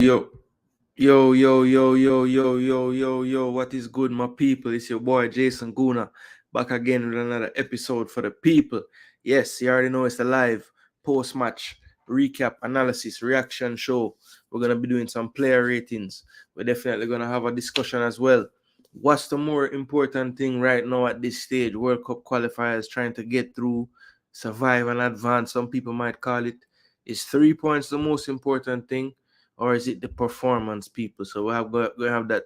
Yo, what is good, my people? It's your boy Jason Gooner back again with another episode for the people. Yes, you already know it's a live post match recap, analysis, reaction show. We're gonna be doing some player ratings. We're definitely gonna have a discussion as well. What's the more important thing right now at this stage? World Cup qualifiers trying to get through, survive and advance, some people might call it. Is 3 points the most important thing? Or is it the performance, people? So we have that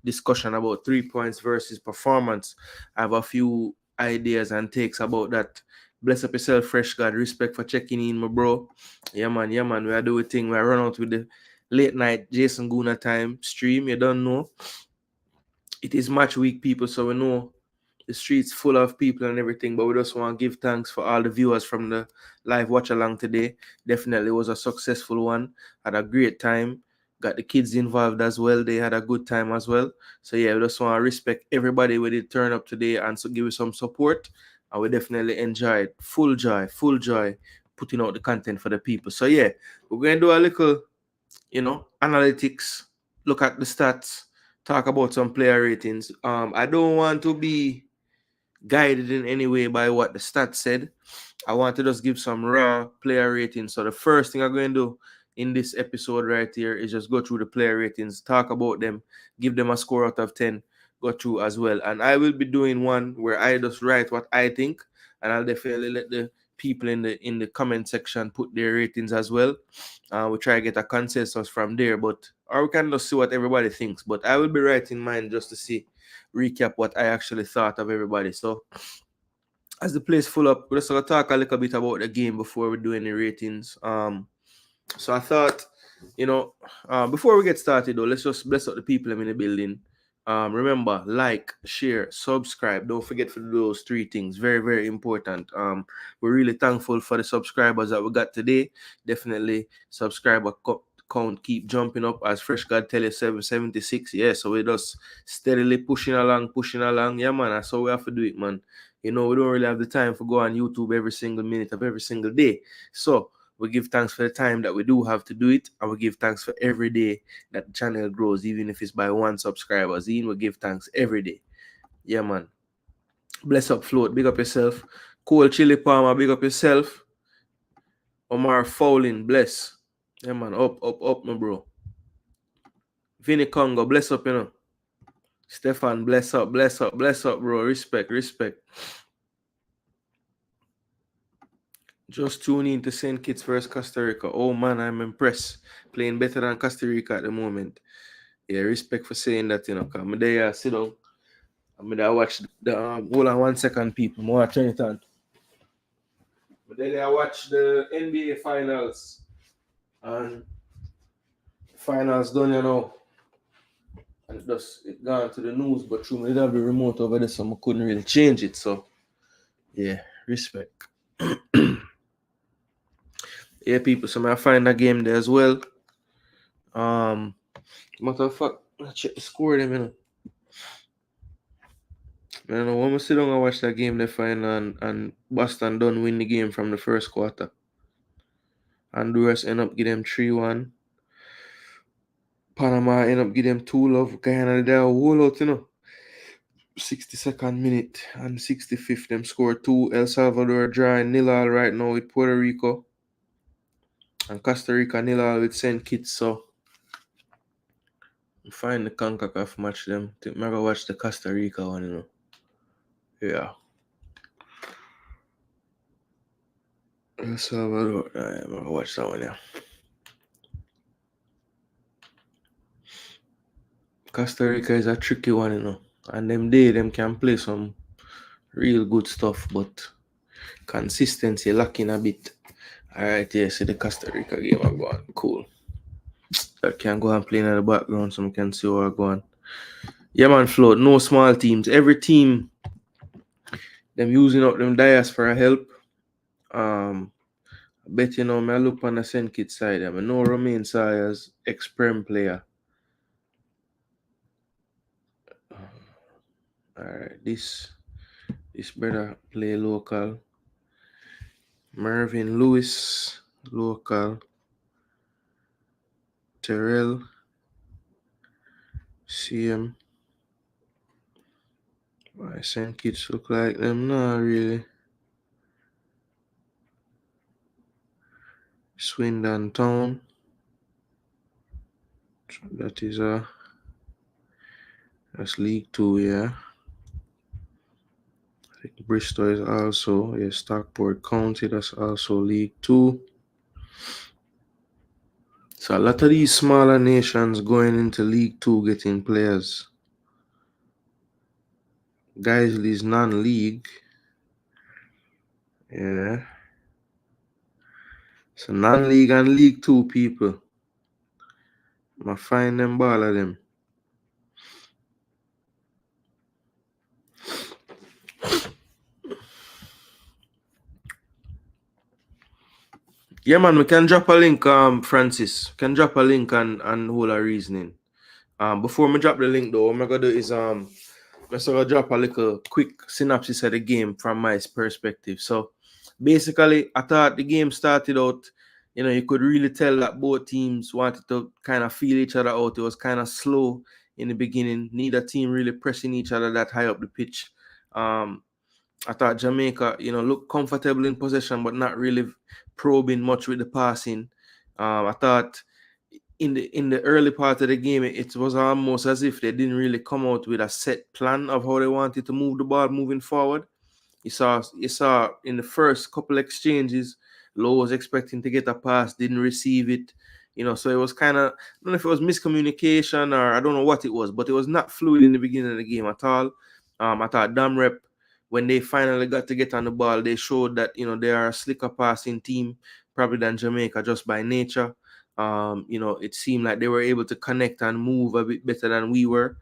discussion about 3 points versus performance. I have a few ideas and takes about that. Bless up yourself, fresh God. Respect for checking in, my bro. Yeah, man. We are doing thing. We are run out with the late night Jason Gooner time stream. You don't know. It is match week, people, so we know the streets full of people and everything, but we just want to give thanks for all the viewers from the live watch along today. Definitely was a successful one. Had a great time. Got the kids involved as well. They had a good time as well. So yeah, we just want to respect everybody who did turn up today and so give you some support. And we definitely enjoyed. Full joy putting out the content for the people. So yeah, we're going to do a little, analytics, look at the stats, talk about some player ratings. I don't want to be guided in any way by what the stats said. I want to just give some raw player ratings. So the first thing I'm going to do in this episode right here is just go through the player ratings, talk about them, give them a score out of 10, go through as well. And I will be doing one where I just write what I think, and I'll definitely let the people in the comment section put their ratings as well. We try to get a consensus from there, or we can just see what everybody thinks. But I will be writing mine just to see, recap what I actually thought of everybody. So as the place full up, we're just gonna talk a little bit about the game before we do any ratings. So I thought, before we get started though, let's just bless up the people in the building. Remember, like, share, subscribe. Don't forget to do those three things. Very, very important. We're really thankful for the subscribers that we got today. Definitely subscriber count keep jumping up as Fresh God tell you 776. Yeah, so we're just steadily pushing along. Yeah, man, that's how we have to do it, man. We don't really have the time for go on YouTube every single minute of every single day. So we give thanks for the time that we do have to do it, and we give thanks for every day that the channel grows, even if it's by 1 subscriber. We give thanks every day. Yeah, man. Bless up, Float. Big up yourself. Cool Chili Palmer. Big up yourself. Omar Fowling. Bless. Yeah, man. Up, my bro. Vinny Congo. Bless up, Stefan. Bless up, bro. Respect. Just tune in to St. Kitts versus Costa Rica. Oh, man, I'm impressed. Playing better than Costa Rica at the moment. Yeah, respect for saying that, because I'm there, sit down. I'm there, watch the, hold on 1 second, people. I'm going to turn it on. But then I watch the NBA finals. And finals done, And it gone to the news, but through me, did have the remote over there, so I couldn't really change it. So, yeah, respect. Yeah, people, so I find that game there as well. Matter of fact, I check the score them, Man, when we sit down and watch that game, the final, and Boston done win the game from the first quarter. Honduras end up getting them 3-1. Panama end up getting them 2-love. Guyana they are whole out, 62nd minute and 65th, them score 2. El Salvador drawing 0-0 right now with Puerto Rico. And Costa Rica 0-0 with St. Kitts. So, find the CONCACAF match them. I think I'm going to watch the Costa Rica one, Yeah. El Salvador. I'm going to watch that one, yeah. Costa Rica is a tricky one, And them can play some real good stuff, but consistency lacking a bit. Alright, yeah, so the Costa Rica game are going. Cool. I can go and play in the background so we can see how we're going. Yeah, man, Float. No small teams. Every team, them using up them diaspora help. I bet I look on the St. Kitts side. I know Romain Sayers, ex-Prem player. Alright, this brother play local. Mervyn Lewis, local. Terrell. See him. Why St. Kitts look like them? Not really. Swindon Town. That is that's League 2, yeah. I think Bristol is also, yeah, Stockport County, that's also League 2. So a lot of these smaller nations going into League 2 getting players. Guiseley's non-league. Yeah. So non-league and League 2 people. I'ma find them ball of them. Yeah, man, we can drop a link, Francis. We can drop a link and whole a reasoning. Before me drop the link though, what I'm gonna do is let's drop a little quick synopsis of the game from my perspective. So basically, I thought the game started out, you could really tell that both teams wanted to kind of feel each other out. It was kind of slow in the beginning. Neither team really pressing each other that high up the pitch. I thought Jamaica, looked comfortable in possession, but not really probing much with the passing. I thought in the early part of the game, it was almost as if they didn't really come out with a set plan of how they wanted to move the ball moving forward. You saw in the first couple exchanges, Lowe was expecting to get a pass, didn't receive it. So it was kind of, I don't know if it was miscommunication or I don't know what it was, but it was not fluid in the beginning of the game at all. I thought Damrep, when they finally got to get on the ball, they showed that they are a slicker passing team, probably than Jamaica just by nature. It seemed like they were able to connect and move a bit better than we were.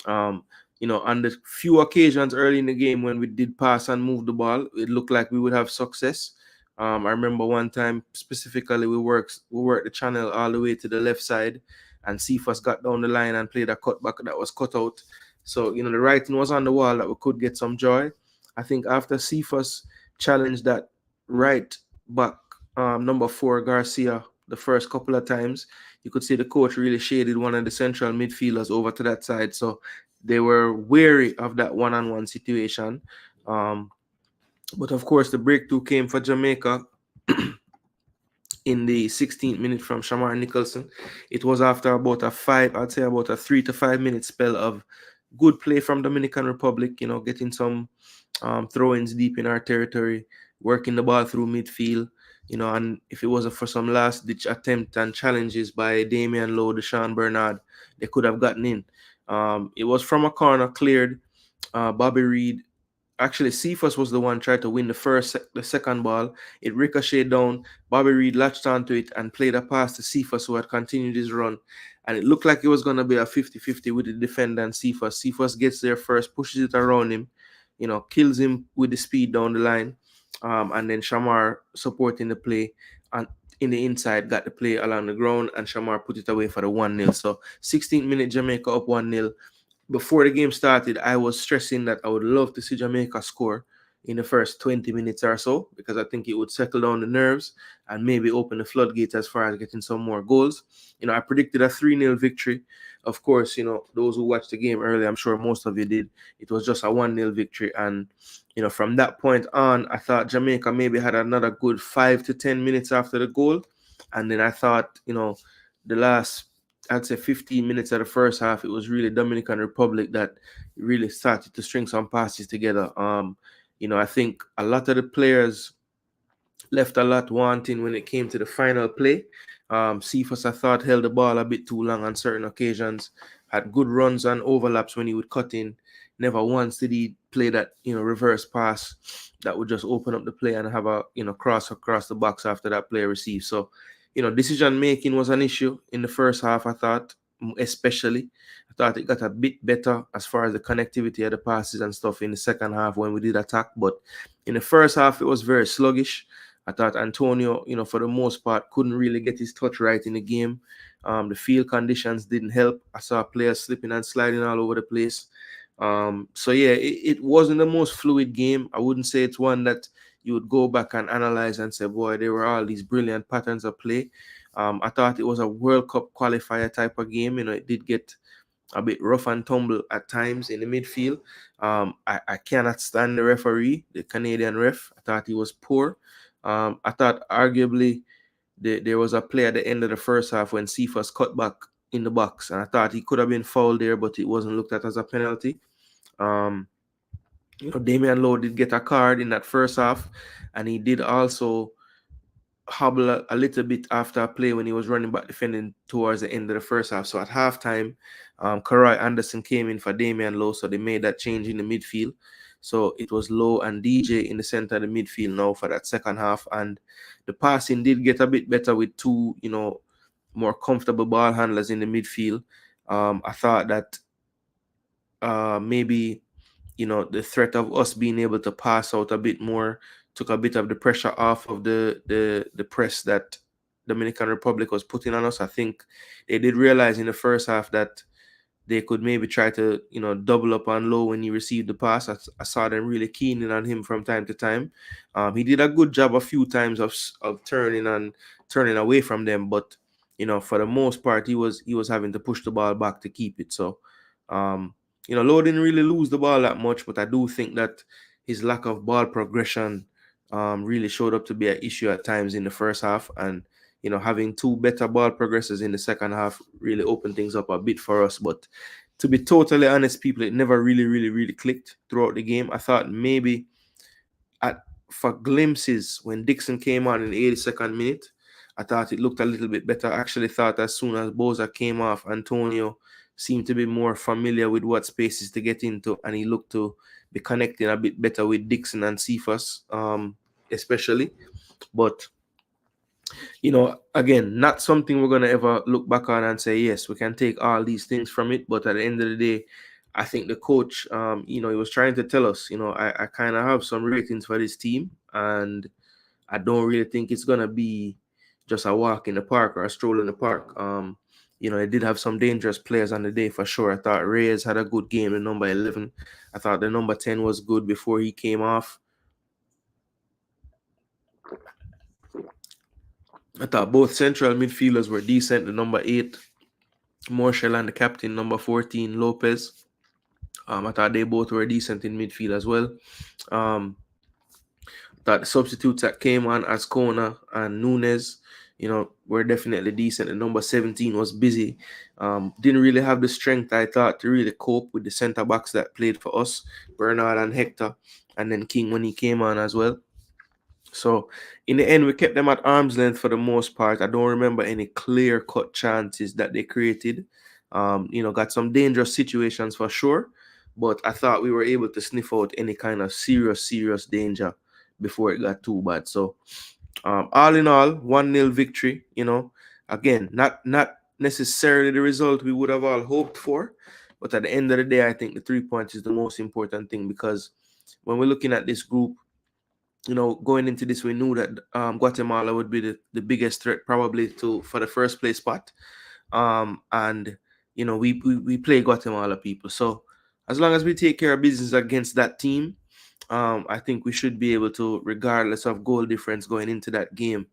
On the few occasions early in the game when we did pass and move the ball, it looked like we would have success. I remember one time specifically we worked the channel all the way to the left side, and Cephas got down the line and played a cutback that was cut out. So the writing was on the wall that we could get some joy. I think after Cephas challenged that right back, number 4 Garcia, the first couple of times, you could see the coach really shaded one of the central midfielders over to that side. So they were wary of that one-on-one situation. But of course, the breakthrough came for Jamaica in the 16th minute from Shamar Nicholson. It was after about a 3 to 5 minute spell of good play from Dominican Republic, getting some throw-ins deep in our territory, working the ball through midfield, and if it wasn't for some last-ditch attempt and challenges by Damian Lowe, Deshaun Bernard, they could have gotten in. It was from a corner, cleared. Bobby Reed, actually, Cephas was the one tried to win the second ball. It ricocheted down. Bobby Reed latched onto it and played a pass to Cephas, who had continued his run. And it looked like it was going to be a 50-50 with the defender and Cephas. Cephas gets there first, pushes it around him, kills him with the speed down the line. And then Shamar supporting the play. And in the inside, got the play along the ground, and Shamar put it away for the 1-0. So 16th minute, Jamaica up 1-0. Before the game started, I was stressing that I would love to see Jamaica score in the first 20 minutes or so, because I think it would settle down the nerves and maybe open the floodgates as far as getting some more goals. I predicted a 3-0 victory. Of course, those who watched the game earlier, I'm sure most of you did. It was just a 1-0 victory. And, from that point on, I thought Jamaica maybe had another good 5 to 10 minutes after the goal. And then I thought, the last, I'd say 15 minutes of the first half, it was really Dominican Republic that really started to string some passes together. I think a lot of the players left a lot wanting when it came to the final play. Cephas, I thought, held the ball a bit too long on certain occasions, had good runs and overlaps when he would cut in. Never once did he play that, reverse pass that would just open up the play and have a, cross across the box after that player received. So, decision making was an issue in the first half, I thought, especially. I thought it got a bit better as far as the connectivity of the passes and stuff in the second half when we did attack. But in the first half, it was very sluggish. I thought Antonio, for the most part, couldn't really get his touch right in the game. The field conditions didn't help. I saw players slipping and sliding all over the place. So yeah, it wasn't the most fluid game. I wouldn't say it's one that you would go back and analyze and say, boy, there were all these brilliant patterns of play. I thought it was a World Cup qualifier type of game. It did get a bit rough and tumble at times in the midfield. I cannot stand the referee, the Canadian ref. I thought he was poor. I thought arguably there was a play at the end of the first half when Cephas cut back in the box, and I thought he could have been fouled there, but it wasn't looked at as a penalty. Damian Lowe did get a card in that first half, and he did also hobble a little bit after a play when he was running back defending towards the end of the first half. So at halftime, Karai Anderson came in for Damian Lowe, so they made that change in the midfield. So it was Lowe and DJ in the center of the midfield now for that second half, and the passing did get a bit better with two, more comfortable ball handlers in the midfield. I thought that maybe the threat of us being able to pass out a bit more took a bit of the pressure off of the press that Dominican Republic was putting on us. I think they did realize in the first half that they could maybe try to, double up on Low when he received the pass. I saw them really keening on him from time to time. He did a good job a few times of turning away from them, but for the most part, he was having to push the ball back to keep it. So, Lowe didn't really lose the ball that much, but I do think that his lack of ball progression really showed up to be an issue at times in the first half. And, having two better ball progressors in the second half really opened things up a bit for us. But to be totally honest, people, it never really, really, really clicked throughout the game. I thought maybe for glimpses when Dixon came on in the 82nd minute, I thought it looked a little bit better. I actually thought as soon as Boza came off, Antonio seemed to be more familiar with what spaces to get into, and he looked to be connecting a bit better with Dixon and Cephas, especially. But, again, not something we're going to ever look back on and say, yes, we can take all these things from it. But at the end of the day, I think the coach, he was trying to tell us, I kind of have some ratings for this team, and I don't really think it's going to be just a walk in the park or a stroll in the park. They did have some dangerous players on the day for sure. I thought Reyes had a good game in number 11. I thought the number 10 was good before he came off. I thought both central midfielders were decent. The number 8, Marshall, and the captain, number 14, Lopez. I thought they both were decent in midfield as well. That the substitutes that came on, Ascona and Nunes, were definitely decent. The number 17 was busy. Didn't really have the strength, I thought, to really cope with the centre backs that played for us, Bernard and Hector, and then King when he came on as well. So in the end, we kept them at arm's length for the most part. I don't remember any clear-cut chances that they created. Got some dangerous situations for sure, but I thought we were able to sniff out any kind of serious danger before it got too bad. So all in all, 1-0 victory. Again, not necessarily the result we would have all hoped for, but at the end of the day, I think the 3 points is the most important thing, because when we're looking at this group, going into this, we knew that Guatemala would be the biggest threat probably for the first place spot. And we play Guatemala, people. So as long as we take care of business against that team, I think we should be able to, regardless of goal difference going into that game,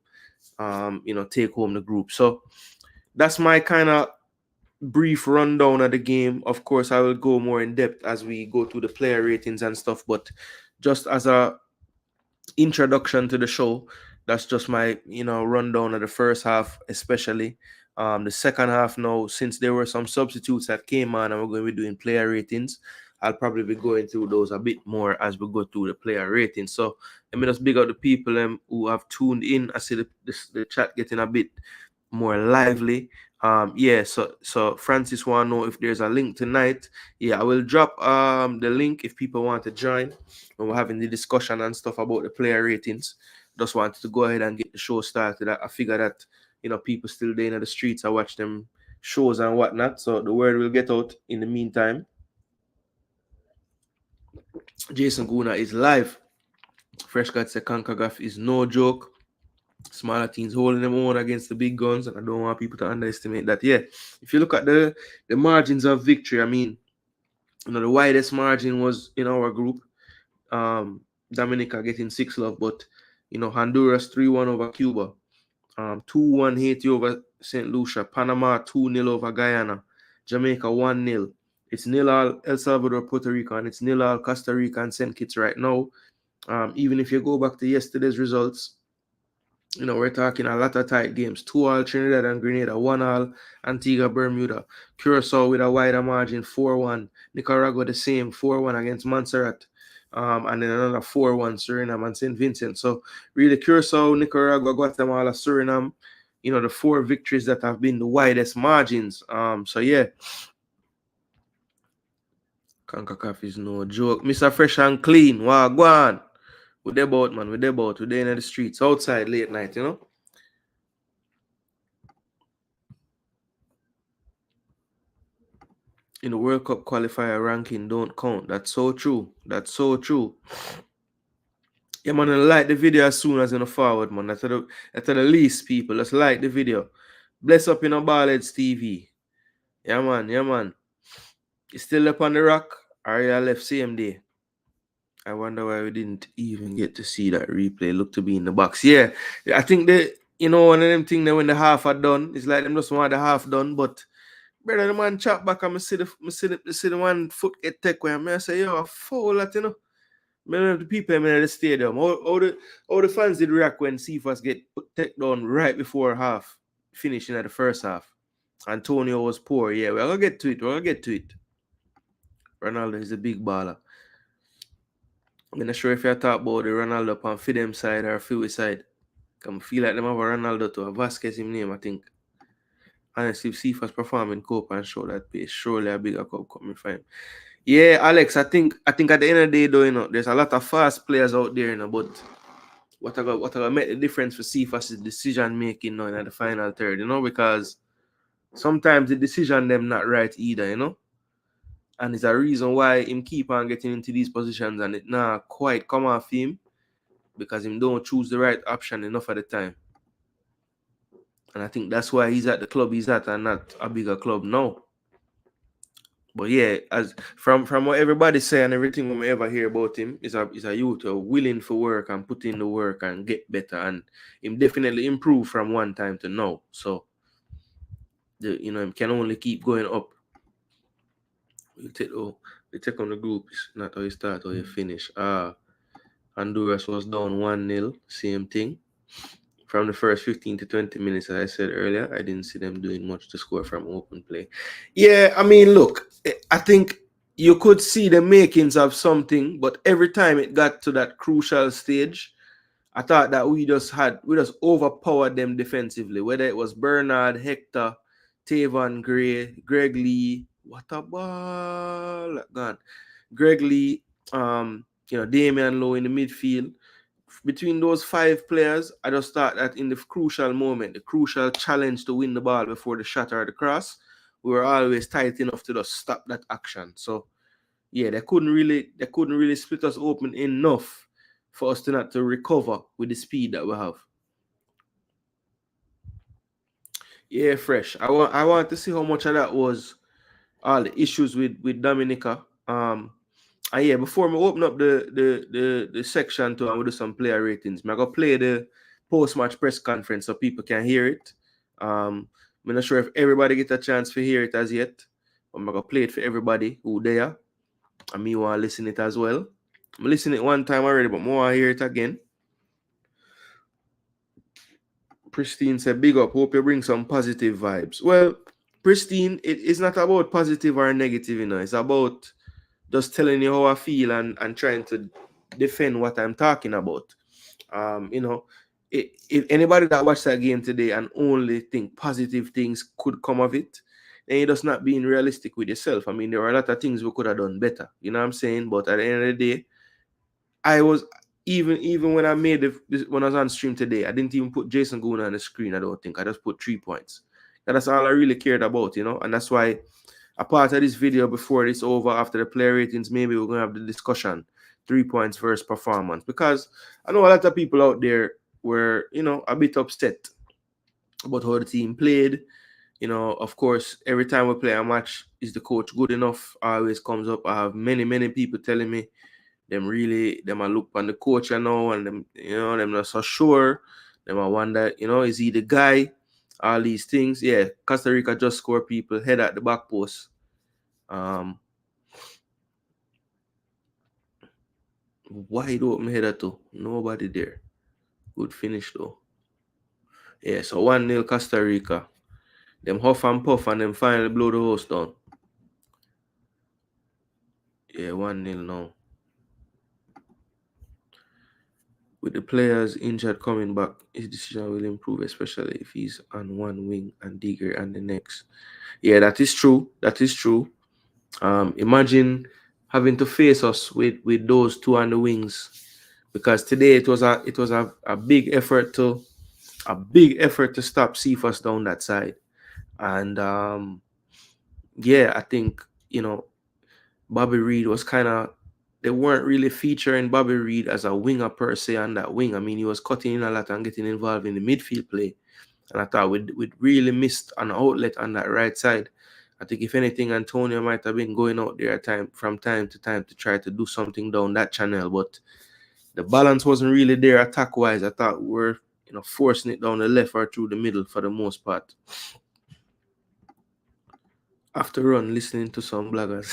take home the group. So that's my kind of brief rundown of the game. Of course, I will go more in depth as we go through the player ratings and stuff, but just as a introduction to the show, that's just my rundown of the first half, especially the second half. Now, since there were some substitutes that came on and we're going to be doing player ratings, I'll probably be going through those a bit more as we go through the player ratings. So let me just big up the people who have tuned in. I see the chat getting a bit more lively. So Francis want to know if there's a link tonight. I will drop the link if people want to join when we're having the discussion and stuff about the player ratings. Just wanted to go ahead and get the show started. I figure that people still there in the streets, I watch them shows and whatnot, so the word will get out in the meantime. Jason Gooner is live. Fresh Cut said CONCACAF is no joke. Smaller teams holding them on against the big guns, and I don't want people to underestimate that. If you look at the margins of victory, I mean, the widest margin was in our group. Dominica getting 6-0, but Honduras 3-1 over Cuba. 2-1 Haiti over St. Lucia. Panama 2-0 over Guyana. Jamaica 1-0. It's 0-all El Salvador, Puerto Rico, and it's 0-all Costa Rica and St. Kitts right now. Even if you go back to yesterday's results, we're talking a lot of tight games. 2-all Trinidad and Grenada, 1-all Antigua Bermuda. Curacao with a wider margin, 4-1. Nicaragua the same, 4-1 against Montserrat. And then another 4-1 Suriname and St. Vincent. So really Curacao, Nicaragua, Guatemala, Suriname, the 4 victories that have been the widest margins. So yeah. CONCACAF is no joke. Mr. Fresh and Clean, wow, go on. We're there about, man. We're there about. We're there in the streets, outside late night, In the World Cup qualifier ranking don't count. That's so true. That's so true. Yeah, man, like the video as soon as you forward, man. That's the least people. Let's like the video. Bless up in a Ballheads TV. Yeah, man. Yeah, man. You still up on the rock? Or you left same day? I wonder why we didn't even get to see that replay. Look to be in the box. Yeah, I think one of them things that when the half are done, it's like them just want the half done. But brother, the man chop back and I see the one foot get take where I say, yo, a foul that, the people in the stadium, how the fans did react when Cephas get take down right before half, finishing at the first half. Antonio was poor. Yeah, we're going to get to it. Ronaldo is a big baller. I'm not sure if you talk about the Ronaldo on Fidem side or Philly side. I feel like them have a Ronaldo to a Vasquez in name, I think. Honestly, if Cephas performing Copa and show that pace, surely a bigger cup coming for him. Yeah, Alex, I think at the end of the day, though, there's a lot of fast players out there, but what I got make the difference for Cephas is decision making now in the final third, because sometimes the decision them not right either, and it's a reason why him keep on getting into these positions and it not quite come off him because him don't choose the right option enough at the time. And I think that's why he's at the club he's at and not a bigger club now. But yeah, as from what everybody say and everything we ever hear about him, is a youth willing for work and put in the work and get better, and him definitely improve from one time to now. So him can only keep going up. We take on the group, it's not how you start or you finish. Honduras was down 1-0, same thing. From the first 15 to 20 minutes, as I said earlier, I didn't see them doing much to score from open play. Yeah, I mean, look, I think you could see the makings of something, but every time it got to that crucial stage, I thought that we just overpowered them defensively, whether it was Bernard, Hector, Tavon Gray, Greg Lee, what a ball, gone. Greg Lee, Damian Lowe in the midfield. Between those 5 players, I just thought that in the crucial moment, the crucial challenge to win the ball before the shot or the cross, we were always tight enough to just stop that action. So yeah, they couldn't really split us open enough for us to not to recover with the speed that we have. Yeah, Fresh. I want to see how much of that was all the issues with Dominica. And yeah, before we open up the section to and we do some player ratings, I'm gonna play the post-match press conference so people can hear it. I'm not sure if everybody get a chance to hear it as yet. But I'm gonna play it for everybody who there. And me want to listen it as well. I'm listening it one time already, but more I hear it again. Pristine said, big up, hope you bring some positive vibes. Well, Pristine, it's not about positive or negative, it's about just telling you how I feel and trying to defend what I'm talking about. If anybody that watched that game today and only think positive things could come of it, then you're just not being realistic with yourself. I mean, there are a lot of things we could have done better. You know what I'm saying? But at the end of the day, I was even when I made when I was on stream today, I didn't even put Jason Gooner on the screen. I don't think I just put 3 points. And that's all I really cared about, and that's why a part of this video before it's over, after the player ratings, maybe we're gonna have the discussion 3 points versus performance, because I know a lot of people out there were a bit upset about how the team played. Of course, every time we play a match, is the coach good enough? Always comes up. I have many people telling me them are look on the coach and them not so sure. Then I wonder, is he the guy? All these things. Yeah, Costa Rica just score people, head at the back post. Wide open header too. Nobody there. Good finish though. Yeah, so 1-0 Costa Rica. Them huff and puff and them finally blow the host down. Yeah, 1-0 now. With the players injured coming back, his decision will improve, especially if he's on one wing and Digger on the next. Yeah, that is true. That is true. Imagine having to face us with those two on the wings, because today it was a big effort to stop Cephas down that side. And yeah, I think Bobby Reed was they weren't really featuring Bobby Reed as a winger per se on that wing. I mean, he was cutting in a lot and getting involved in the midfield play. And I thought we'd really missed an outlet on that right side. I think if anything, Antonio might have been going out there from time to time to try to do something down that channel, but the balance wasn't really there attack-wise. I thought we were forcing it down the left or through the middle for the most part. After run, listening to some bloggers.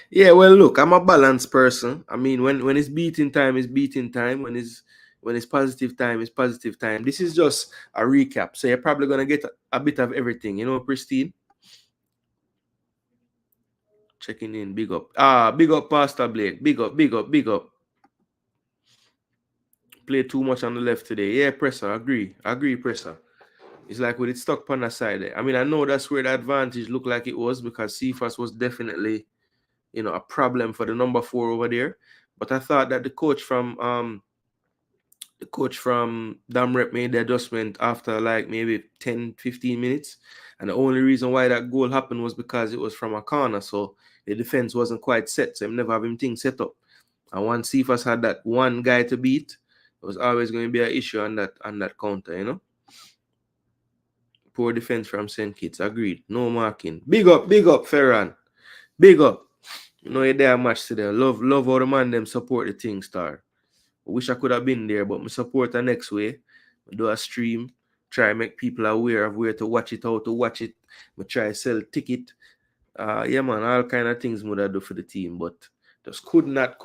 Yeah, well, look, I'm a balanced person. I mean, when it's beating time, it's beating time. When it's positive time, it's positive time. This is just a recap. So you're probably going to get a bit of everything, Pristine. Checking in, big up. Big up, Pastor Blake. Big up, big up, big up. Play too much on the left today. Yeah, Presser, agree, Presser. It's like with it stuck on the side there. I mean, I know that's where the advantage looked like it was, because Cephas was definitely, a problem for the number 4 over there. But I thought that the coach from Damrep made the adjustment after like maybe 10-15 minutes. And the only reason why that goal happened was because it was from a corner. So the defense wasn't quite set. So he never have him things set up. And once Cephas had that one guy to beat, it was always going to be an issue on that counter, Poor defense from St. Kitts. Agreed. No marking. Big up, Ferran. Big up. You're there match today. Love how the man them support the thing, star. I wish I could have been there, but I support the next way. I do a stream, try make people aware of where to watch it, how to watch it. I try sell ticket. Yeah, man, all kind of things would I do for the team, but just could not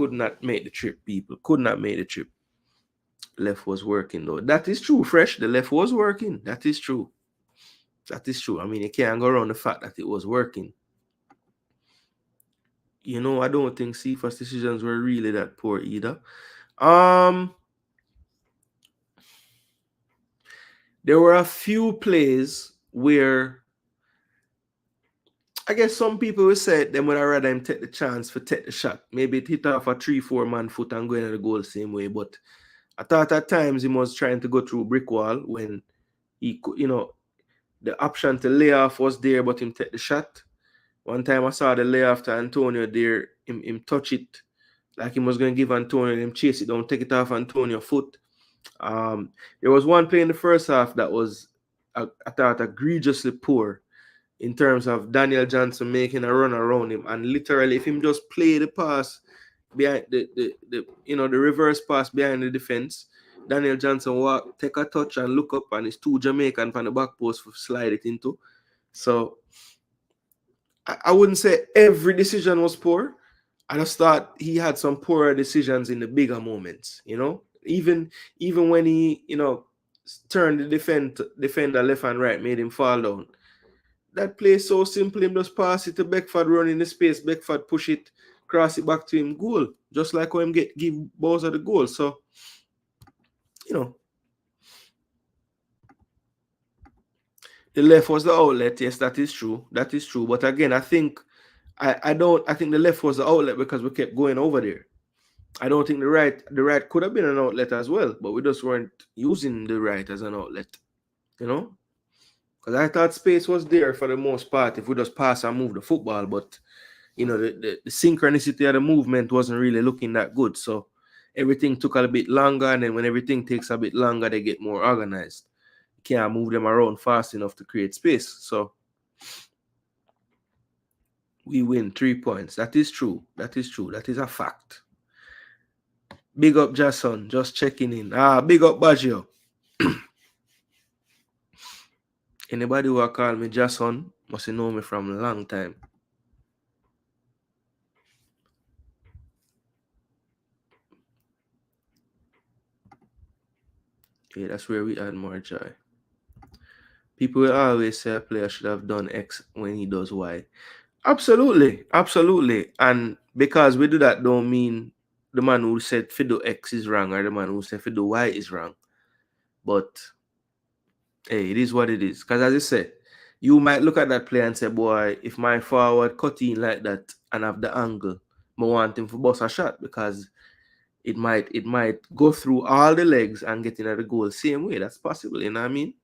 make the trip, people. Could not make the trip. Left was working, though. That is true, Fresh. The left was working. That is true. That is true. I mean, you can't go around the fact that it was working. I don't think Cephas' decisions were really that poor either. There were a few plays where I guess some people will say them would rather him take the chance for take the shot. Maybe it hit off a 3-4 man foot and go into the goal the same way. But I thought at times he was trying to go through brick wall when he could, the option to lay off was there, but him take the shot. One time I saw the lay off to Antonio there, him touch it like he was going to give Antonio, him chase it down, take it off Antonio's foot. There was one play in the first half that was, I thought, egregiously poor in terms of Daniel Johnson making a run around him, and literally if him just play the pass behind the reverse pass behind the defense, Daniel Johnson walk, take a touch and look up, and it's 2 Jamaican from the back post for slide it into. So I wouldn't say every decision was poor. I just thought he had some poorer decisions in the bigger moments, even when he, turned the defender left and right, made him fall down. That play so simple, him just pass it to Beckford, run in the space, Beckford push it, cross it back to him, goal. Just like how him give Bowser the goal. So, the left was the outlet. Yes, that is true. That is true. But again, I think I think the left was the outlet because we kept going over there. I don't think the right could have been an outlet as well, but we just weren't using the right as an outlet, because I thought space was there for the most part if we just pass and move the football, but the synchronicity of the movement wasn't really looking that good, so everything took a bit longer, and then when everything takes a bit longer, they get more organized. You can't move them around fast enough to create space, so we win 3 points. That is true. That is true. That is a fact. Big up Jason, just checking in. Big up Baggio. Anybody who call me Jason must know me from a long time. Yeah, that's where we add more joy. People will always say a player should have done X when he does Y. Absolutely, absolutely. And because we do that, don't mean the man who said Fido X is wrong or the man who said Fido Y is wrong. But hey, it is what it is. Because as I said, you might look at that player and say, boy, if my forward cut in like that and have the angle, I want him to bust a shot because it might go through all the legs and get in at the goal same way. That's possible, you know what I mean?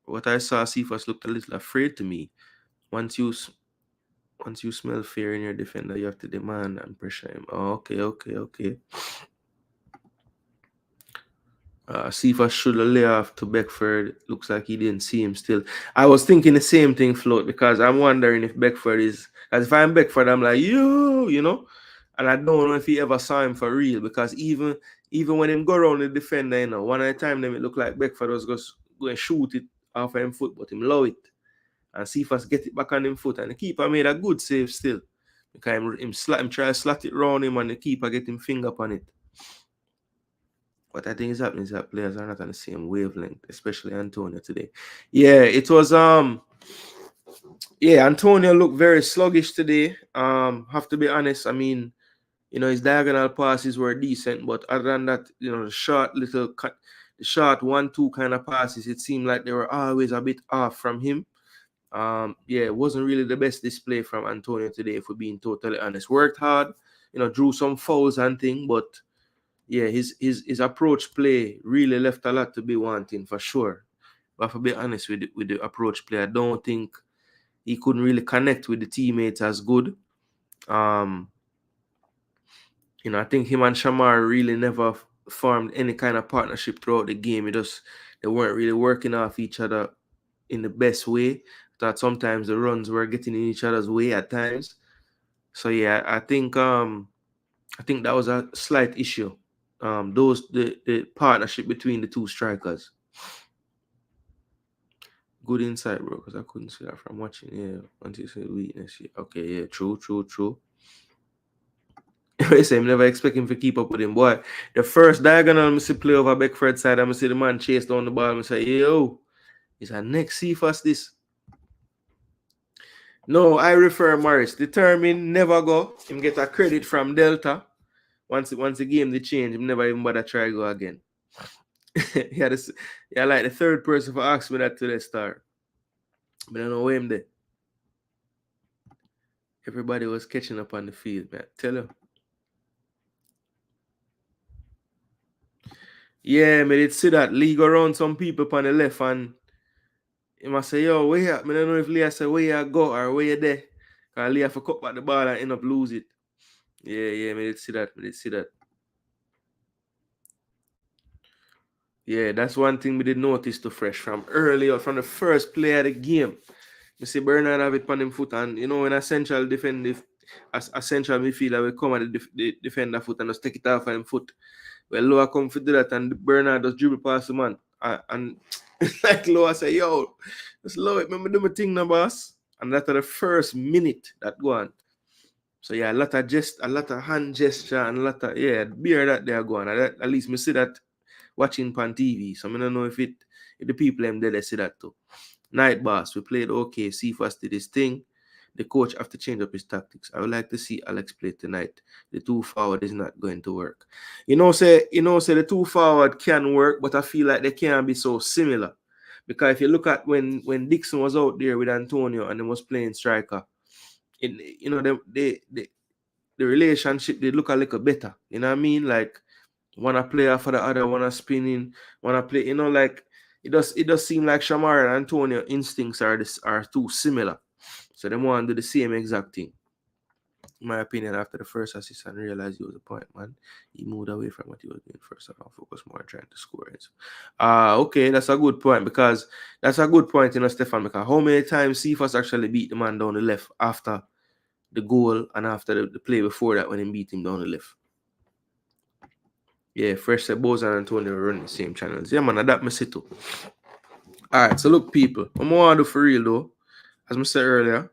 What I saw, Cephas looked a little afraid to me. Once you smell fear in your defender, you have to demand and pressure him. Oh, okay. Cephas should lay off to Beckford. Looks like he didn't see him still. I was thinking the same thing, Float, because I'm wondering if Beckford is... As if I'm Beckford, I'm like, you know? And I don't know if he ever saw him for real, because even when him go around the defender, you know, one at a time, then it looked like Beckford was going to shoot it off of him foot, but him low it. And Cephas get it back on him foot. And the keeper made a good save still. Because him try to slot it round him and the keeper get him finger on it. What I think is happening is that players are not on the same wavelength, especially Antonio today. Yeah, it was Antonio looked very sluggish today. Have to be honest. I mean, you know, his diagonal passes were decent, but other than that, you know, the short 1-2 kind of passes, it seemed like they were always a bit off from him. It wasn't really the best display from Antonio today, if we're being totally honest. Worked hard, you know, drew some fouls and thing, but yeah, his approach play really left a lot to be wanting for sure. But to be honest with the approach play, I don't think he couldn't really connect with the teammates as good. You know, I think him and Shamar really never formed any kind of partnership throughout the game. They weren't really working off each other in the best way. That sometimes the runs were getting in each other's way at times. So yeah, I think that was a slight issue. The partnership between the two strikers. Good insight, bro, because I couldn't see that from watching. Yeah, until you say weakness. Yeah. Okay, yeah, true. I say, I'm never expect him to keep up with him. Boy, the first diagonal I see play over Beckford side, I see the man chase down the ball. I say, yo, he's a next Cephas this. No, I refer Morris. Determined, never go. Him get a credit from Delta. Once the game they change, him never even bother try go again. Like the third person for ask me that to the start. But I don't know where him there. Everybody was catching up on the field, man. Tell you. Yeah, me did see that. Lee go around some people on the left and he must say, yo, where you at? I don't know if Leah say where you go or where you there. Because Leah for cut back the ball and end up lose it. Yeah, me did see that. Yeah, that's one thing we did notice to Fresh from earlier, from the first play of the game. You see Bernard have it on him foot, and you know when a central midfielder will come at the defender foot and just take it off on him foot. Well, Loa come to do that, and Bernard just dribble past the man. And like Loa say, yo, just Loa, remember do my thing now, boss. And that's the first minute that go on. So yeah, a lot of hand gesture and a lot of beer that they are going. At least me see that watching on TV. So I don't know if the people them there they see that too. Night boss, we played okay. Cephas did his thing. The coach have to change up his tactics. I would like to see Alex play tonight. The 2 forward is not going to work. Say the 2 forward can work, but I feel like they can't be so similar. Because if you look at when Dixon was out there with Antonio and he was playing striker, the relationship they look a little better. You know what I mean? Like one a player for the other, one a spinning, one a play. Like it does seem like Shamar and Antonio instincts are too similar. So they want to do the same exact thing. In my opinion, after the first assist and realized he was a point man, he moved away from what he was doing first and focused more on trying to score it. Okay, that's a good point because Stefan, because how many times Cephas actually beat the man down the left after the goal and after the play before that when he beat him down the left? Yeah, Fresh said Bozo and Antonio run the same channels. Yeah, man, that me see too. Alright, so look, people, what I want to do for real though, as I said earlier,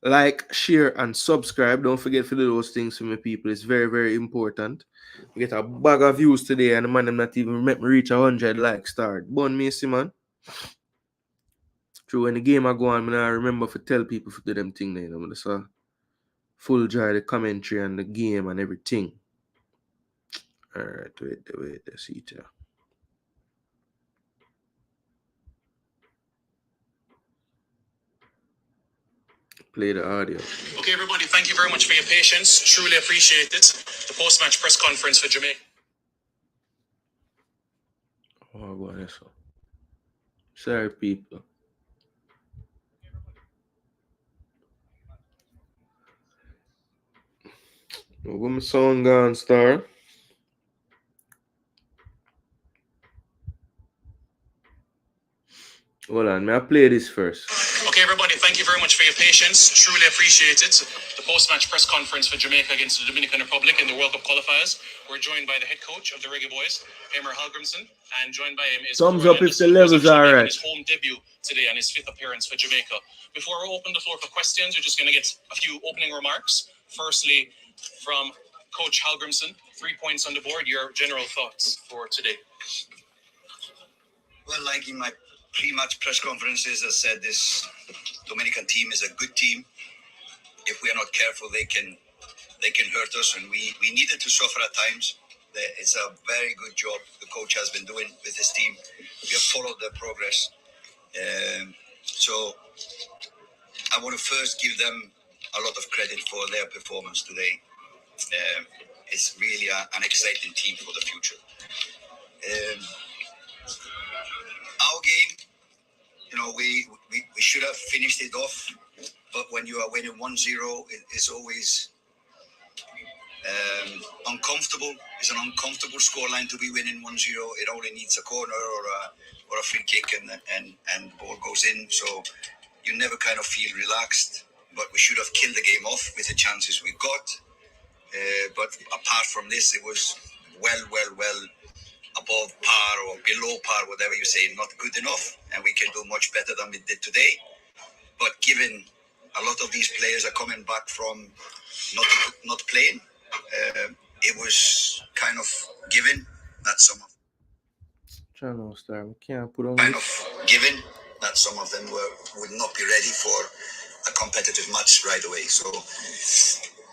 like, share, and subscribe. Don't forget to do those things for me, people. It's very, very important. We get a bag of views today, and the man them not even make me reach 100 likes. Start. Bun me, see, man. True, when the game I go on, I remember to tell people to do them thing there. You know, just full joy the commentary and the game and everything. Alright, wait, let's see it here. Play the audio. Okay, everybody, thank you very much for your patience. Truly appreciate it. The post-match press conference for Jamaica. Oh, go on, this one. Sorry, people. Where my song gone, Star? Hold on, may I play this first? Okay, everybody, thank you very much for your patience. Truly appreciate it. The post-match press conference for Jamaica against the Dominican Republic in the World Cup qualifiers. We're joined by the head coach of the Reggae Boys, Emer Halgrimson, and joined by him is thumbs up if the levels are right. His home debut today and his 5th appearance for Jamaica. Before we open the floor for questions, we're just going to get a few opening remarks. Firstly, from Coach Halgrimson, 3 points on the board. Your general thoughts for today? Well, like in my pre-match press conferences, I said this Dominican team is a good team. If we are not careful, they can hurt us, and we needed to suffer at times. It's a very good job the coach has been doing with his team. We have followed their progress. So I want to first give them a lot of credit for their performance today. It's really an exciting team for the future. Our game, we should have finished it off, but when you are winning 1-0, it's always uncomfortable. It's an uncomfortable scoreline to be winning 1-0. It only needs a corner or a free kick and the ball goes in. So you never kind of feel relaxed. But we should have killed the game off with the chances we got. But apart from this, it was well above par or below par, whatever you say, not good enough. And we can do much better than we did today. But given a lot of these players are coming back from not playing, it was kind of given that some of Channel Star, we can't put on kind of given that some of them would not be ready for a competitive match right away. So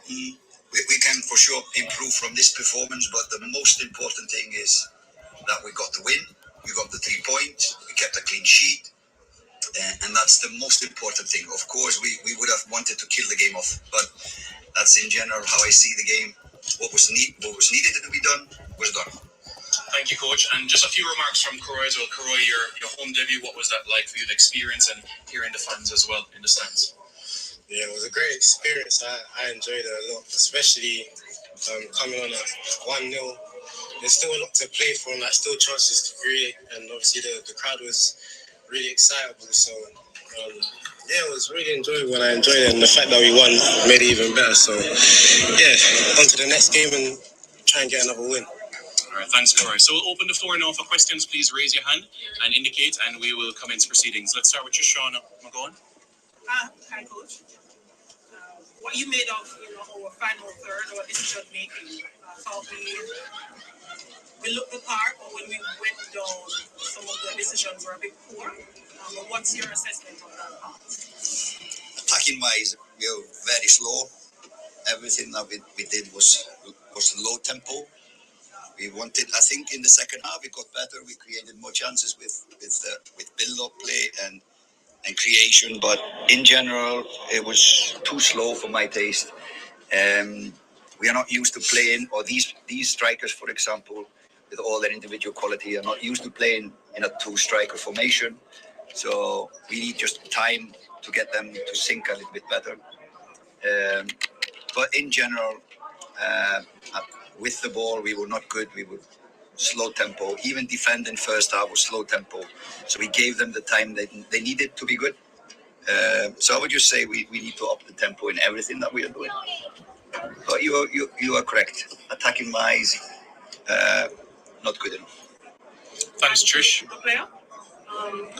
we can for sure improve from this performance, but the most important thing is that we got the win, we got the 3 points, we kept a clean sheet, and that's the most important thing. Of course, we would have wanted to kill the game off, but that's in general how I see the game. What was needed to be done was done. Thank you, Coach. And just a few remarks from Karoy as well. Karoy, your home debut, what was that like for you, the experience, and hearing the fans as well in the stands? Yeah, it was a great experience. I enjoyed it a lot, especially coming on at 1-0. There's still a lot to play for and still chances to create. And obviously the crowd was really excitable. So, yeah, it was really enjoyable and I enjoyed it. And the fact that we won made it even better. So, yeah, on to the next game and try and get another win. All right, thanks, Karoy. So we'll open the floor now for questions. Please raise your hand and indicate, and we will commence proceedings. Let's start with you, Shauna McGowan. Hi, Coach. What you made of our final third, our decision making? Thought we looked the part, but when we went down, some of the decisions were a bit poor. But what's your assessment of that part? Attacking wise, we were very slow. Everything that we did was low tempo. We wanted, I think, in the second half, we got better. We created more chances with build-up play and creation. But in general, it was too slow for my taste. We are not used to playing, or these strikers, for example, with all their individual quality, are not used to playing in a 2-striker formation. So we need just time to get them to sync a little bit better. But in general, with the ball, we were not good. We were slow tempo. Even defending first half was slow tempo. So we gave them the time they needed to be good. So I would just say we need to up the tempo in everything that we are doing. But you are correct. Attacking wise, not good enough. Thanks, Trish. Good player.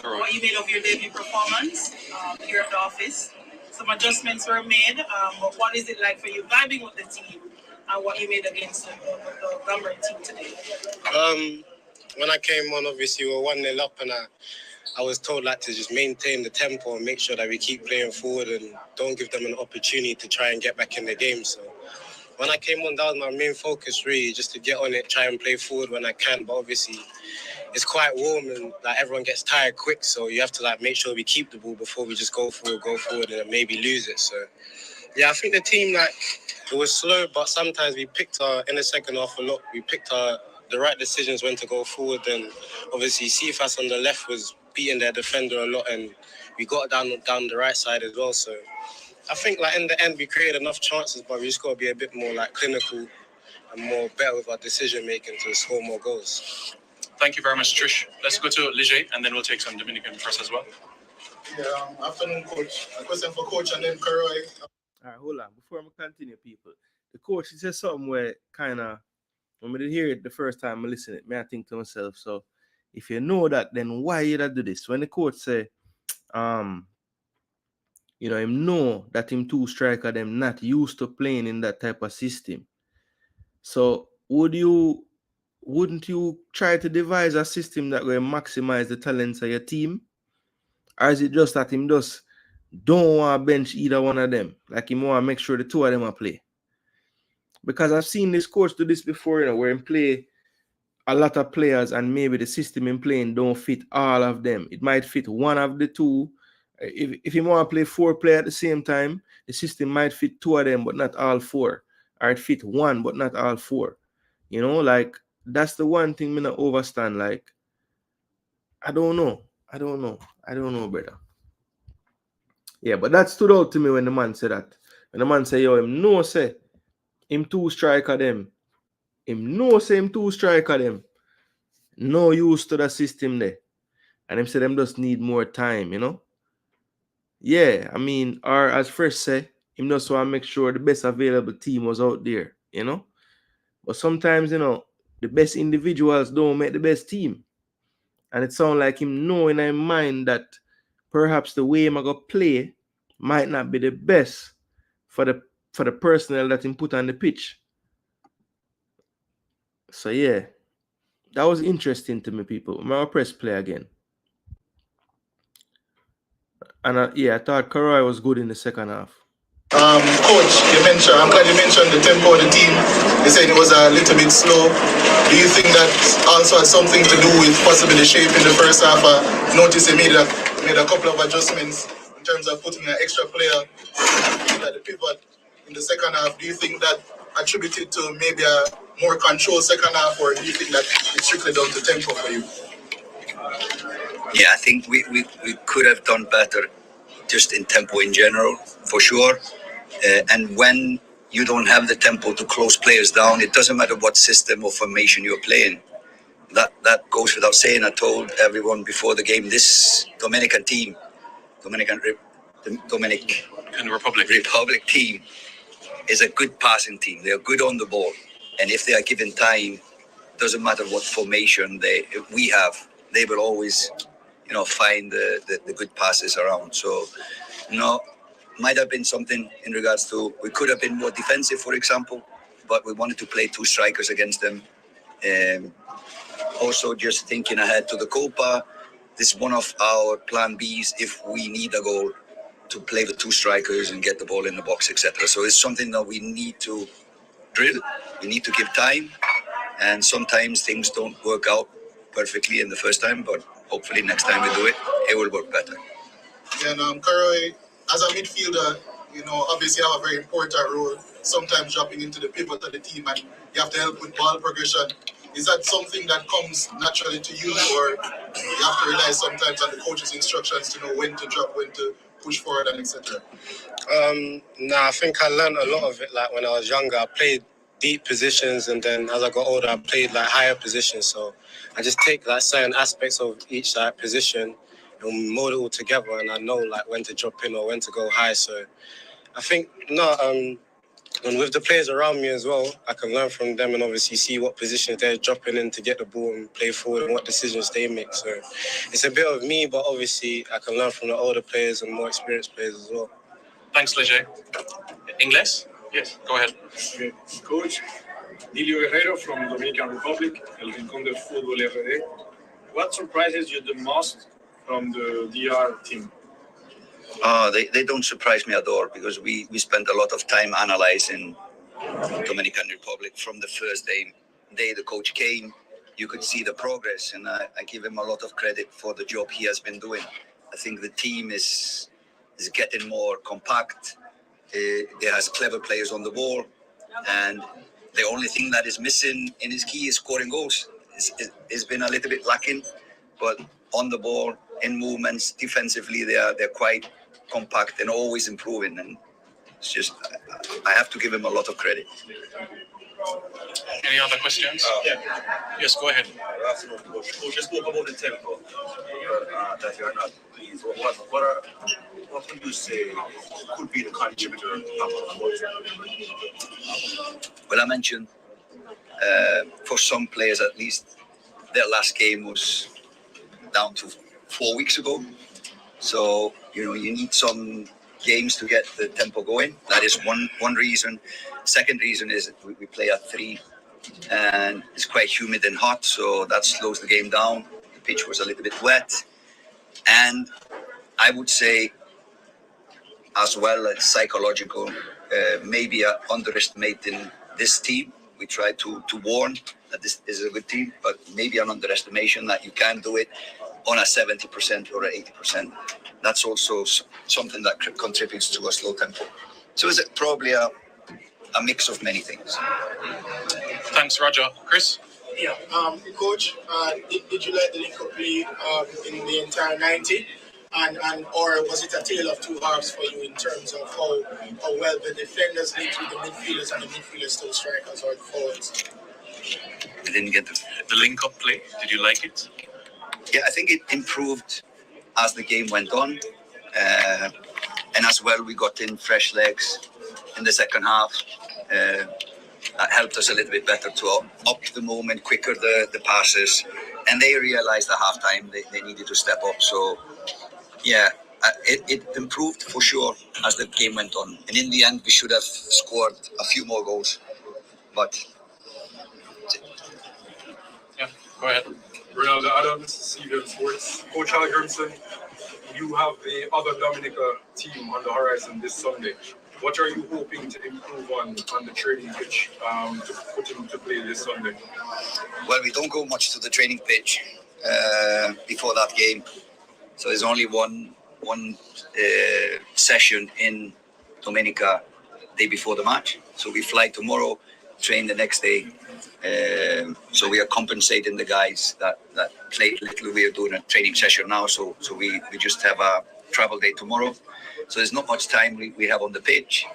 What you made of your debut performance here at the office. Some adjustments were made, but what is it like for you vibing with the team and what you made against the Gambler team today? When I came on, obviously we were 1-0 up, and I was told like to just maintain the tempo and make sure that we keep playing forward and don't give them an opportunity to try and get back in the game. So when I came on, that was my main focus really, just to get on it, try and play forward when I can. But obviously it's quite warm and like everyone gets tired quick, so you have to like make sure we keep the ball before we just go forward and maybe lose it. So yeah, I think the team, like, it was slow, but sometimes we picked in the second half a lot. We picked the right decisions when to go forward, and obviously Cephas on the left was beating their defender a lot, and we got down the right side as well. So I think like in the end we created enough chances, but we just got to be a bit more like clinical and more better with our decision making to score more goals. Thank you very much, Trish. Let's go to Leger, and then we'll take some Dominican first as well. Yeah, afternoon, coach. A question for coach and then Karoy. All right, hold on. Before I continue, people, the coach, he said something where kind of, when I did hear it the first time I listened it, I think to myself, so if you know that, then why you do this? When the coach say, him know that him two striker, them not used to playing in that type of system. So wouldn't you try to devise a system that will maximize the talents of your team? Or is it just that him just don't want to bench either one of them? Like him want to make sure the two of them are play? Because I've seen this coach do this before, where him play a lot of players and maybe the system in playing don't fit all of them. It might fit one of the two. If you want to play 4 players at the same time, the system might fit 2 of them, but not all 4. Or it fit 1, but not all 4. Like, that's the one thing me not overstand. Like, I don't know, brother. Yeah, but that stood out to me when the man said that. When the man say, yo, him no say, him two striker them. Him no say him two striker them. No use to the system there. And him say them just need more time, Yeah, I mean, or as Fresh say, him just want to make sure the best available team was out there, But sometimes, the best individuals don't make the best team. And it sounds like him knowing in mind that perhaps the way him go play might not be the best for the personnel that him put on the pitch. So yeah, that was interesting to me, people. I'm gonna press play again. And I thought Karoy was good in the second half. Coach, I'm glad you mentioned the tempo of the team. You said it was a little bit slow. Do you think that also had something to do with possibly the shape in the first half? I noticed you made a couple of adjustments in terms of putting an extra player at the pivot in the second half. Do you think that attributed to maybe a more controlled second half, or do you think that it's strictly down to tempo for you? Yeah, I think we could have done better just in tempo in general, for sure. And when you don't have the tempo to close players down, it doesn't matter what system or formation you're playing. That goes without saying. I told everyone before the game, this Dominican team, Dominican Republic team is a good passing team. They are good on the ball. And if they are given time, doesn't matter what formation we have, they will always, find the good passes around. So, might have been something in regards to, we could have been more defensive, for example, but we wanted to play 2 strikers against them. Also, just thinking ahead to the Copa, this is one of our plan Bs if we need a goal, to play with 2 strikers and get the ball in the box, etc. So it's something that we need to drill. We need to give time, and sometimes things don't work out perfectly in the first time, but hopefully next time we do it, it will work better. Yeah, and Karoy, as a midfielder, obviously you have a very important role, sometimes dropping into the pivot of the team, and you have to help with ball progression. Is that something that comes naturally to you, or you have to rely sometimes on the coach's instructions to know when to drop, when to push forward, and etc.? I think I learned a lot of it. Like when I was younger, I played deep positions, and then as I got older, I played like higher positions. So I just take like certain aspects of each like position and mold it all together, and I know like when to drop in or when to go high. So I think And with the players around me as well, I can learn from them and obviously see what positions they're dropping in to get the ball and play forward and what decisions they make. So it's a bit of me, but obviously I can learn from the older players and more experienced players as well. Thanks, Leger. English? Yes. Go ahead. Okay. Coach, Dilio Guerrero from Dominican Republic, El Rincón del Fútbol RD. What surprises you the most from the DR team? They don't surprise me at all because we spent a lot of time analyzing Dominican Republic from the first day the coach came. You could see the progress, and I give him a lot of credit for the job he has been doing. I think the team is getting more compact. It has clever players on the ball, and the only thing that is missing in his key is scoring goals. It's been a little bit lacking, but on the ball, in movements, defensively, they're quite compact and always improving. And it's just, I have to give him a lot of credit. Any other questions? Yes, go ahead. Afternoon, Coach. Coach, just spoke about the tempo that you're not pleased. What would you say could be the contributor? Well, I mentioned for some players at least, their last game was down to 4 weeks ago. So, you need some games to get the tempo going. That is one reason. Second reason is we play at 3 and it's quite humid and hot, so that slows the game down. The pitch was a little bit wet. And I would say as well as psychological, maybe underestimating this team. We try to warn that this is a good team, but maybe an underestimation that you can do it on a 70% or 80%. That's also something that contributes to a slow tempo. So it's probably a mix of many things. Thanks, Roger. Chris? Yeah, Coach, did you like the link-up play in the entire 90? And or was it a tale of two halves for you in terms of how well the defenders linked with the midfielders and the midfielders to the strikers or the forwards? I didn't get the link-up play. Did you like it? Yeah, I think it improved as the game went on. And as well, we got in fresh legs in the second half. That helped us a little bit better to up the moment, quicker the passes. And they realized at halftime they needed to step up. So, yeah, it improved for sure as the game went on. And in the end, we should have scored a few more goals. But... Yeah, go ahead. Ronaldo Adams, CBN Sports. Coach Hallgrimson, you have the other Dominica team on the horizon this Sunday. What are you hoping to improve on the training pitch to put into play this Sunday? Well, we don't go much to the training pitch before that game. So there's only one session in Dominica day before the match. So we fly tomorrow, train the next day. So we are compensating the guys that played little. We are doing a training session now, so we just have a travel day tomorrow. So there's not much time we have on the pitch.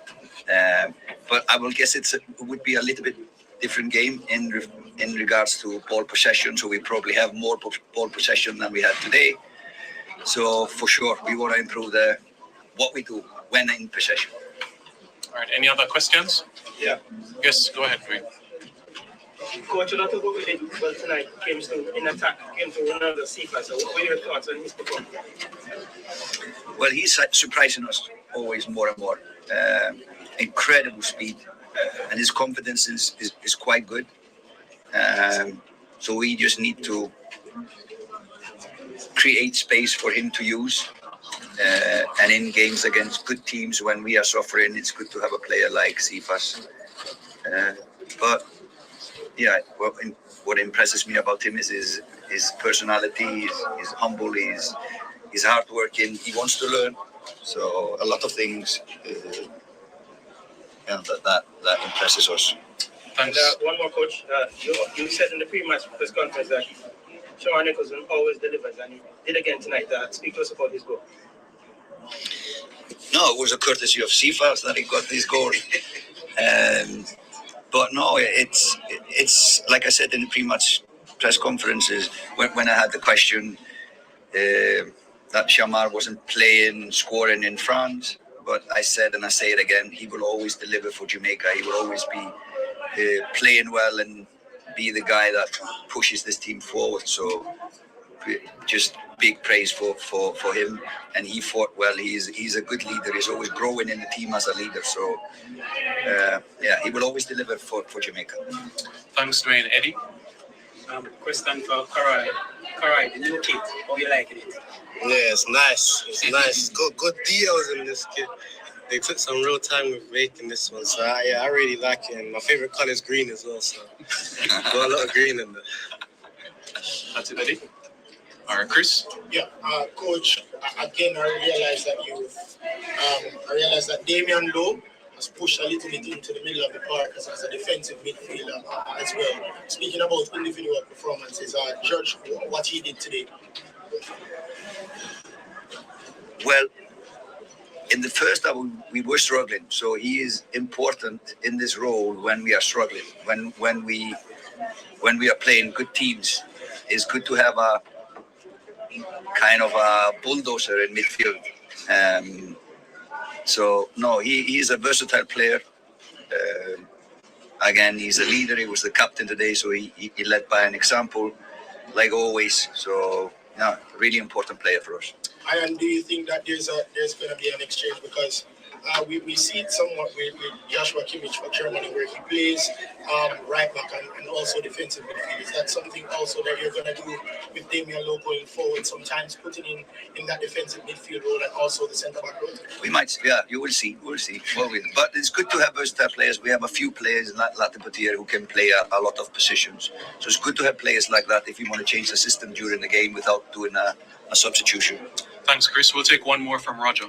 But I will guess it would be a little bit different game in regards to ball possession. So we probably have more ball possession than we had today. So for sure, we want to improve what we do when in possession. All right. Any other questions? Yeah. Yes, go ahead, Greg. Coach, a lot of what we did well tonight came in attack, came to Ronaldo Sifa. So what were your thoughts on his performance? Well, he's surprising us always more and more. Incredible speed, and his confidence is quite good. So we just need to create space for him to use. And in games against good teams, when we are suffering, it's good to have a player like Sifas. But yeah, what impresses me about him is his personality. He's humble. He's hardworking. He wants to learn. So a lot of things that impresses us. Thanks. And, one more, Coach. You said in the pre-match press conference that Sean Nicholson always delivers, and he did again tonight. Speak to us about his goal. No, it was a courtesy of Sifas that he got this goal. But no, it's like I said in the pre-match press conferences when I had the question that Shamar wasn't scoring in France. But I said, and I say it again, he will always deliver for Jamaica. He will always be playing well and be the guy that pushes this team forward. So just big praise for him. And he fought well. He's a good leader. He's always growing in the team as a leader. So he will always deliver for Jamaica. Thanks, Dwayne. Eddie? Question for Karai. Karai, the new kit, how you liking it? Yeah, it's nice. It's nice. Good deals in this kit. They took some real time with making this one, so I really like it. And my favorite color is green as well, so got a lot of green in there. That's it, Eddie. All right, Chris. Yeah, Coach. Again, I realized that Damian Lowe has pushed a little bit into the middle of the park as a defensive midfielder as well. Speaking about individual performances, Judge, what he did today. Well, in the first half, we were struggling. So he is important in this role when we are struggling. When we are playing good teams, it's good to have a kind of a bulldozer in midfield. So no, he is a versatile player. Again, he's a leader. He was the captain today, so he led by an example, like always. So no, really important player for us. And do you think that there's going to be an exchange? Because we see it somewhat with Joshua Kimmich for Germany, where he plays right back and also defensive midfield. Is that something also that you're going to do with Damian Lowe going forward, sometimes putting in that defensive midfield role and also the centre-back role? We might, yeah, you will see. We'll see. But it's good to have versatile players. We have a few players in Latin who can play a lot of positions. So it's good to have players like that if you want to change the system during the game without doing a substitution. Thanks, Chris. We'll take one more from Roger.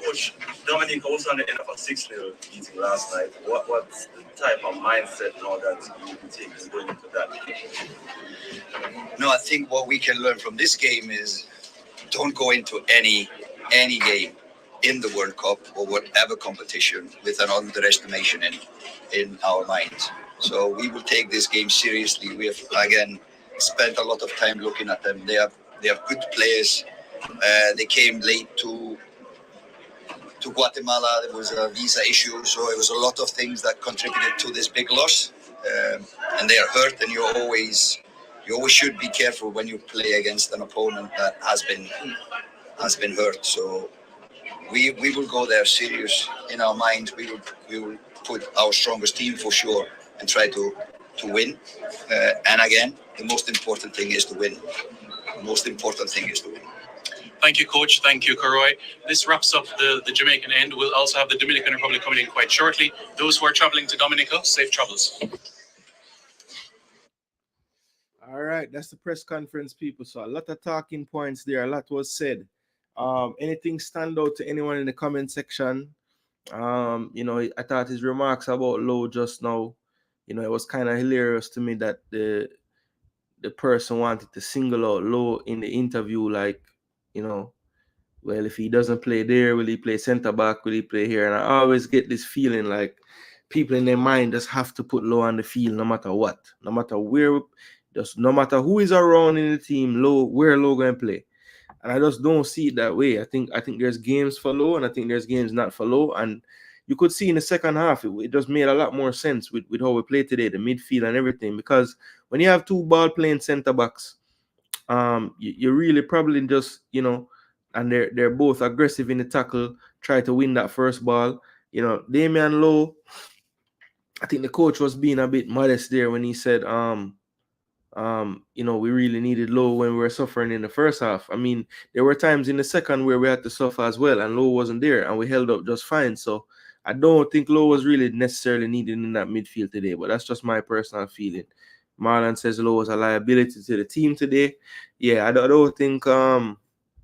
Coach, Dominic was on the end of a 6-0 meeting last night. What's the type of mindset now that you can take going into that? No, I think what we can learn from this game is don't go into any game in the World Cup or whatever competition with an underestimation in our minds. So we will take this game seriously. We have, again, spent a lot of time looking at them. They are good players. They came late to Guatemala. There was a visa issue, so it was a lot of things that contributed to this big loss. And they are hurt, and you always should be careful when you play against an opponent that has been hurt. So we will go there serious in our minds. We will put our strongest team for sure and try to win. And again, the most important thing is to win. The most important thing is to win. Thank you, Coach. Thank you, Karoy. This wraps up the Jamaican end. We'll also have the Dominican Republic coming in quite shortly. Those who are traveling to Dominica, safe travels. All right, that's the press conference, people. So a lot of talking points there. A lot was said. Anything stand out to anyone in the comment section? I thought his remarks about Lowe just now, it was kind of hilarious to me that the person wanted to single out Lowe in the interview, like, well, if he doesn't play there, will he play center back? Will he play here? And I always get this feeling like people in their mind just have to put Lowe on the field no matter what, no matter where, just no matter who is around in the team, where Lowe going to play. And I just don't see it that way. I think there's games for Lowe, and I think there's games not for Lowe. And you could see in the second half, it just made a lot more sense with how we play today, the midfield and everything. Because when you have two ball-playing center backs, you really probably just, and they're both aggressive in the tackle, try to win that first ball. Damian Lowe, I think the coach was being a bit modest there when he said, we really needed Lowe when we were suffering in the first half. I mean, there were times in the second where we had to suffer as well, and Lowe wasn't there, and we held up just fine. So I don't think Lowe was really necessarily needed in that midfield today, but that's just my personal feeling. Marlon says Lowe was a liability to the team today. Yeah, I don't think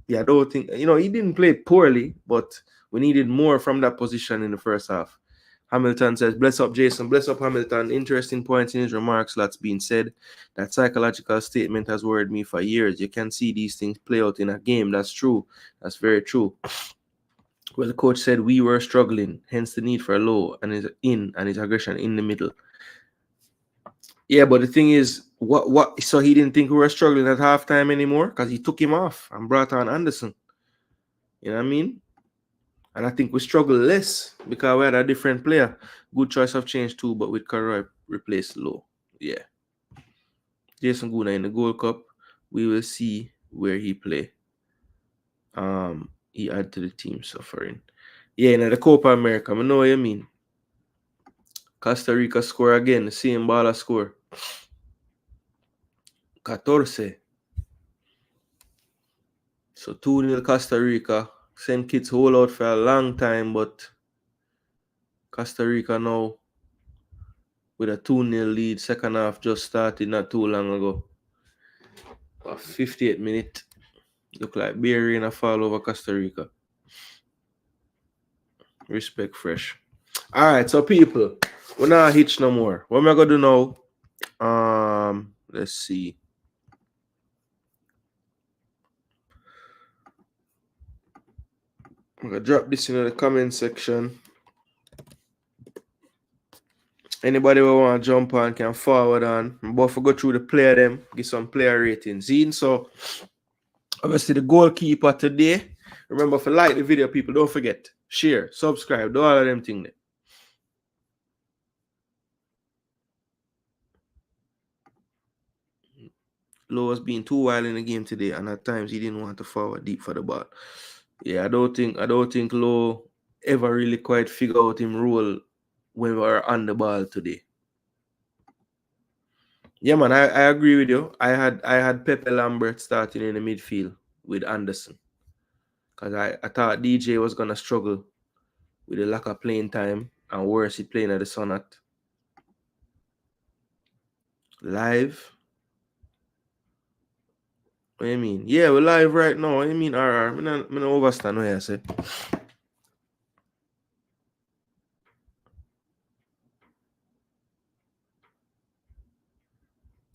he didn't play poorly, but we needed more from that position in the first half. Hamilton says, bless up, Jason. Bless up, Hamilton. Interesting points in his remarks. Lots being said. That psychological statement has worried me for years. You can see these things play out in a game. That's true. That's very true. Well, the coach said we were struggling, hence the need for Lowe and his aggression in the middle. Yeah, but the thing is, so he didn't think we were struggling at halftime anymore because he took him off and brought on Anderson. You know what I mean? And I think we struggle less because we had a different player. Good choice of change too, but with Karoy replaced Low. Yeah. Jason Gooner in the Gold Cup, we will see where he play. He add to the team suffering. Yeah, in the Copa America, I know what you mean. Costa Rica score again, the same baller score. 14. So 2-0 Costa Rica. Send kids hold out for a long time, but Costa Rica now with a 2-0 lead. Second half just started not too long ago. 58 minutes. Look like beer rain a fall over Costa Rica. Respect fresh. Alright, so people, we're not hitch no more. What am I gonna do now? Let's see. I'm gonna drop this in the comment section. Anybody who want to jump on can forward on. But if we go through the player them, give some player ratings. So obviously the goalkeeper today. Remember, if you like the video, people, don't forget. Share, subscribe, do all of them things. Low was being too wild in the game today, and at times he didn't want to forward deep for the ball. Yeah, I don't think Low ever really quite figure out him role when we were on the ball today. Yeah, man, I agree with you. I had Pepe Lambert starting in the midfield with Anderson. Because I thought DJ was gonna struggle with the lack of playing time, and worse, he playing at the Sonat. Live. What do you mean? Yeah, we're live right now. What do you mean, RR? I don't understand what you say.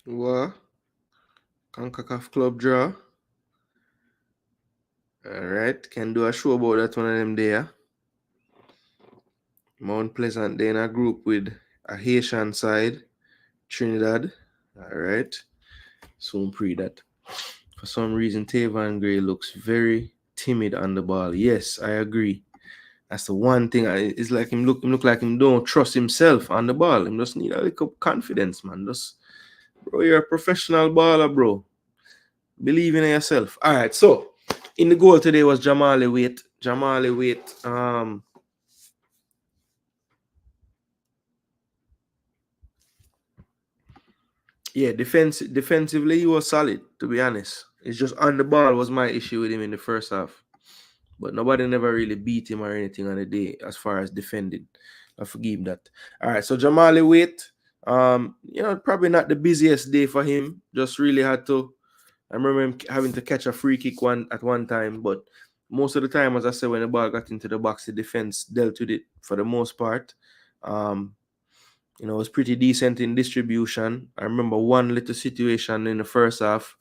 What? CONCACAF Club draw. Alright, can do a show about that one of them there. Mount Pleasant, they in a group with a Haitian side, Trinidad. Alright. Soon pre that. For some reason, Tavan Gray looks very timid on the ball. Yes, I agree. That's the one thing. It's like him look like him don't trust himself on the ball. Him just need a little confidence, man. Bro, you're a professional baller, bro. Believe in yourself. All right, so in the goal today was Jamali Waite. Yeah, defensively he was solid, to be honest. It's just on the ball was my issue with him in the first half. But nobody never really beat him or anything on the day as far as defending. I forgive him that. All right, so Jamali Waite, probably not the busiest day for him. Just really had to. I remember him having to catch a free kick at one time, but most of the time, as I said, when the ball got into the box, the defense dealt with it for the most part. It was pretty decent in distribution. I remember one little situation in the first half.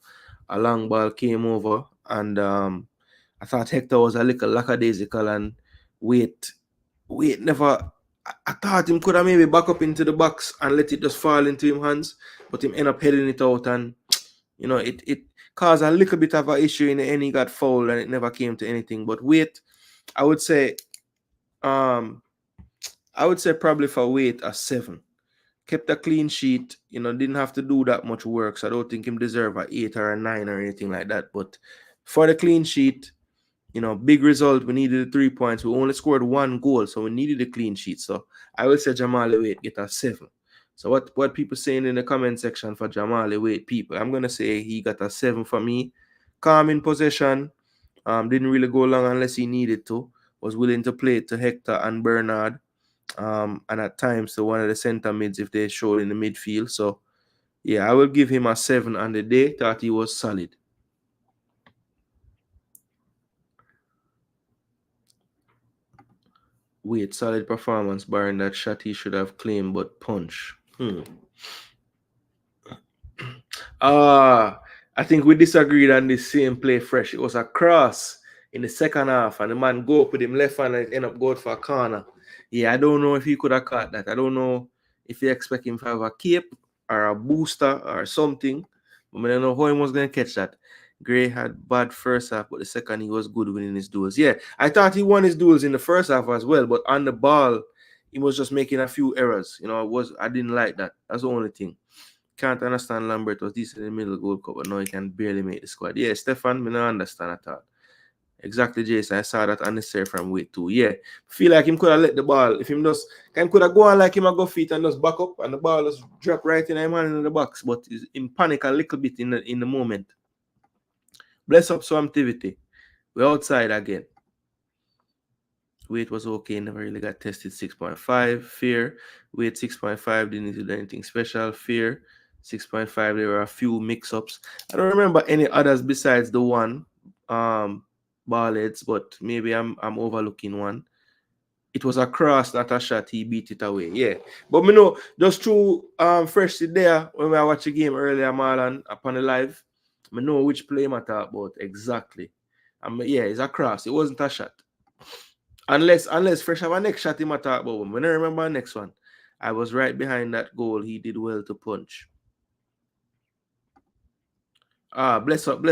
A long ball came over, and I thought Hector was a little lackadaisical and Waite never. I thought him could have maybe back up into the box and let it just fall into him hands, but him end up heading it out, and it caused a little bit of an issue in the end. He got fouled and it never came to anything. But Waite, I would say probably for Waite a 7. Kept a clean sheet, didn't have to do that much work, so I don't think him deserve a 8 or a 9 or anything like that. But for the clean sheet, big result. We needed the 3 points. We only scored 1 goal, so we needed a clean sheet. So I would say Jamali Waite get a 7. So what people saying in the comment section for Jamali Waite, people, I'm gonna say he got a 7 for me. Calm in possession. Didn't really go long unless he needed to. Was willing to play it to Hector and Bernard. And at times to one of the center mids if they showed in the midfield. So yeah, I will give him a 7 on the day. Thought he was solid. Wait, solid performance, barring that shot he should have claimed, but punch. I think we disagreed on the same play fresh. It was a cross in the second half, and the man go up with him left hand and end up going for a corner. Yeah, I don't know if he could have caught that. I don't know if you expect him to have a cape or a booster or something. But I don't know how he was going to catch that. Gray had bad first half, but the second he was good winning his duels. Yeah, I thought he won his duels in the first half as well, but on the ball, he was just making a few errors. I didn't like that. That's the only thing. Can't understand Lambert was decent in the middle Gold Cup, but now he can barely make the squad. Yeah, Stefan, me not understand at all. Exactly, Jason. I saw that unnecessary from weight too. Yeah, feel like him could have let the ball. If him just can could have gone like him a go feet and just back up, and the ball just drop right in him in the box. But he's in panic a little bit in the moment. Bless up some activity. We're outside again. Weight was okay, never really got tested. 6.5. Fear. Weight 6.5, didn't do anything special. Fear 6.5. There were a few mix-ups. I don't remember any others besides the one ball heads, but maybe I'm overlooking one. It was a cross, not a shot. He beat it away. Yeah. But me know, just through fresh there when I watch the game earlier, Marlon, upon the live, I know which play I talk about exactly. Yeah, it's a cross. It wasn't a shot. Unless Fresh have a next shot he might talk about. When I remember the next one, I was right behind that goal. He did well to punch. Bless up.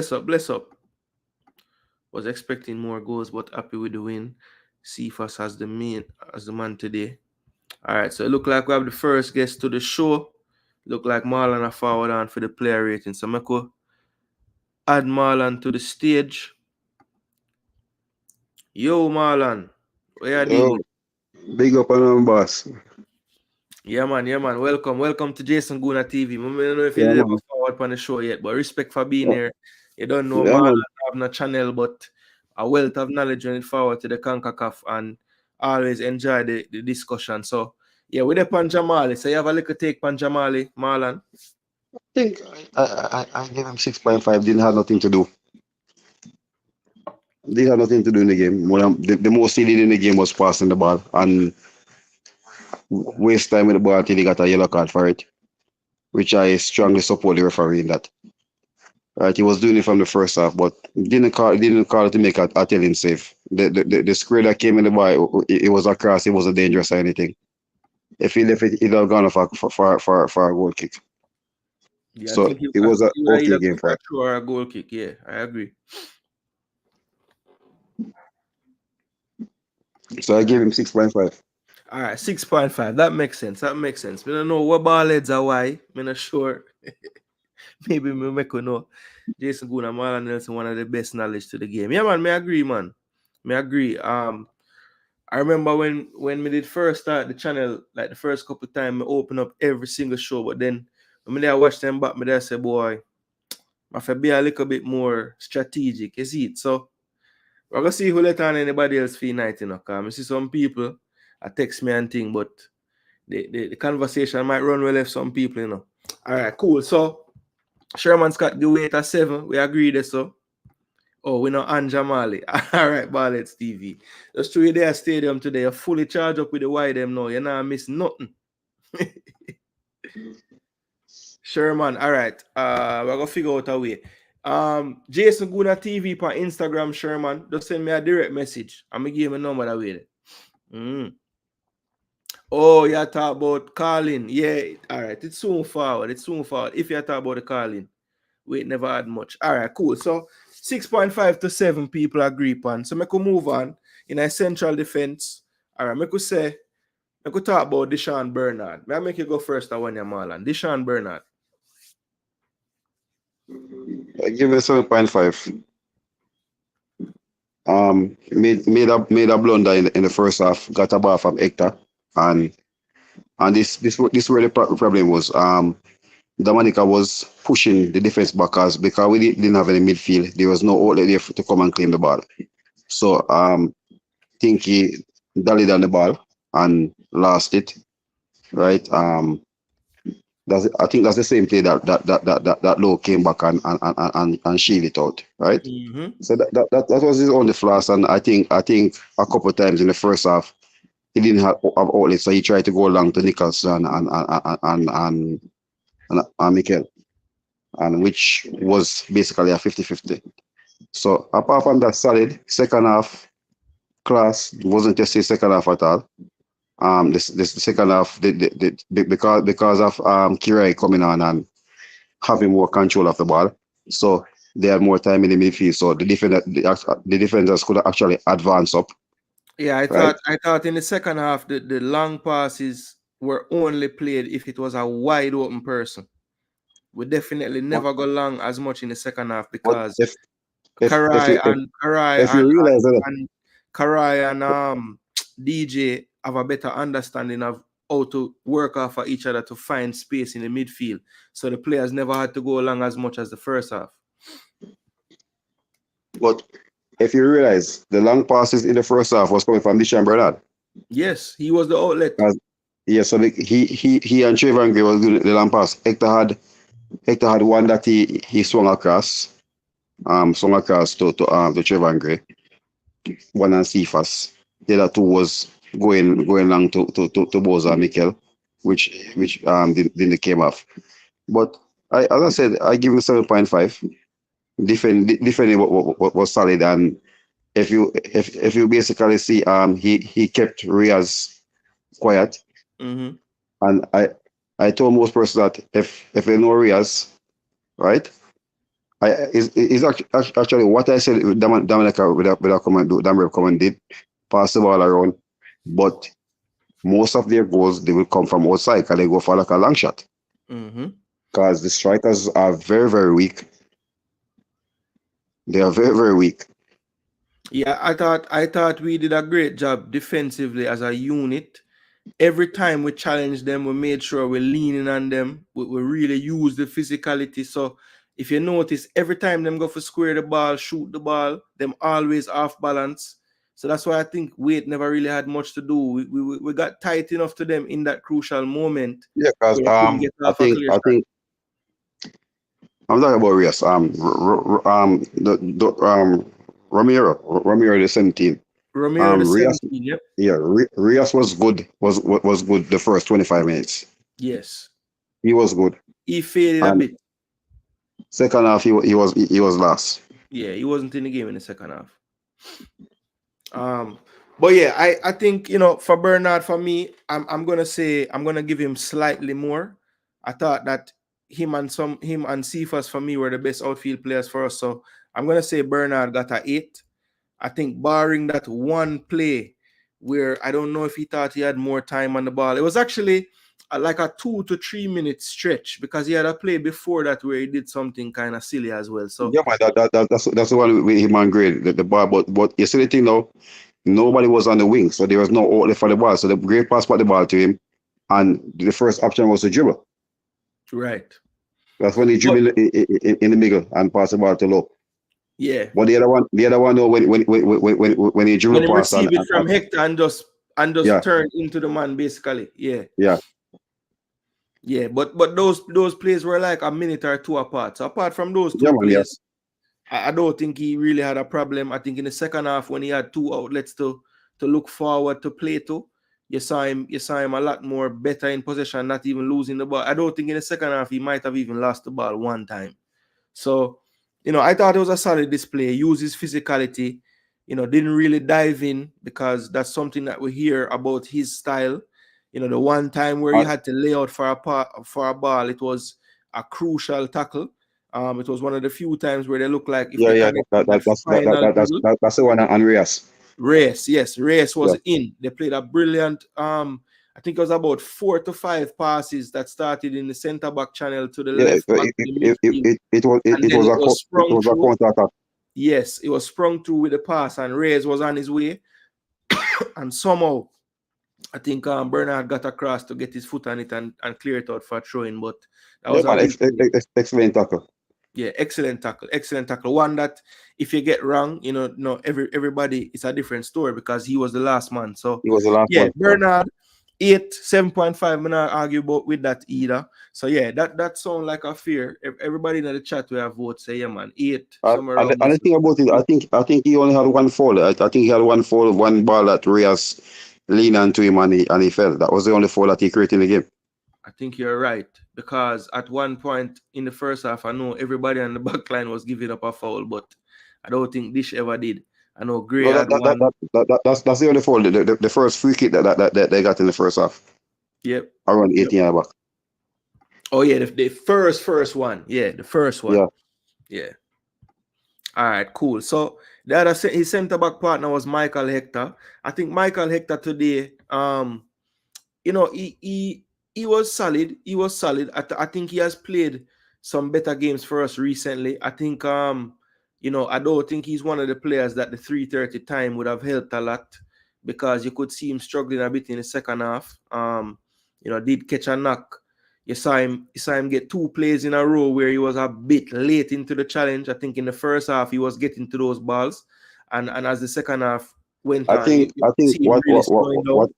Was expecting more goals, but happy with the win. Cephas as the man today. All right, so it look like we have the first guest to the show. Look like Marlon are forward on for the player rating. So I could add Marlon to the stage. Yo, Marlon. Where are you? Big up on them, boss. Yeah, man. Welcome to Jason Gooner TV. I don't know if you Yeah, did ever man. forward on the show yet, but respect for being Yeah, here. You don't know yeah, Marlon man. have no channel, but a wealth of knowledge when it forward to the CONCACAF and always enjoy the discussion. So, yeah, with the Panjamali. So, you have a little take Panjamali, Marlon. I think I gave him 6.5. Didn't have nothing to do. Didn't have nothing to do in the game. The most he did in the game was passing the ball and waste time with the ball until he got a yellow card for it, which I strongly support the referee in that. Right, he was doing it from the first half, but didn't call it to make a telling save. The square that came in the ball, it was a cross. It wasn't dangerous or anything. If he left it, he'd have gone for a goal kick. Yeah, I So think you it was an either okay go game for for a him. throw or a goal kick. Yeah, I agree. So I gave him 6.5. All right, 6.5. That makes sense. I don't know what ball heads are why. I'm not sure. Maybe me make you know. Jason Goon and Marlon Nelson, one of the best knowledge to the game. Yeah, man, me agree, man. Me agree. I remember when we did first start the channel, like the first couple of times, I open up every single show, but then when I watch them back, I say, boy, I have to be a little bit more strategic, you see it? So we're gonna see who let on anybody else feel night, Cause I see some people I text me and thing, but the conversation might run well if some people. All right, cool. So Sherman Scott give weight at 7. We agree there, so. Oh, we know Anjamali. All right, Ballets TV. Just through their stadium today. You're fully charged up with the YDM now. You're not miss nothing. Sherman, all right. We're gonna figure out a way. Jason Guna TV on Instagram, Sherman. Just send me a direct message. I'm gonna give him a number that way. Oh, you talk about calling. Yeah, all right. It's soon forward. If you talk about the calling, we never had much. All right, cool. So 6.5 to 7 people agree upon. So I could move on in a central defense. All right, I could talk about Deshaun Bernard. May I make you go first, one, Marlon? Deshaun Bernard. I give it 7.5. Made a blunder in the first half. Got a ball from Hector, and this where the problem was. Dominica was pushing the defense backers because we didn't have any midfield. There was no outlet there to come and claim the ball. So think he dallied on the ball and lost it. Right. I think that's the same play that Low came back and shield it out. Right. Mm-hmm. So that was his only flaws, and I think a couple of times in the first half he didn't have outlets, so he tried to go along to Nicholson and Mikel, and which was basically a 50-50. So apart from that solid second half class, wasn't just a second half at all. The second half because of Kirai coming on and having more control of the ball. So they had more time in the midfield, so the defenders could actually advance up. Yeah, Right. I thought in the second half the long passes were only played if it was a wide open person. We definitely never go long as much in the second half But because if Karai you realize that, and Karai and DJ have a better understanding of how to work off of each other to find space in the midfield. So the players never had to go along as much as the first half. but if you realize the long passes in the first half was coming from Dishan Bernard. Yes, he was the outlet. Yeah, so he and Trevor Gray was doing the long pass. Hector had one that he swung across to Trevor Gray. One and Cephas. The other two was going long to Boza and Mikel, which didn't came off. But as I said, I give him 7.5. Defending was solid, and if you basically see he kept Riaz quiet. Mm-hmm. And I told most persons that if they know Riaz, right? Is actually what I said. Dominica without come and do. Damrev come and did pass the ball around, but most of their goals they will come from outside because they go for like a long shot. Because the strikers are very, very weak. They are very, very weak. Yeah, I thought we did a great job defensively as a unit. Every time we challenged them, we made sure we're leaning on them. We really use the physicality. So if you notice, every time them go for square the ball, shoot the ball, them always off balance. So that's why I think weight never really had much to do. We got tight enough to them in that crucial moment. Yeah, because I think I'm talking about Riaz. Romero the 17. Romero the 17. Yep. Yeah, Riaz was good. Was good the first 25 minutes. Yes, he was good. He faded a bit. Second half, he was last. Yeah, he wasn't in the game in the second half. But yeah, I think, you know, for Bernard, for me, I'm gonna give him slightly more. I thought that him and Cephas for me were the best outfield players for us. So I'm gonna say Bernard got a 8. I think barring that one play where I don't know if he thought he had more time on the ball. It was actually like a 2 to 3 minute stretch because he had a play before that where he did something kind of silly as well. So yeah, that's the one with him and Gray, the ball. But you see the thing now, nobody was on the wing, so there was no outlet for the ball. So the Gray passed the ball to him, and the first option was to dribble. Right. That's when he dribbled in the middle and passed the ball to Low. Yeah. But the other one, though, when he dribbled past receive it from Hector and just turn into the man basically. Yeah. Yeah. Yeah, but those plays were like a minute or two apart. So apart from those two plays, I don't think he really had a problem. I think in the second half when he had two outlets to look forward to play to, you saw him a lot more better in possession, not even losing the ball. I don't think in the second half he might have even lost the ball one time. So, you know, I thought it was a solid display. Used his physicality, you know, didn't really dive in because that's something that we hear about his style. You know, the one time where he had to lay out for a ball, it was a crucial tackle. It was one of the few times where they look like that's the one on Reyes. Reyes was in. They played a brilliant. I think it was about 4 to 5 passes that started in the centre back channel to the left. It was a counter attack. Yes, it was sprung through with the pass, and Reyes was on his way, and somehow I think Bernard got across to get his foot on it and clear it out for throwing, but that was excellent tackle. Yeah, excellent tackle. One that if you get wrong, you know, no, everybody, it's a different story because he was the last man. So he was the last one. Bernard 8, 7.5. I'm not argue about with that either. So yeah, that sounds like a fair. Everybody in the chat we have votes say, yeah, man, 8. And the thing about it, I think he only had one foul. I think he had one foul, one ball that Reyes leaned onto him and he fell. That was the only foul that he created in the game. I think you're right because at one point in the first half, I know everybody on the back line was giving up a foul, but I don't think Dish ever did. I know Gray had one. That's the only foul. The first free kick that they got in the first half. Yep. Around 18 yard back. Oh yeah, the first one. Yeah, the first one. Yeah. All right, cool. So the other his centre back partner was Michael Hector. I think Michael Hector today, you know, he was solid. He was solid. I think he has played some better games for us recently. I think you know, I don't think he's one of the players that the 3:30 time would have helped a lot, because you could see him struggling a bit in the second half. You know, did catch a knock. You saw him get 2 plays in a row where he was a bit late into the challenge. I think in the first half he was getting to those balls, and as the second half went I on, you think see him really slowing down.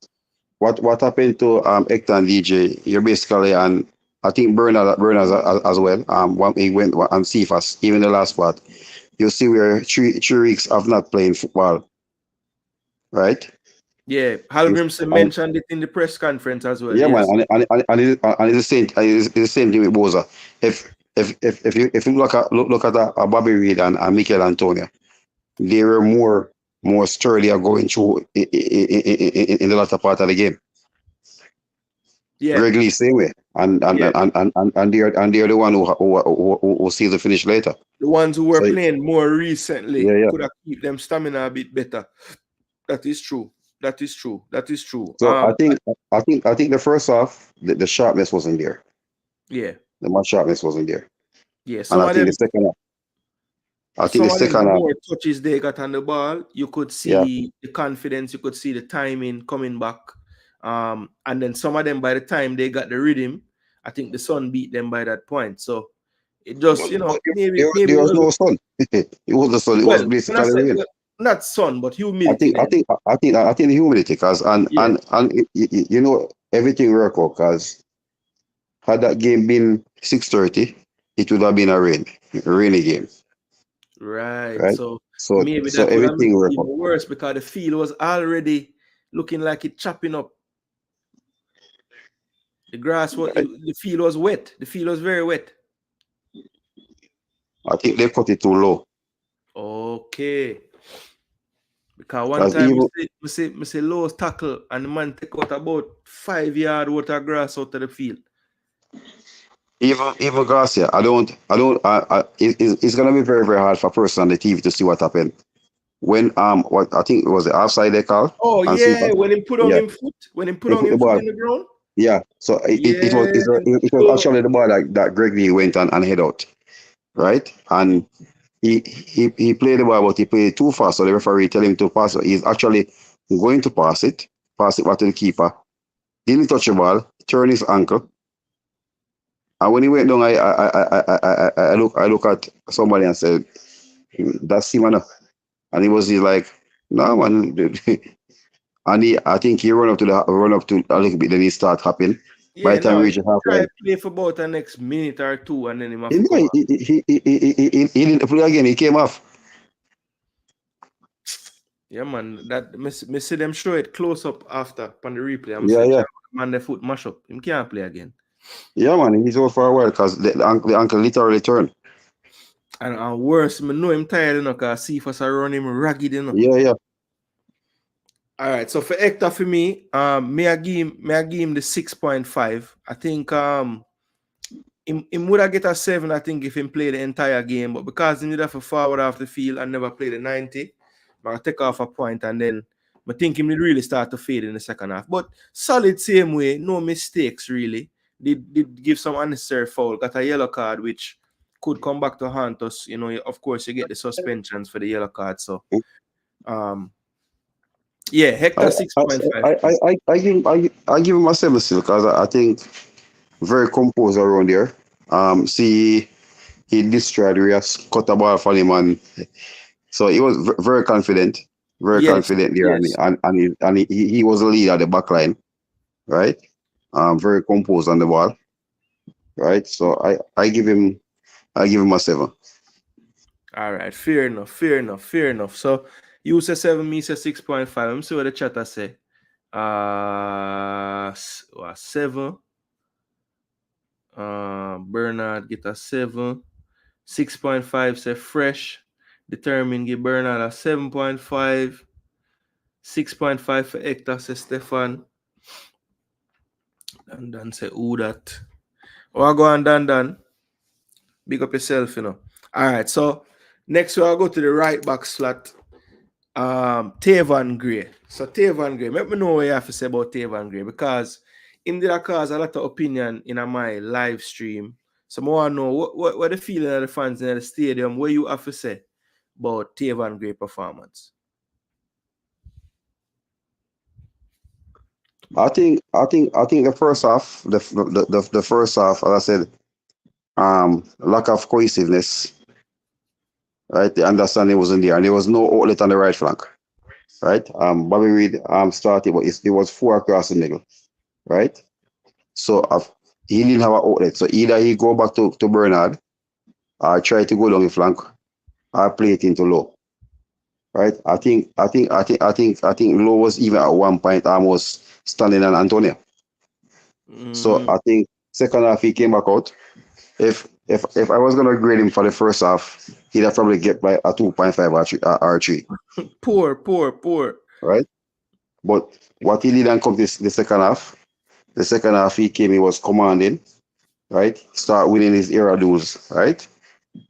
what happened to Hector and DJ? You're basically, and I think Bernard as well. When he went and Cephas, even the last part, you see where 3 weeks of not playing football, right? Yeah, Halgrimson And mentioned it in the press conference as well. yeah, man, Yes. and it's the same thing with Boza. If you look at Bobby Reed and Mikel Antonio, they were more sturdier going through in the latter part of the game. Yeah. Regularly same way, and they're the one who see the finish later. The ones who were So playing more recently yeah. could have keep them stamina a bit better. That is true. That is true. That is true. So I think the first half the sharpness wasn't there. Yeah. The much sharpness wasn't there, Yeah. and Some I of think them, the second half. I think some the of them, the second half. more touches they got on the ball, you could Yeah. see the confidence, you could see the timing coming back. And then some of them, by the time they got the rhythm, I think the sun beat them by that point. So it just, you know, But maybe there it was was, no sun. It was the sun. It was well, when I basically say, rain. well, not sun, but I humidity think I then. think I think I think the humidity, cause Yeah. you know everything work out, cause had that game been 6:30, it would have been a rainy game, Right. right? So So maybe so that would have made everything it work even out. worse, because the field was already looking like it chopping up. The grass was, the field was wet. The field was very wet. I think they cut it too low, Okay. Because one cause time even I say Lowe's tackle and the man take out about 5 yard worth of grass out of the field. even Garcia, it's gonna be very hard for a person on the TV to see what happened when what I think it was the offside they call Oh and yeah, Sifa. when he put on Yeah, him foot, he put the in ball. the ground. Yeah, so Yeah. it was actually the ball that Greg Lee went and head out, right? And he played the ball, but he played it too fast. So the referee tell him to pass it. He's actually going to pass it back to the keeper. Didn't touch the ball, turned his ankle, and when he went down, I look at somebody and said, "That's him, man." And he's like, "No, man." And I think he run up to a little bit, then he start hopping. By Yeah, the time no, we he reach the half try line, to play for about the next minute or two, and then him have he, to come out. he didn't play again. He came off. Yeah, man. That me see them show it close up after on the replay. I'm Yeah, saying, yeah. man, the foot mash up. Him can't play again. Yeah, man, he's out for a while because the ankle literally turned. And worse, me know him tired, you know, because see if I run him ragged, you know. Yeah. All right, so for Hector, for me, may I give him the 6.5. I think him would have get a 7, I think, if him play the entire game, but because he need to forward off the field and never play the 90, I take off a point, and then I think him did really start to fade in the second half. But solid same way, no mistakes really. Did give some unnecessary foul, got a yellow card, which could come back to haunt us. You know, of course, you get the suspensions for the yellow card. So yeah, Hector 6.5. I give him a 7 still because I think very composed around there. See, he destroyed. We have cut the ball for him, and so he was very confident, Yes, there, yes. and he was the lead at the back line, right? Very composed on the ball, right? So I give him a 7. All right, fair enough. So you say 7, me say 6.5. Let me see what the chatter say. 7. Bernard get a 7. 6.5 say fresh. Determined give Bernard a 7.5. 6.5 for Hector say Stefan. And then say who that. Oh, I go on Dan. Big up yourself, you know. All right, so Next, we'll go to the right back slot. Tavan Gray. So Tavan Gray, let me know what you have to say about Tavan Gray, because him did cause a lot of opinion in my live stream. So I want to know what the feeling of the fans in the stadium, what you have to say about Tavan Gray performance. I think the first half, the first half, as I said, lack of cohesiveness, right? The understanding wasn't there, and there was no outlet on the right flank, right? Bobby Reed started, but it was four across the middle, right? So he didn't have an outlet. So either he go back to Bernard, or try to go down the flank, or play it into Low, right? I think Low was even at one point almost standing on Antonio. So I think second half he came back out. If I was gonna grade him for the first half, he'd have probably get by a 2.5 or 3. Poor. Right? But what he did and come this the second half he came, he was commanding, right? Start winning his era duels, right?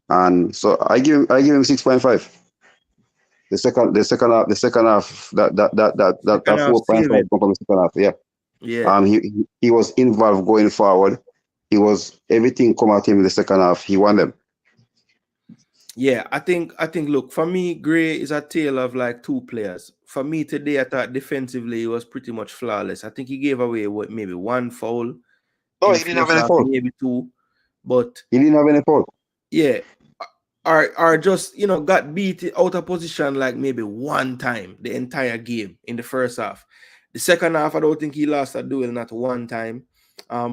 And so I give him 6.5. The second half that 4.5 come from the second half, yeah. Yeah. He was involved going forward. He was everything come at him in the second half. He won them. Yeah, I think look, for me, Gray is a tale of like two players. For me today, I thought defensively he was pretty much flawless. I think he gave away maybe one foul. No, he didn't have any foul. Maybe two, but he didn't have any foul. Yeah. Or just got beat out of position like maybe one time the entire game in the first half. The second half, I don't think he lost a duel not one time.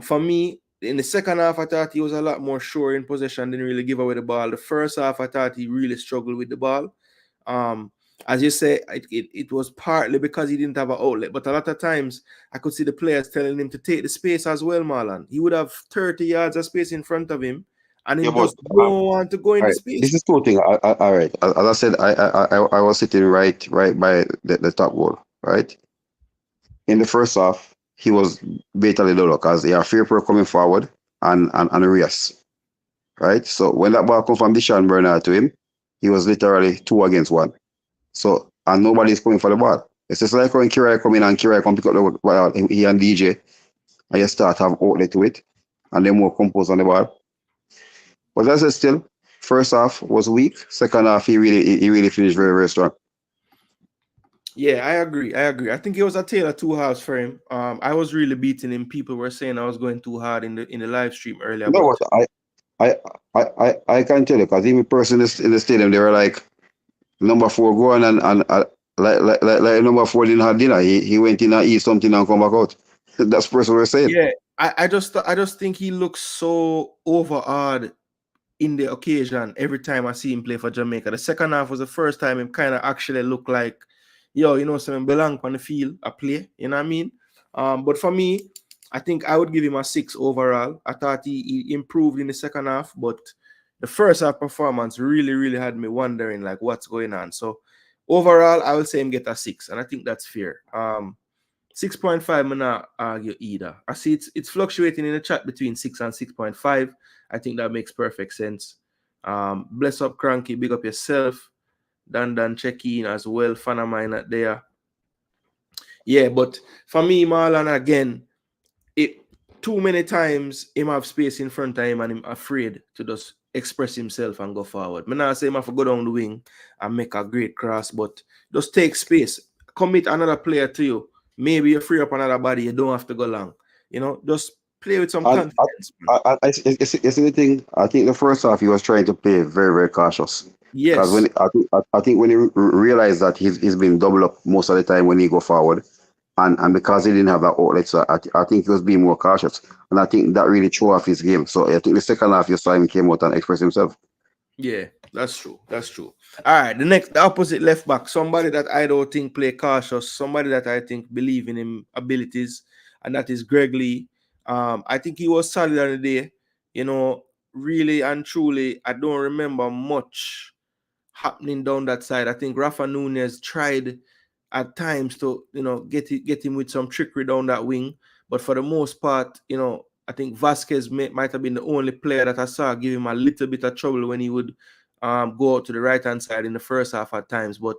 For me, in the second half, I thought he was a lot more sure in possession, didn't really give away the ball. The first half, I thought he really struggled with the ball. As you say, it was partly because he didn't have an outlet, but a lot of times I could see the players telling him to take the space as well, Marlon. He would have 30 yards of space in front of him, and he just don't want to go in the space. This is two things. All right. As I said, I was sitting right by the top goal, right? In the first half, he was batally low because he had Fairpro coming forward and Reyes, right? So when that ball come from Deshaun Bernard to him, he was literally 2 against 1. So, and nobody's coming for the ball. It's just like when Kirai come in and Kirai come pick up the ball, he and DJ, and you start to have outlet to it, and then more composed on the ball. But as I said, still, first half was weak. Second half, he really finished very, very strong. Yeah, I agree. I think it was a tale of two halves for him. I was really beating him. People were saying I was going too hard in the live stream earlier. You know what? I can tell you, because even person in the stadium, they were like, number 4 going and like number 4 didn't have dinner. He went in and eat something and come back out. That's the person we're saying. Yeah, I just think he looks so overawed in the occasion every time I see him play for Jamaica. The second half was the first time him kind of actually looked like, some belong on the field, a play, you know what I mean? But for me, I think I would give him a 6 overall. I thought he improved in the second half, but the first half performance really, really had me wondering like what's going on. So overall, I will say him get a 6, and I think that's fair. 6.5, I'm not argue either. I see it's fluctuating in the chat between 6 and 6.5. I think that makes perfect sense. Bless up, Cranky. Big up yourself. Dan check in as well. Fan of mine out there. Yeah, but for me, Marlon, again, too many times him have space in front of him and him afraid to just express himself and go forward. I'm not saying him have to go down the wing and make a great cross, but just take space. Commit another player to you. Maybe you free up another body. You don't have to go long. Just play with some confidence. It's the thing. I think the first half he was trying to play very, very cautious. Yes. Because I think when he realized that he's been doubled up most of the time when he go forward, and because he didn't have that outlet, so I think he was being more cautious, and I think that really threw off his game. So I think the second half you saw him came out and expressed himself. Yeah, that's true. All right, the opposite left back, somebody that I don't think play cautious, somebody that I think believe in him abilities, and that is Greg Lee. I think he was solid on the day. Really and truly, I don't remember much happening down that side. I think Rafa Nunez tried at times to get him with some trickery down that wing, but for the most part, I think Vasquez might have been the only player that I saw give him a little bit of trouble when he would go out to the right hand side in the first half at times. But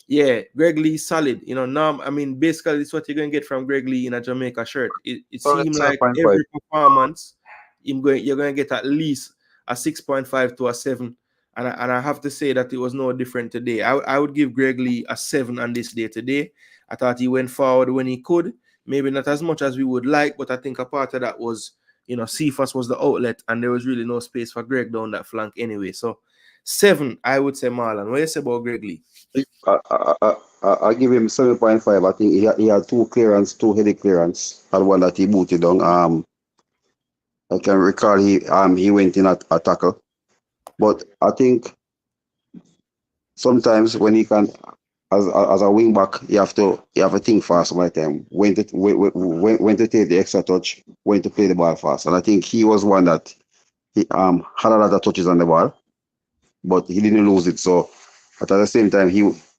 yeah, Greg Lee solid. You know, now I mean basically it's what you're gonna get from Greg Lee in a Jamaica shirt. It So seemed it's like 7.5. every performance you're gonna get at least a 6.5 to a 7. And I have to say that it was no different today. I would give Greg Lee a 7 on this day today. I thought he went forward when he could. Maybe not as much as we would like, but I think a part of that was, you know, Cephas was the outlet, and there was really no space for Greg down that flank anyway. So 7, I would say, Marlon. What do you say about Greg Lee? I give him 7.5. I think he had two headed clearance, and one that he booted down. I can recall he went in at a tackle, but I think sometimes when he can, as a wing back, you have to think fast by time when to take the extra touch, when to play the ball fast, and I think he was one that he had a lot of touches on the ball, but he didn't lose it. So, but at the same time,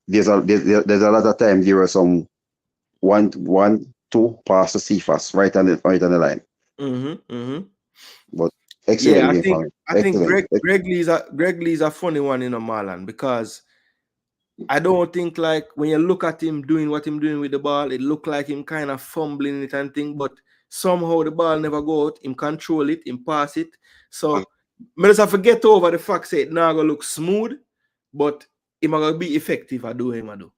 there's a lot of time there were some 1-2 pass to Cephas right on the line. But excellent game for me. I think Greg Lee's a funny one in Marlon, because I don't think, like, when you look at him doing what him doing with the ball, it look like him kind of fumbling it and thing, but somehow the ball never go out. Him control it, him pass it. So I just have to get over the fact that it now gonna look smooth, but him gonna be effective at doing him.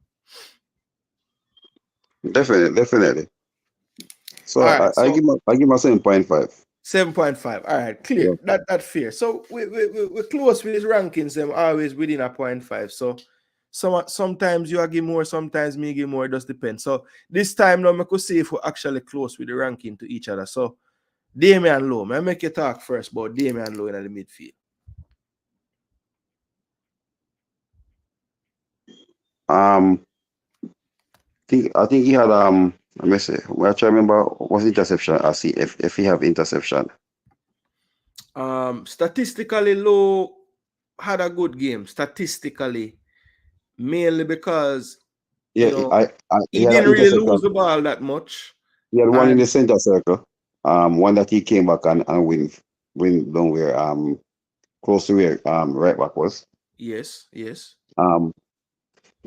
Definitely. So right, I give him a 7.5. 7.5. All right, clear. Yeah. That fair. So we're close with his rankings. Them always within a 0.5. So sometimes you give more, sometimes me give more. It just depends. So this time now, I could see if we're actually close with the ranking to each other. So Damian Lowe, I make you talk first about Damian Lowe in the midfield. I think he had let me see. I try to remember what's interception. I see if he have interception. Statistically, Lowe had a good game. Statistically, mainly because he didn't really lose the ball that much. He had one in the center circle. One that he came back and win down where close to where right back was. Yes.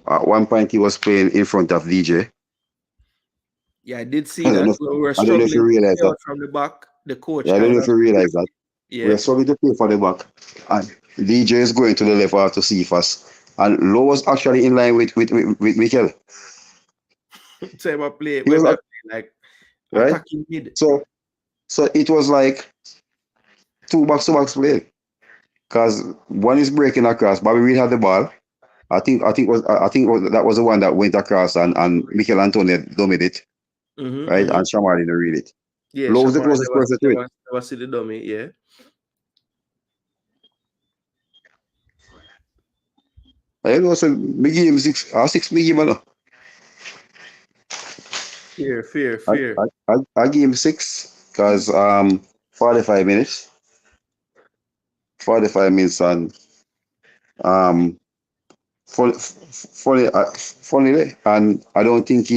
At one point he was playing in front of DJ. Yeah, I did see that. We were struggling I don't know if you realize that. From the back. The coach. Yeah, I don't know if you realize that. Yeah. We're struggling to play for the back. And DJ is going to the left after Cephas. And Lowe was actually in line with Mikel. So play like right? Attacking mid. So it was like 2 box-to-box play. Because one is breaking across. Bobby Reed had the ball. I think that was the one that went across and Mikel Antonio dominated it. Right? And Shamar didn't read it. Yeah, Lowe was the closest person to it. Never see the dummy, yeah. I know, so me give him 6 me give him. Fair. I give him 6 because 45 minutes. 45 minutes and funny and I don't think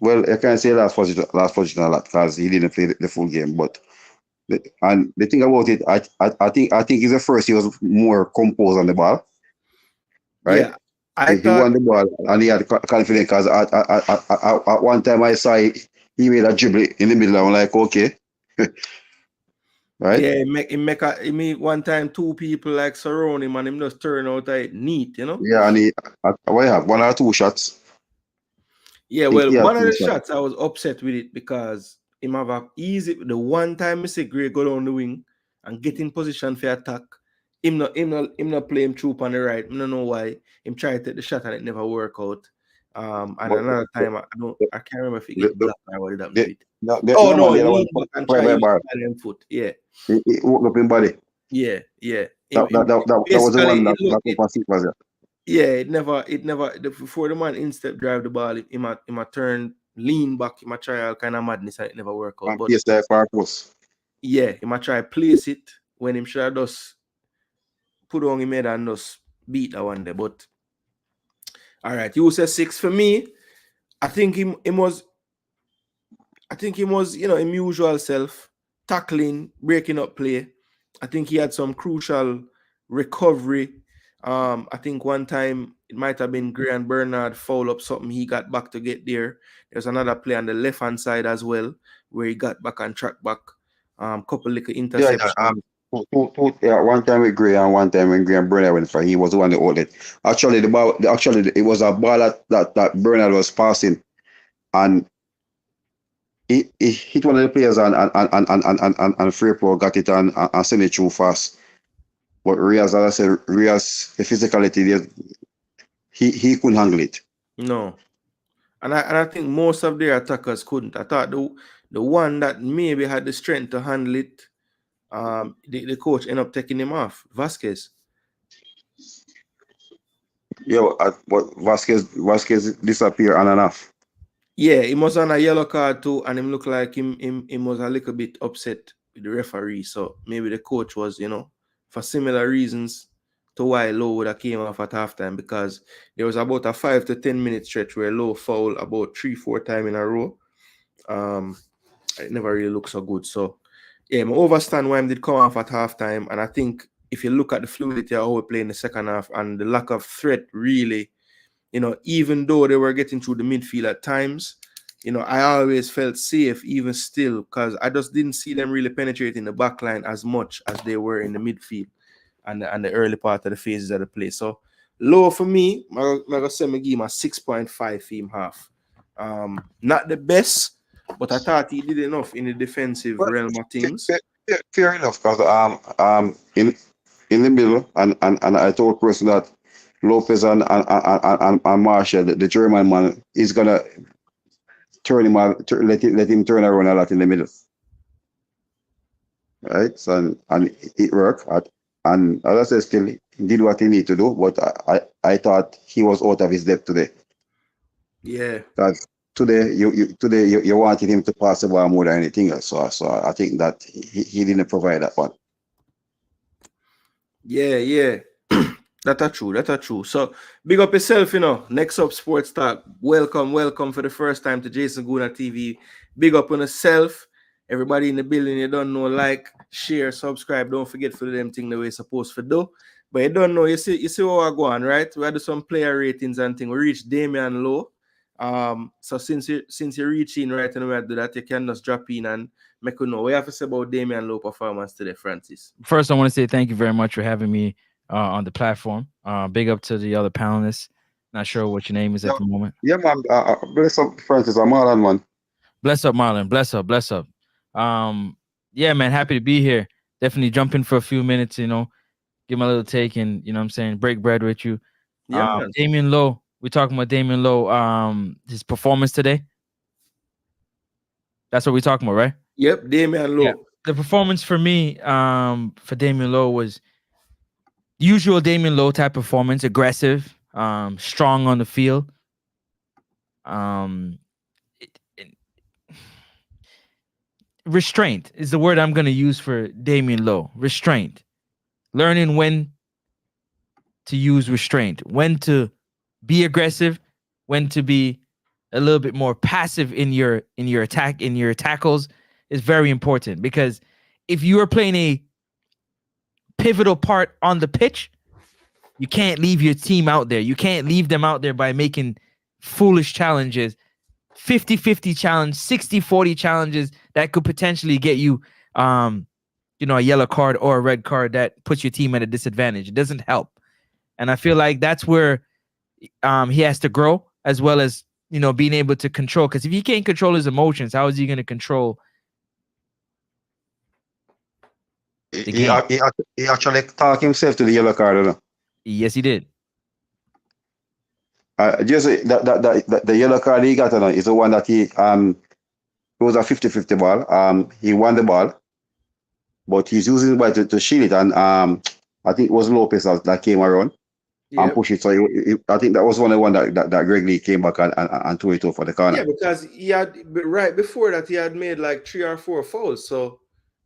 I can't say last position a lot because he didn't play the full game, but the thing about it, I think he's the first he was more composed on the ball. Right? Yeah, he won the ball and he had confidence because at one time I saw he made a dribble in the middle. I'm like, okay. Right? Yeah, he make one time 2 people like surround him and him just turn out neat, you know? Yeah, and he have 1 or 2 shots. Yeah, well, one of the shots I was upset with it because him have a easy the one time Mr. Gray go down the wing and get in position for attack. Him not play him through on the right. I don't know why. Him try to take the shot and it never work out. And another time I can't remember if he get blocked or what that fit. No, he leaned back and try to foot. Yeah. He woke up in body. Yeah. That was the one that was there. Yeah, it never before the man instep drive the ball, he might turn lean back, he might try all kind of madness and it never work out. But yeah, he might try place it when him should just put on him head and just beat that one day. But all right, you say 6 for me. I think him was, him usual self, tackling, breaking up play. I think he had some crucial recovery. I think one time it might have been Grant Bernard foul up something. He got back to get there. There's another play on the left hand side as well where he got back and track back. Couple little interceptions. Yeah, one time with Gray and one time when Graham Bernard went for, he was the one that hold it. Actually, it was a ball that Bernard was passing, and he hit one of the players and Freeport got it and sent it through fast. But Riaz, as I said, Riaz, the physicality, he couldn't handle it. No. And I think most of their attackers couldn't. I thought the one that maybe had the strength to handle it, the coach ended up taking him off, Vasquez. Yeah, but Vasquez disappeared on and off. Yeah, he was on a yellow card too, and him looked like him was a little bit upset with the referee. So maybe the coach was, for similar reasons to why Lowe would have came off at halftime, because there was about a 5 to 10 minute stretch where Lowe fouled about 3-4 times in a row. It never really looked so good. So yeah, I understand why he did come off at halftime, and I think if you look at the fluidity of how we play in the second half and the lack of threat, really, even though they were getting through the midfield at times, I always felt safe even still, because I just didn't see them really penetrating the back line as much as they were in the midfield and the early part of the phases of the play. So Low for me, I'm going to say I give him a 6.5 for him half. Not the best, but I thought he did enough in the defensive realm of things. Fair enough, because in the middle, and I told person that Lopez and Marshall, the German man, is gonna turn him out, let him turn around a lot in the middle, right? So and it worked. And as I said, still he did what he need to do, but I thought he was out of his depth today. Yeah. That today you wanted him to pass the ball more than anything else. So I think that he didn't provide that one. Yeah. That's true. So big up yourself, Next up, Sports Talk. Welcome for the first time to Jason Gooner TV. Big up on yourself. Everybody in the building, you don't know, like, share, subscribe. Don't forget for them thing the way you're supposed to do. But you don't know, you see what we're going, right? We had some player ratings and thing. We reached Damian Lowe. So since you're reaching right and we have to do that, you can just drop in and make you know. What you have to say about Damian Lowe performance today, Francis? First, I want to say thank you very much for having me on the platform. Big up to the other panelists. Not sure what your name is at the moment. Yeah, man. Bless up, Francis. I'm Marlon, man. Bless up, Marlon. Bless up. Yeah, man. Happy to be here. Definitely jump in for a few minutes, give my little take and, what I'm saying, break bread with you. Yeah, Damian Lowe. We're talking about Damian Lowe, his performance today. That's what we're talking about, right? Yep, Damian Lowe. Yeah. The performance for me, for Damian Lowe was usual Damian Lowe type performance, aggressive, strong on the field. Restraint is the word I'm going to use for Damian Lowe. Restraint. Learning when to use restraint, when to be aggressive, when to be a little bit more passive in your attack, in your tackles is very important, because if you are playing a pivotal part on the pitch, you can't leave your team out there. You can't leave them out there by making foolish challenges, 50-50 challenge, 60-40 challenges that could potentially get you, a yellow card or a red card that puts your team at a disadvantage. It doesn't help. And I feel like that's where he has to grow, as well as, being able to control. Because if he can't control his emotions, how is he going to control the game? He actually talked himself to the yellow card. Yes, he did. Just the yellow card he got is the one that it was a 50-50 ball. He won the ball, but he's using the ball to shield it, and I think it was Lopez that came around and pushed it. So I think that was one of the one that Greg Lee came back and threw it over for the corner. Yeah, because he had, right before that, he had made like 3 or 4 fouls. So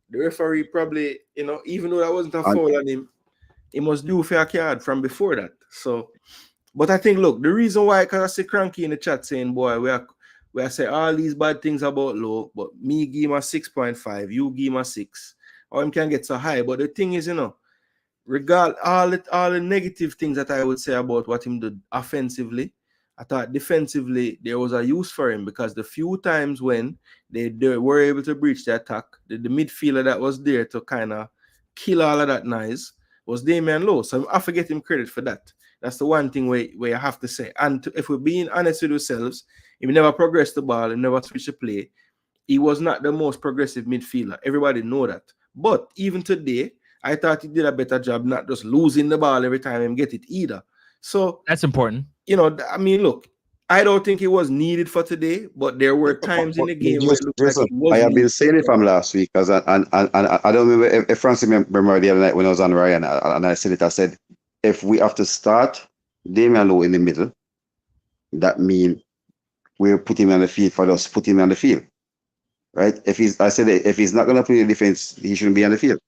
the referee probably, even though that wasn't a foul on him, he must do fair card from before that. So, but I think, look, the reason why, because I see Cranky in the chat saying, boy, we are saying all these bad things about Lowe, but me give him a 6.5, you give him a 6, or him can get so high. But the thing is, regard all the negative things that I would say about what him did offensively, I thought defensively there was a use for him, because the few times when they were able to breach the attack, the midfielder that was there to kind of kill all of that noise was Damian Lowe. So I have to give him credit for that. That's the one thing where you have to say. And if we're being honest with ourselves, he never progressed the ball, he never switched the play. He was not the most progressive midfielder. Everybody know that. But even today, I thought he did a better job not just losing the ball every time and get it either. So that's important. You know, I mean, look, I don't think it was needed for today, but there were times in the game where it looked like it was I have been needed. saying it from last week, because and I don't remember if Francis remember the other night when I was on Ryan, and I said it. I said, if we have to start Damian Lowe in the middle, that means we'll put him on the field for us, put him on the field. Right? If he's not going to play the defense, he shouldn't be on the field.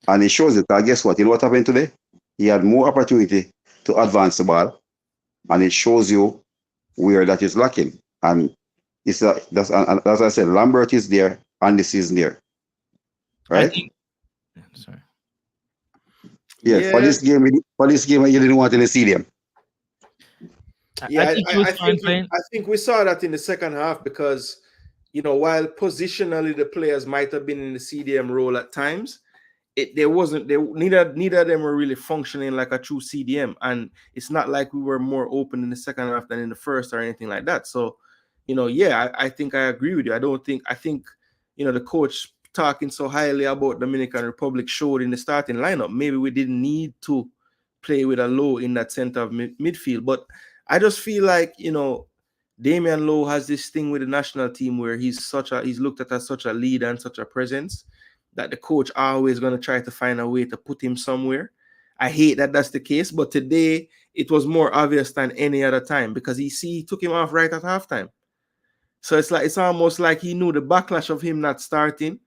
And it shows it. Guess what? You know what happened today? He had more opportunity to advance the ball, and it shows you where that is lacking. And it's that's as I said, Lambert is there and this is there. Right? Sorry. Yeah. For this game, you didn't want to see them. Yeah, I think we saw that in the second half, because you know, while positionally the players might have been in the CDM role at times, neither of them were really functioning like a true CDM, and it's not like we were more open in the second half than in the first or anything like that. So, you know, yeah, I think I agree with you. I think you know, the coach talking so highly about Dominican Republic showed in the starting lineup. Maybe we didn't need to play with a Lowe in that center of midfield, but I just feel like, you know, Damian Lowe has this thing with the national team where he's looked at as such a leader and such a presence that the coach always going to try to find a way to put him somewhere. I hate that that's the case, but today it was more obvious than any other time, because he took him off right at halftime. So it's almost like he knew the backlash of him not starting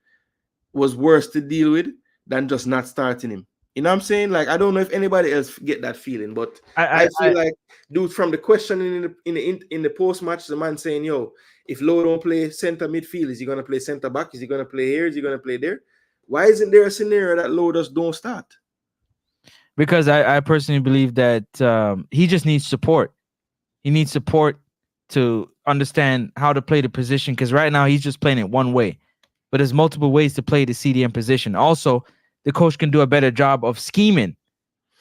was worse to deal with than just not starting him. You know what I'm saying? Like, I don't know if anybody else get that feeling, but I feel like, dude, from the questioning in the post match, the man saying, "Yo, if Lowe don't play center midfield, is he gonna play center back? Is he gonna play here? Is he gonna play there? Why isn't there a scenario that Lowe just don't start?" Because I personally believe that he just needs support. He needs support to understand how to play the position, because right now he's just playing it one way, but there's multiple ways to play the CDM position. Also, the coach can do a better job of scheming,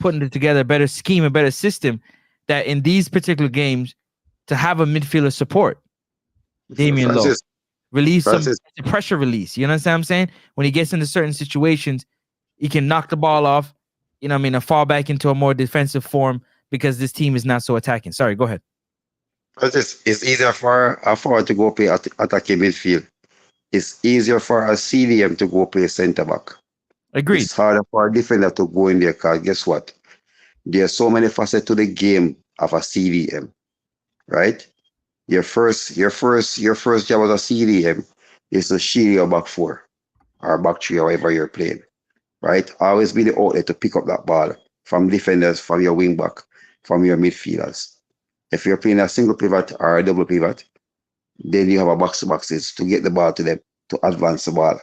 putting it together, a better scheme, a better system, that in these particular games to have a midfielder support. Damian Lowe, release some pressure release. You know what I'm saying? When he gets into certain situations, he can knock the ball off, you know what I mean, and fall back into a more defensive form, because this team is not so attacking. Sorry, go ahead. It's easier for a forward to go play attacking midfield. It's easier for a CDM to go play center back. Agreed. It's harder for a defender to go in there, because guess what? There's so many facets to the game of a CDM, right? Your first job as a CDM is to shield your back four or back three, however you're playing, right? Always be the outlet to pick up that ball from defenders, from your wing back, from your midfielders. If you're playing a single pivot or a double pivot, then you have a box-to-boxes to get the ball to them, to advance the ball.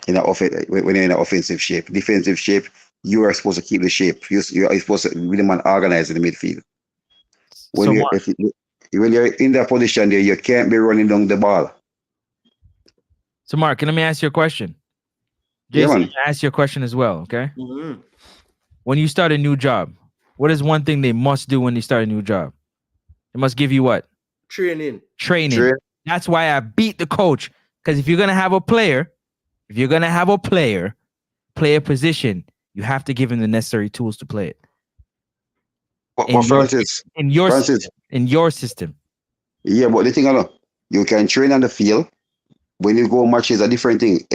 When you're in an offensive shape. Defensive shape, you are supposed to keep the shape. You're supposed to be the man organized in the midfield. When you're in that position there, you can't be running down the ball. So, Mark, let me ask you a question. Jason, yeah, ask you a question as well, okay? Mm-hmm. When you start a new job, what is one thing they must do when they start a new job? They must give you what? Training. That's why I beat the coach. Because if you're going to have a player, play a position, you have to give him the necessary tools to play it. In your system. Yeah, but the thing I know, you can train on the field. When you go matches, a different thing.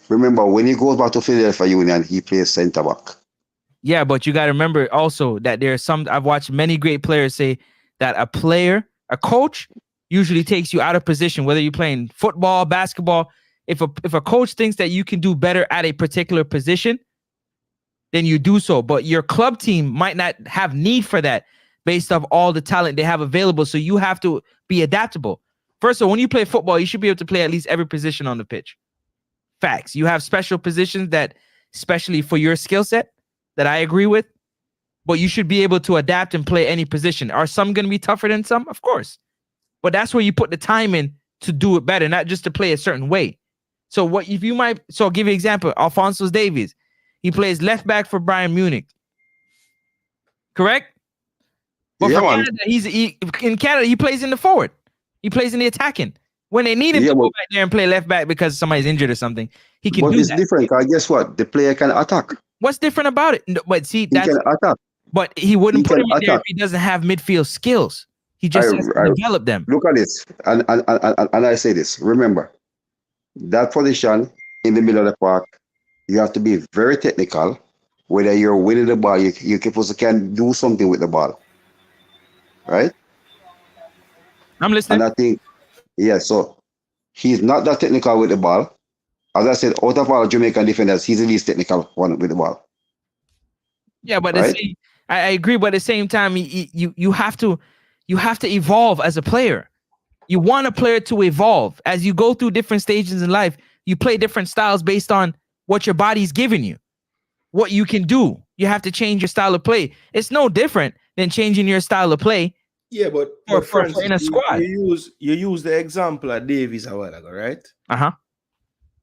Remember, when he goes back to Philadelphia Union, he plays center back. Yeah, but you got to remember also that I've watched many great players say that a coach usually takes you out of position, whether you're playing football, basketball. If a coach thinks that you can do better at a particular position, then you do so. But your club team might not have need for that based off all the talent they have available. So you have to be adaptable. First of all, when you play football, you should be able to play at least every position on the pitch. Facts. You have special positions that, especially for your skill set, that I agree with, but you should be able to adapt and play any position. Are some going to be tougher than some? Of course. But that's where you put the time in to do it better, not just to play a certain way. So what if you might, so I'll give you an example. Alphonso Davies, he plays left back for Bayern Munich. Correct? But Yeah, for man. Canada, in Canada, he plays in the forward. He plays in the attacking. When they need him to go back there and play left back because somebody's injured or something, he can do that. But it's different, because guess what? The player can attack. What's different about it? No, but see, He that's can attack. But he wouldn't He put can him in there if attack. he doesn't have midfield skills. He just has to develop them. Look at this, and I say this. Remember, that position in the middle of the park, you have to be very technical. Whether you're winning the ball, you can do something with the ball, right? I'm listening. And I think, yeah, so he's not that technical with the ball. As I said, out of all Jamaican defenders, he's the least technical one with the ball. Yeah, but right? I agree. But at the same time, you have to evolve as a player. You want a player to evolve as you go through different stages in life. You play different styles based on what your body's giving you, what you can do. You have to change your style of play. It's no different than changing your style of play. Yeah, but for in a squad. You use the example of Davies a while ago, right?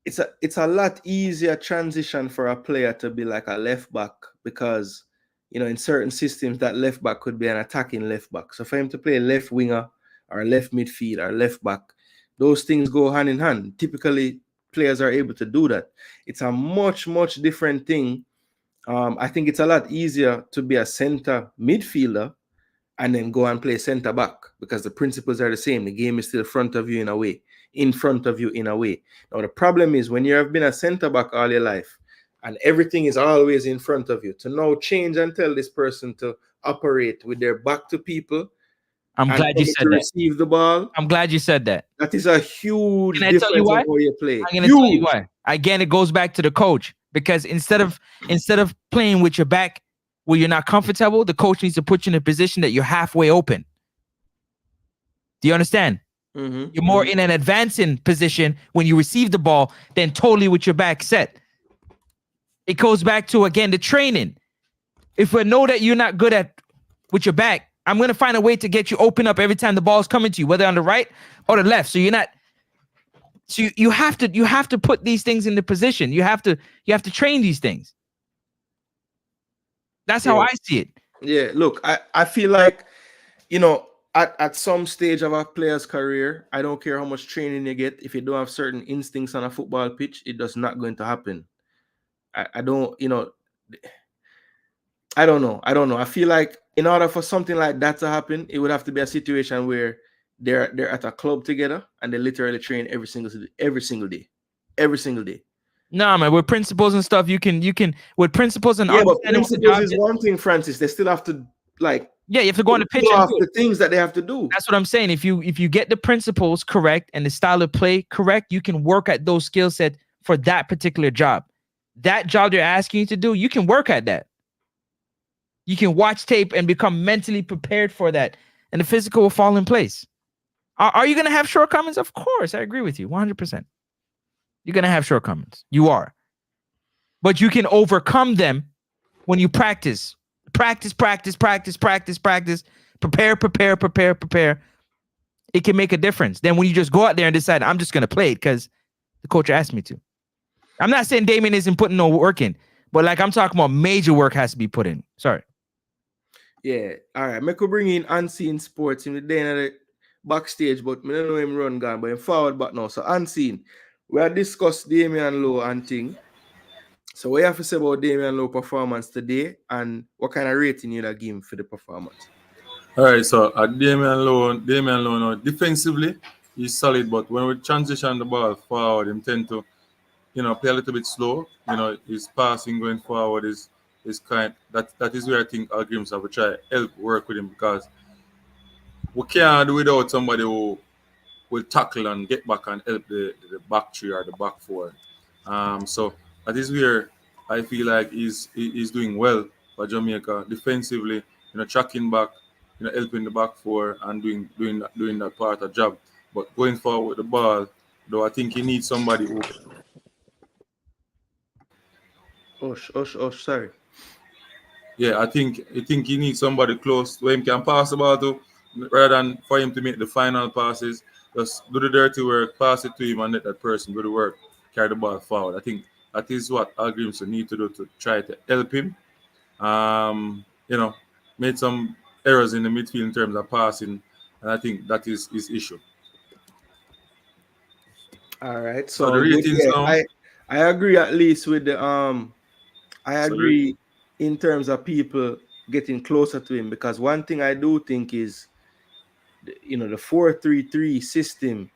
It's a lot easier transition for a player to be like a left back, because in certain systems that left back could be an attacking left back. So for him to play left winger or left midfield or left back, those things go hand in hand. Typically, players are able to do that. It's a much different thing. I think it's a lot easier to be a center midfielder and then go and play center back, because the principles are the same. The game is still in front of you in a way. Now, the problem is when you have been a center back all your life and everything is always in front of you, to now change and tell this person to operate with their back to people. I'm glad you said that. Receive the ball. I'm glad you said that. That is a huge Can I difference tell you why? of how you play. I'm gonna tell you why. Again, it goes back to the coach, because instead of playing with your back where you're not comfortable, the coach needs to put you in a position that you're halfway open. Do you understand? Mm-hmm. You're more in an advancing position when you receive the ball than totally with your back set. It goes back to, again, the training. If we know that you're not good at with your back, I'm going to find a way to get you open up every time the ball is coming to you, whether on the right or the left. So you're not. So you have to put these things in the position. You have to train these things. That's how I see it. Yeah, look, I feel like, at some stage of a player's career, I don't care how much training you get. If you don't have certain instincts on a football pitch, it does not going to happen. I don't know. I feel like in order for something like that to happen, it would have to be a situation where they're at a club together and they literally train every single day. No, man, with principles and stuff, you can with principles and but principles is one thing, Francis. They still have to you have to go on the pitch and do the things that they have to do. That's what I'm saying. If you get the principles correct and the style of play correct, you can work at those skill sets for that particular job. That job they're asking you to do, you can work at that. You can watch tape and become mentally prepared for that, and the physical will fall in place. Are you going to have shortcomings? Of course, I agree with you 100%. You're going to have shortcomings. You are. But you can overcome them when you practice. Practice. Prepare. It can make a difference. Then when you just go out there and decide, I'm just going to play it because the coach asked me to. I'm not saying Damien isn't putting no work in, but I'm talking about major work has to be put in. Sorry. Yeah. All right. I could bring in Unseen Sports in the day and the backstage, but I don't know him run gone, but I'm forward back now. So Unseen, we have discussed Damian Lowe and thing. So what you have to say about Damian Lowe performance today, and what kind of rating you give him for the performance? All right, so at Damian Lowe now, defensively, he's solid, but when we transition the ball forward, him tend to, play a little bit slow. His passing going forward is kind. That is where I think our games have to try help work with him, because we can't do without somebody who will tackle and get back and help the back three or the back four. So that is where I feel like he's doing well for Jamaica defensively. Tracking back, helping the back four and doing that part of the job. But going forward with the ball, though, I think he needs somebody who. Sorry. yeah, I think he needs somebody close where he can pass the ball to, rather than for him to make the final passes. Just do the dirty work, pass it to him, and let that person do the work, carry the ball forward. I think that is what Al Grimson need to do to try to help him. You know, made some errors in the midfield in terms of passing, and I think that is his issue. All right, So the sounds good. ratings Yeah, now. I agree at least with the I So agree in terms of people getting closer to him, because one thing I do think is the 4-3-3 system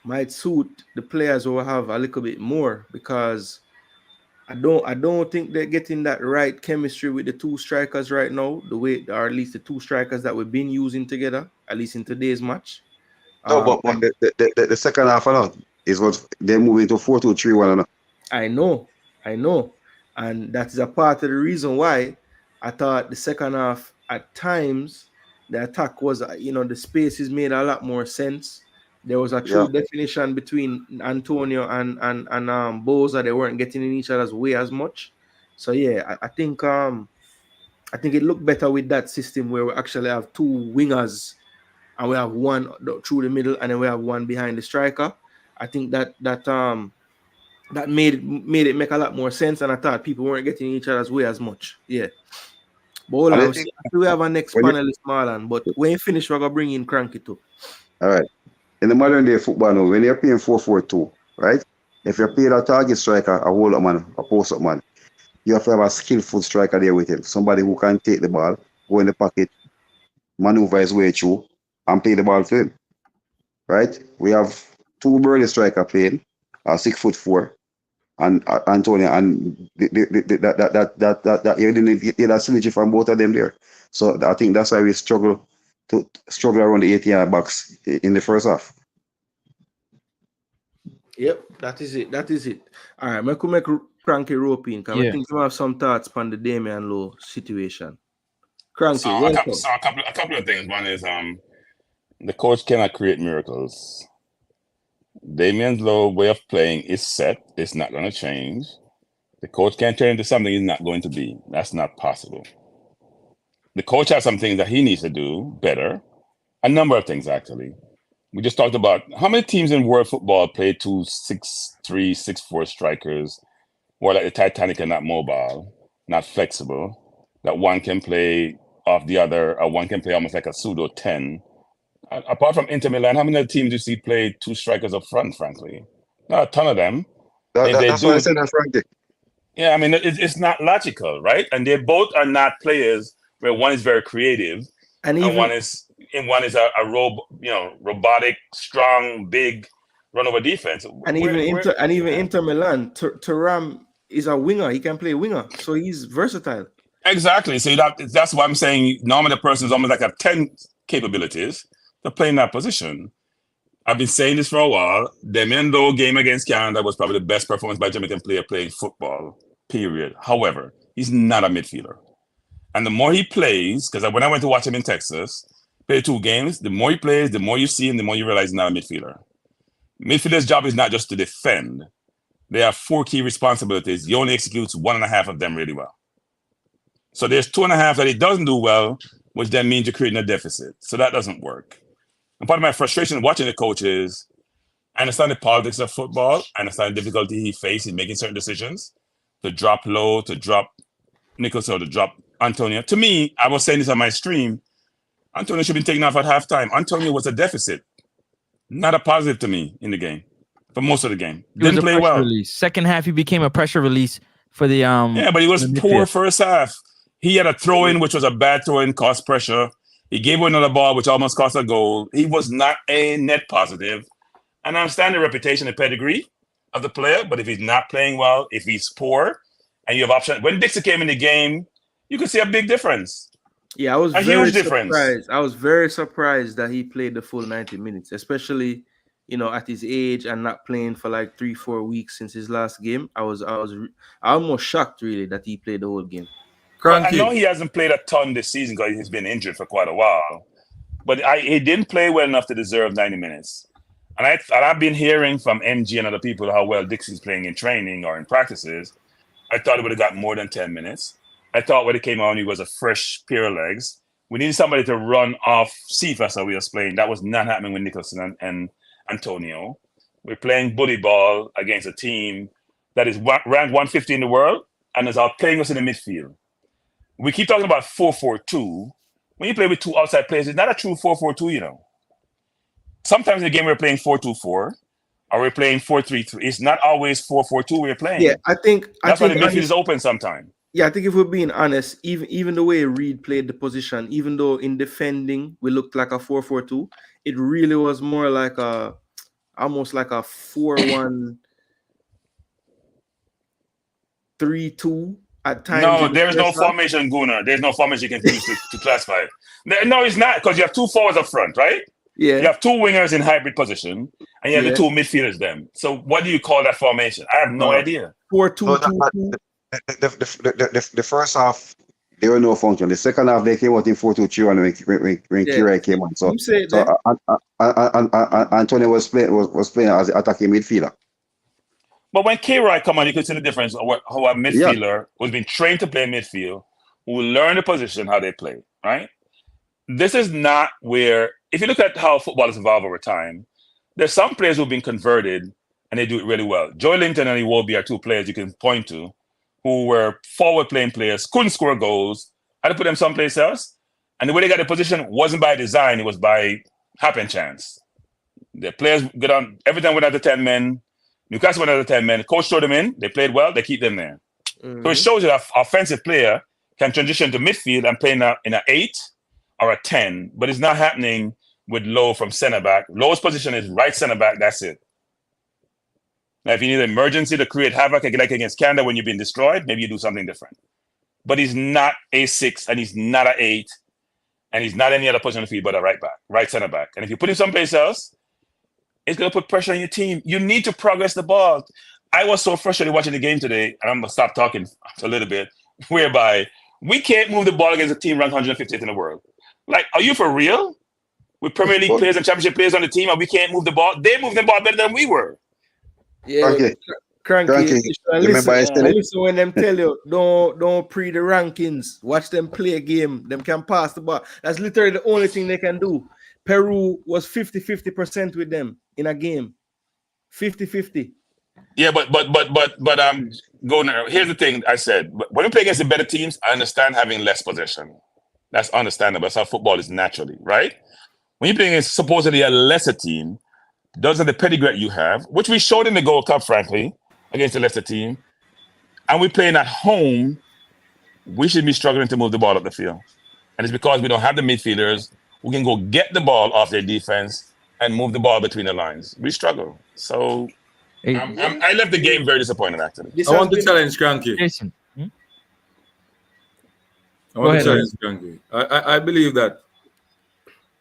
might suit the players who have a little bit more, because I don't think they're getting that right chemistry with the two strikers right now, the way, or at least the two strikers that we've been using together, at least in today's match. No, but And the second half, is what they're moving to 4-2-3-1. I know, and that is a part of the reason why I thought the second half at times the attack was, the spaces made a lot more sense. There was a Yeah. true definition between Antonio and Boza. They weren't getting in each other's way as much. So yeah, I think it looked better with that system where we actually have two wingers and we have one through the middle and then we have one behind the striker. I think that made it make a lot more sense, and I thought people weren't getting in each other's way as much. Yeah. But hold And on, I we think have our next when you, panelist, Marlon. But when you finish, we're gonna bring in Cranky too. all right, in the modern day football now, when you're playing 4-4-2, right? If you're playing a target striker, a hold up man, a post up man, you have to have a skillful striker there with him. Somebody who can take the ball, go in the pocket, maneuver his way through, and play the ball to him. Right? We have two burly striker playing, 6'4", and Antonio, and that you didn't get that synergy from both of them there. So I think that's why we struggle around the 18-yard box in the first half. Yep, that is it. All right, I could make Cranky rope in, because I think you have some thoughts on the Damian Lowe situation. Cranky, welcome. So a couple of things. One is the coach cannot create miracles. Damian Lowe's way of playing is set. It's not going to change. The coach can't turn into something he's not going to be. That's not possible. The coach has some things that he needs to do better. A number of things, actually. We just talked about how many teams in world football play 2 6'3", 6'4" strikers who are like the Titanic and not mobile, not flexible, that one can play off the other, or one can play almost like a pseudo 10. Apart from Inter Milan, how many other teams do you see play two strikers up front, frankly? Not a ton of them. That's why I said that, Frankie. Yeah, I mean, it's not logical, right? And they both are not players where one is very creative and one is a robotic, strong, big run over defense. And even Inter Milan, Thuram is a winger. He can play winger, so he's versatile. Exactly. So that's why I'm saying normally the person is almost like a 10 capabilities to play in that position. I've been saying this for a while. Damian Lowe game against Canada was probably the best performance by a Jamaican player playing football, period. However, he's not a midfielder. And the more he plays, because when I went to watch him in Texas, play 2 games, the more he plays, the more you see him, the more you realize he's not a midfielder. Midfielder's job is not just to defend. They have 4 key responsibilities. He only executes 1.5 of them really well. So there's 2.5 that he doesn't do well, which then means you're creating a deficit. So that doesn't work. And part of my frustration watching the coach is, I understand the politics of football. I understand the difficulty he faced in making certain decisions, to drop Lowe, to drop Nichols, or to drop Antonio. To me, I was saying this on my stream, Antonio should be taken off at halftime. Antonio was a deficit, not a positive to me in the game, for most of the game. Didn't play well. Release. Second half, he became a pressure release for the Yeah, but he was poor first half. He had a throw-in, which was a bad throw-in, cost pressure. He gave away another ball, which almost cost a goal. He was not a net positive. And I understand the reputation and pedigree of the player, but if he's not playing well, if he's poor, and you have options. When Dixie came in the game, you could see a big difference. Yeah, I was huge difference. I was very surprised that he played the full 90 minutes, especially, at his age and not playing for like 3-4 weeks since his last game. I was almost shocked, really, that he played the whole game. Well, I know he hasn't played a ton this season because he's been injured for quite a while, but he didn't play well enough to deserve 90 minutes. And I've been hearing from MG and other people how well Dixie's playing in training or in practices. I thought he would have got more than 10 minutes. I thought when it came on, it was a fresh pair of legs. We needed somebody to run off Cephas, how we was playing. That was not happening with Nicholson and Antonio. We're playing bully ball against a team that is ranked 150 in the world and is outplaying us in the midfield. We keep talking about 4-4-2. When you play with two outside players, it's not a true 4-4-2, you know. Sometimes in the game we're playing 4-2-4 or we're playing 4-3-3. It's not always 4-4-2 we're playing. Yeah, I think that's why the midfield is open sometimes. Yeah, I think if we're being honest, even the way Reed played the position, even though in defending we looked like a 4-4-2, it really was more like almost like a 4-1-3-2 at times. No, there's no formation, Gooner. There's no formation you can use to classify it. No, it's not, because you have two forwards up front, right? Yeah. You have two wingers in hybrid position, and you have the two midfielders then. So what do you call that formation? I have no idea. 4-2-2-2. The first half, there were no function. The second half, they came out in 4-2-3-1 when Kira came on. So Antonio was playing as an attacking midfielder. But when Kira come on, you can see the difference of how a midfielder who's been trained to play midfield, who will learn the position, how they play, right? This is not where, if you look at how football has evolved over time, there's some players who've been converted and they do it really well. Joe Linton and Iwobi are two players you can point to who were forward-playing players, couldn't score goals, had to put them someplace else. And the way they got the position wasn't by design, it was by happen chance. The players get on, every time went out to 10 men, Newcastle went out to 10 men, the coach threw them in, they played well, they keep them there. So it shows you that an offensive player can transition to midfield and play in an 8 or a 10, but it's not happening with Lowe from centre-back. Lowe's position is right centre-back, that's it. Now, if you need an emergency to create havoc, like against Canada when you've been destroyed, maybe you do something different. But he's not a 6, and he's not an 8, and he's not any other position on the field but a right back, right center back. And if you put him someplace else, it's going to put pressure on your team. You need to progress the ball. I was so frustrated watching the game today, and I'm going to stop talking a little bit, whereby we can't move the ball against a team ranked 150th in the world. Like, are you for real? With Premier League players and Championship players on the team, and we can't move the ball? They moved the ball better than we were. Yeah, cranky. Listen when them tell you don't pre the rankings. Watch them play a game. Them can pass the ball. That's literally the only thing they can do. Peru was 50% with them in a game. 50-50. Yeah, but Gooner, here's the thing I said. When we play against the better teams, I understand having less possession. That's understandable. That's how football is naturally, right? When you're playing against supposedly a lesser team, those are the pedigree you have, which we showed in the Gold Cup, frankly, against the Leicester team. And we're playing at home, we should be struggling to move the ball up the field. And it's because we don't have the midfielders who can go get the ball off their defense and move the ball between the lines. We struggle. So I left the game very disappointed, actually. I want to challenge Cranky. Jason. I want to challenge Cranky. I believe that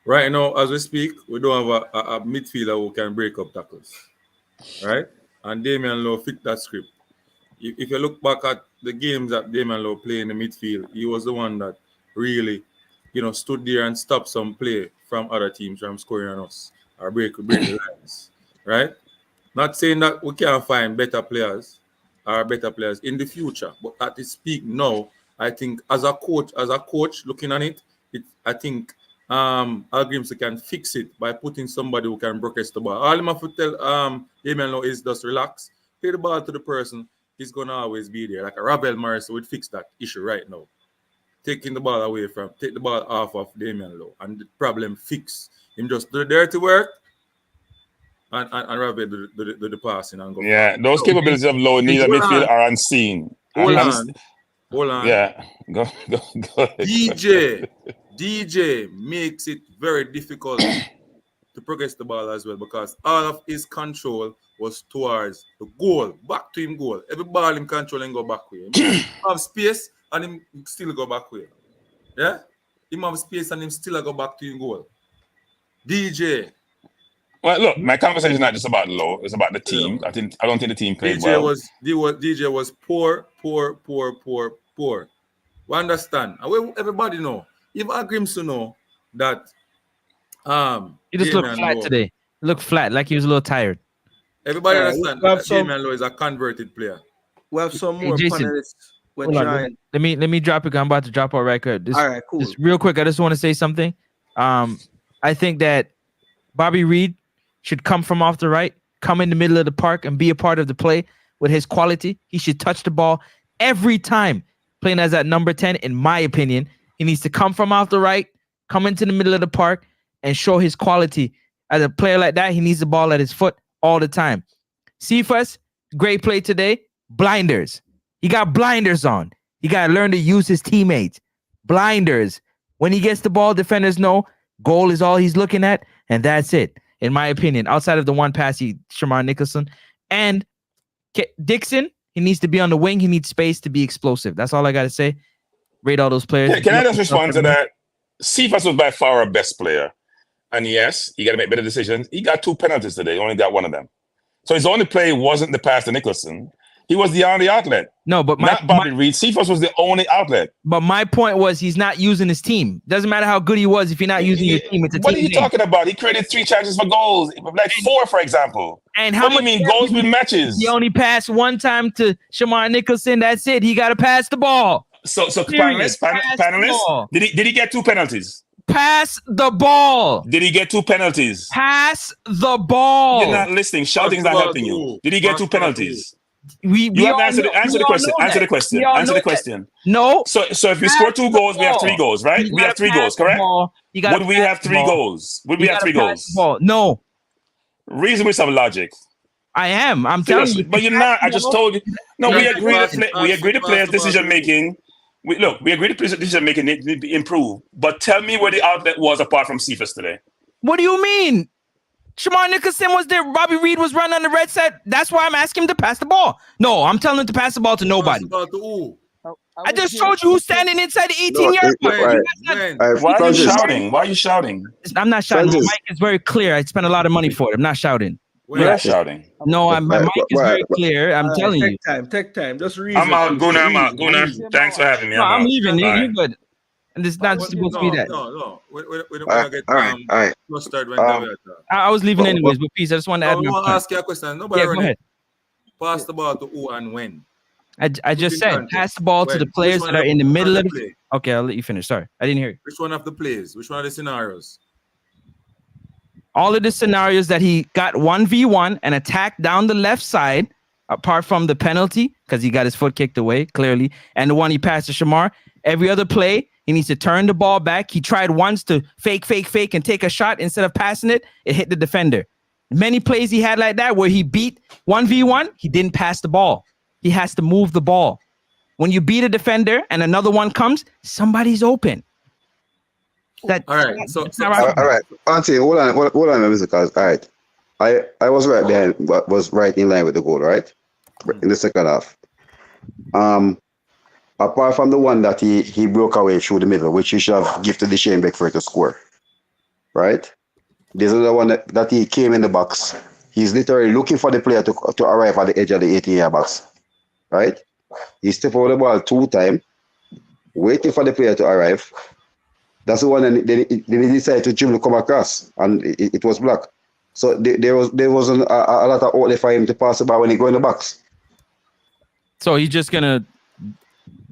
right now, as we speak, we don't have a midfielder who can break up tackles, right? And Damian Lowe fit that script. If you look back at the games that Damian Lowe played in the midfield, he was the one that really, stood there and stopped some play from other teams from scoring on us or break the lines, right? Not saying that we can't find better players in the future, but at this peak now, I think as a coach looking on it, I think Al Grimsey can fix it by putting somebody who can progress the ball. All I'm have to tell Damian Lowe is just relax, play the ball to the person. He's gonna always be there. Like a Ravel Morris would fix that issue right now. Take the ball off of Damian Lowe, and the problem fixed. Him just do the dirty work, and Ravel do the passing and go. Yeah, those capabilities of Lowe need a midfield are unseen. Hold on. Yeah, go. DJ makes it very difficult to progress the ball as well because all of his control was towards the goal, back to him goal. Every ball him control and go back way. He have space and him still go back way. Yeah? Him have space and him still go back to him goal. DJ. Well, look, my conversation is not just about Lowe, it's about the team. I don't think the team played well. DJ was poor. We understand. And everybody know. Even Grimsey know that he just looked flat today. He looked flat, like he was a little tired. Everybody understand that Damian Lowe is a converted player. We have some more panelists. What giant? Let me drop it. I'm about to drop our record. All right, cool. Just real quick, I just want to say something. I think that Bobby Reed should come from off the right, come in the middle of the park, and be a part of the play with his quality. He should touch the ball every time playing as that number 10. In my opinion, he needs to come from off the right, come into the middle of the park, and show his quality. As a player like that, he needs the ball at his foot all the time. Cephas, great play today. Blinders. He got blinders on. He got to learn to use his teammates. Blinders. When he gets the ball, defenders know goal is all he's looking at, and that's it, in my opinion. Outside of the one pass, Shamar Nicholson. And Dixon, he needs to be on the wing. He needs space to be explosive. That's all I got to say. Rate all those players. Yeah, can I just respond to that? Cephas was by far our best player. And yes, he got to make better decisions. He got 2 penalties today. He only got 1 of them. So his only play wasn't the pass to Nicholson. He was the only outlet. No, but not Bobby Reed. Cephas was the only outlet. But my point was he's not using his team. Doesn't matter how good he was if you're not using your team. It's a what team are you talking about? He created 3 chances for goals, like 4, for example. And how what do you mean goals with matches? He only passed 1 time to Shamar Nicholson. That's it. He got to pass the ball. So panelists, did he get 2 penalties? Pass the ball. Did he get 2 penalties? Pass the ball. You're not listening. Shouting's not helping you. Did he get 2 penalties? You have answered the question. Answer the question. Answer the question. No. So if we score 2 goals, we have 3 goals, right? We have 3 goals, correct? Would we have 3 goals? Would we have 3 goals? No. Reason with some logic. I am. I'm telling you. But you're not. I just told you. No, we agree the players' decision making. We agree the players' decision making need to be improved. But tell me where the outlet was apart from Cephas today. What do you mean? Shamar Nicholson was there. Robbie Reed was running on the red side. That's why I'm asking him to pass the ball. No, I'm telling him to pass the ball to nobody. I just showed you who's standing inside the 18-yard line. Why are you shouting? Why are you shouting? I'm not shouting. My mic is very clear. I spent a lot of money for it. I'm not shouting. You're shouting. No, my mic is very clear. I'm telling you. Take time. Just read. I'm out. Gooner, thanks for having me. No, I'm leaving. You're good. And it's not supposed to be that. No. We don't want to get flustered when I was leaving anyways, but please, I just want to add. I want to ask you a question. Nobody go ahead. Pass the ball to who and when? I just said pass the ball to the players that are in the middle of the. Okay, I'll let you finish. Sorry, I didn't hear you. Which one of the plays? Which one of the scenarios? All of the scenarios that he got 1v1 and attacked down the left side, apart from the penalty, because he got his foot kicked away, clearly, and the one he passed to Shamar. Every other play, he needs to turn the ball back. He tried once to fake, and take a shot. Instead of passing it, it hit the defender. Many plays he had like that where he beat 1v1, he didn't pass the ball. He has to move the ball. When you beat a defender and another one comes, somebody's open. All right. All right. Auntie, hold on, Mr. Cuz. All right. I was right behind, but was right in line with the goal, right? In the second half. Apart from the one that he broke away through the middle, which he should have gifted the Shane Beckford to score. Right? There's another one that he came in the box. He's literally looking for the player to arrive at the edge of the 18-yard box. Right? He stepped over the ball 2 times, waiting for the player to arrive. That's the one, and then he decided to dribble to come across, and it was blocked. So there wasn't a lot of outlet for him to pass the ball when he go in the box. So he's just gonna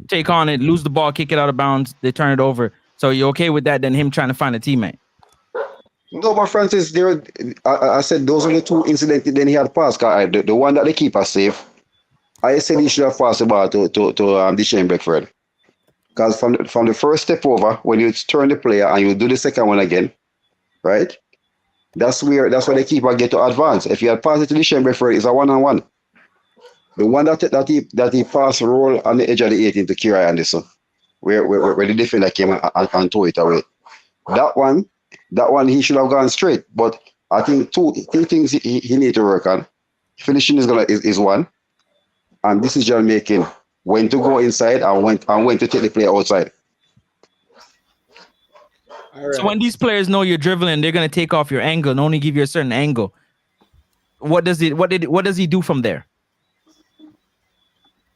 take on it, lose the ball, kick it out of bounds, they turn it over. So you're okay with that than him trying to find a teammate? No, but Francis, I said those are the 2 incidents. Then he had passed. The one that the keeper saved, I said he should have passed the ball to the Shane Beckford. Because from the first step over, when you turn the player and you do the second one again, right? That's where the keeper get to advance. If you had passed it to the Shane Beckford, it's a 1-on-1. The one that he passed roll on the edge of the 18 to Kira Anderson, where the defender came and threw it away. That one he should have gone straight. But I think two things he need to work on. Finishing is one, and decision making. When to go inside and when to take the player outside. Right. So when these players know you're dribbling, they're gonna take off your angle and only give you a certain angle. What does he do from there?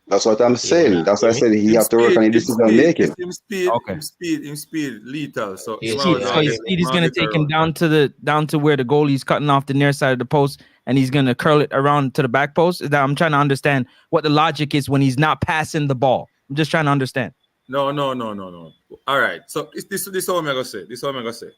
That's what I'm saying. That's why I said he have to work on his decision making. His speed, lethal. So his speed is gonna take him down to where the goalie's cutting off the near side of the post, and he's gonna curl it around to the back post. I'm trying to understand what the logic is when he's not passing the ball. I'm just trying to understand. No. All right. So this how I'm gonna say. This how I'm gonna say.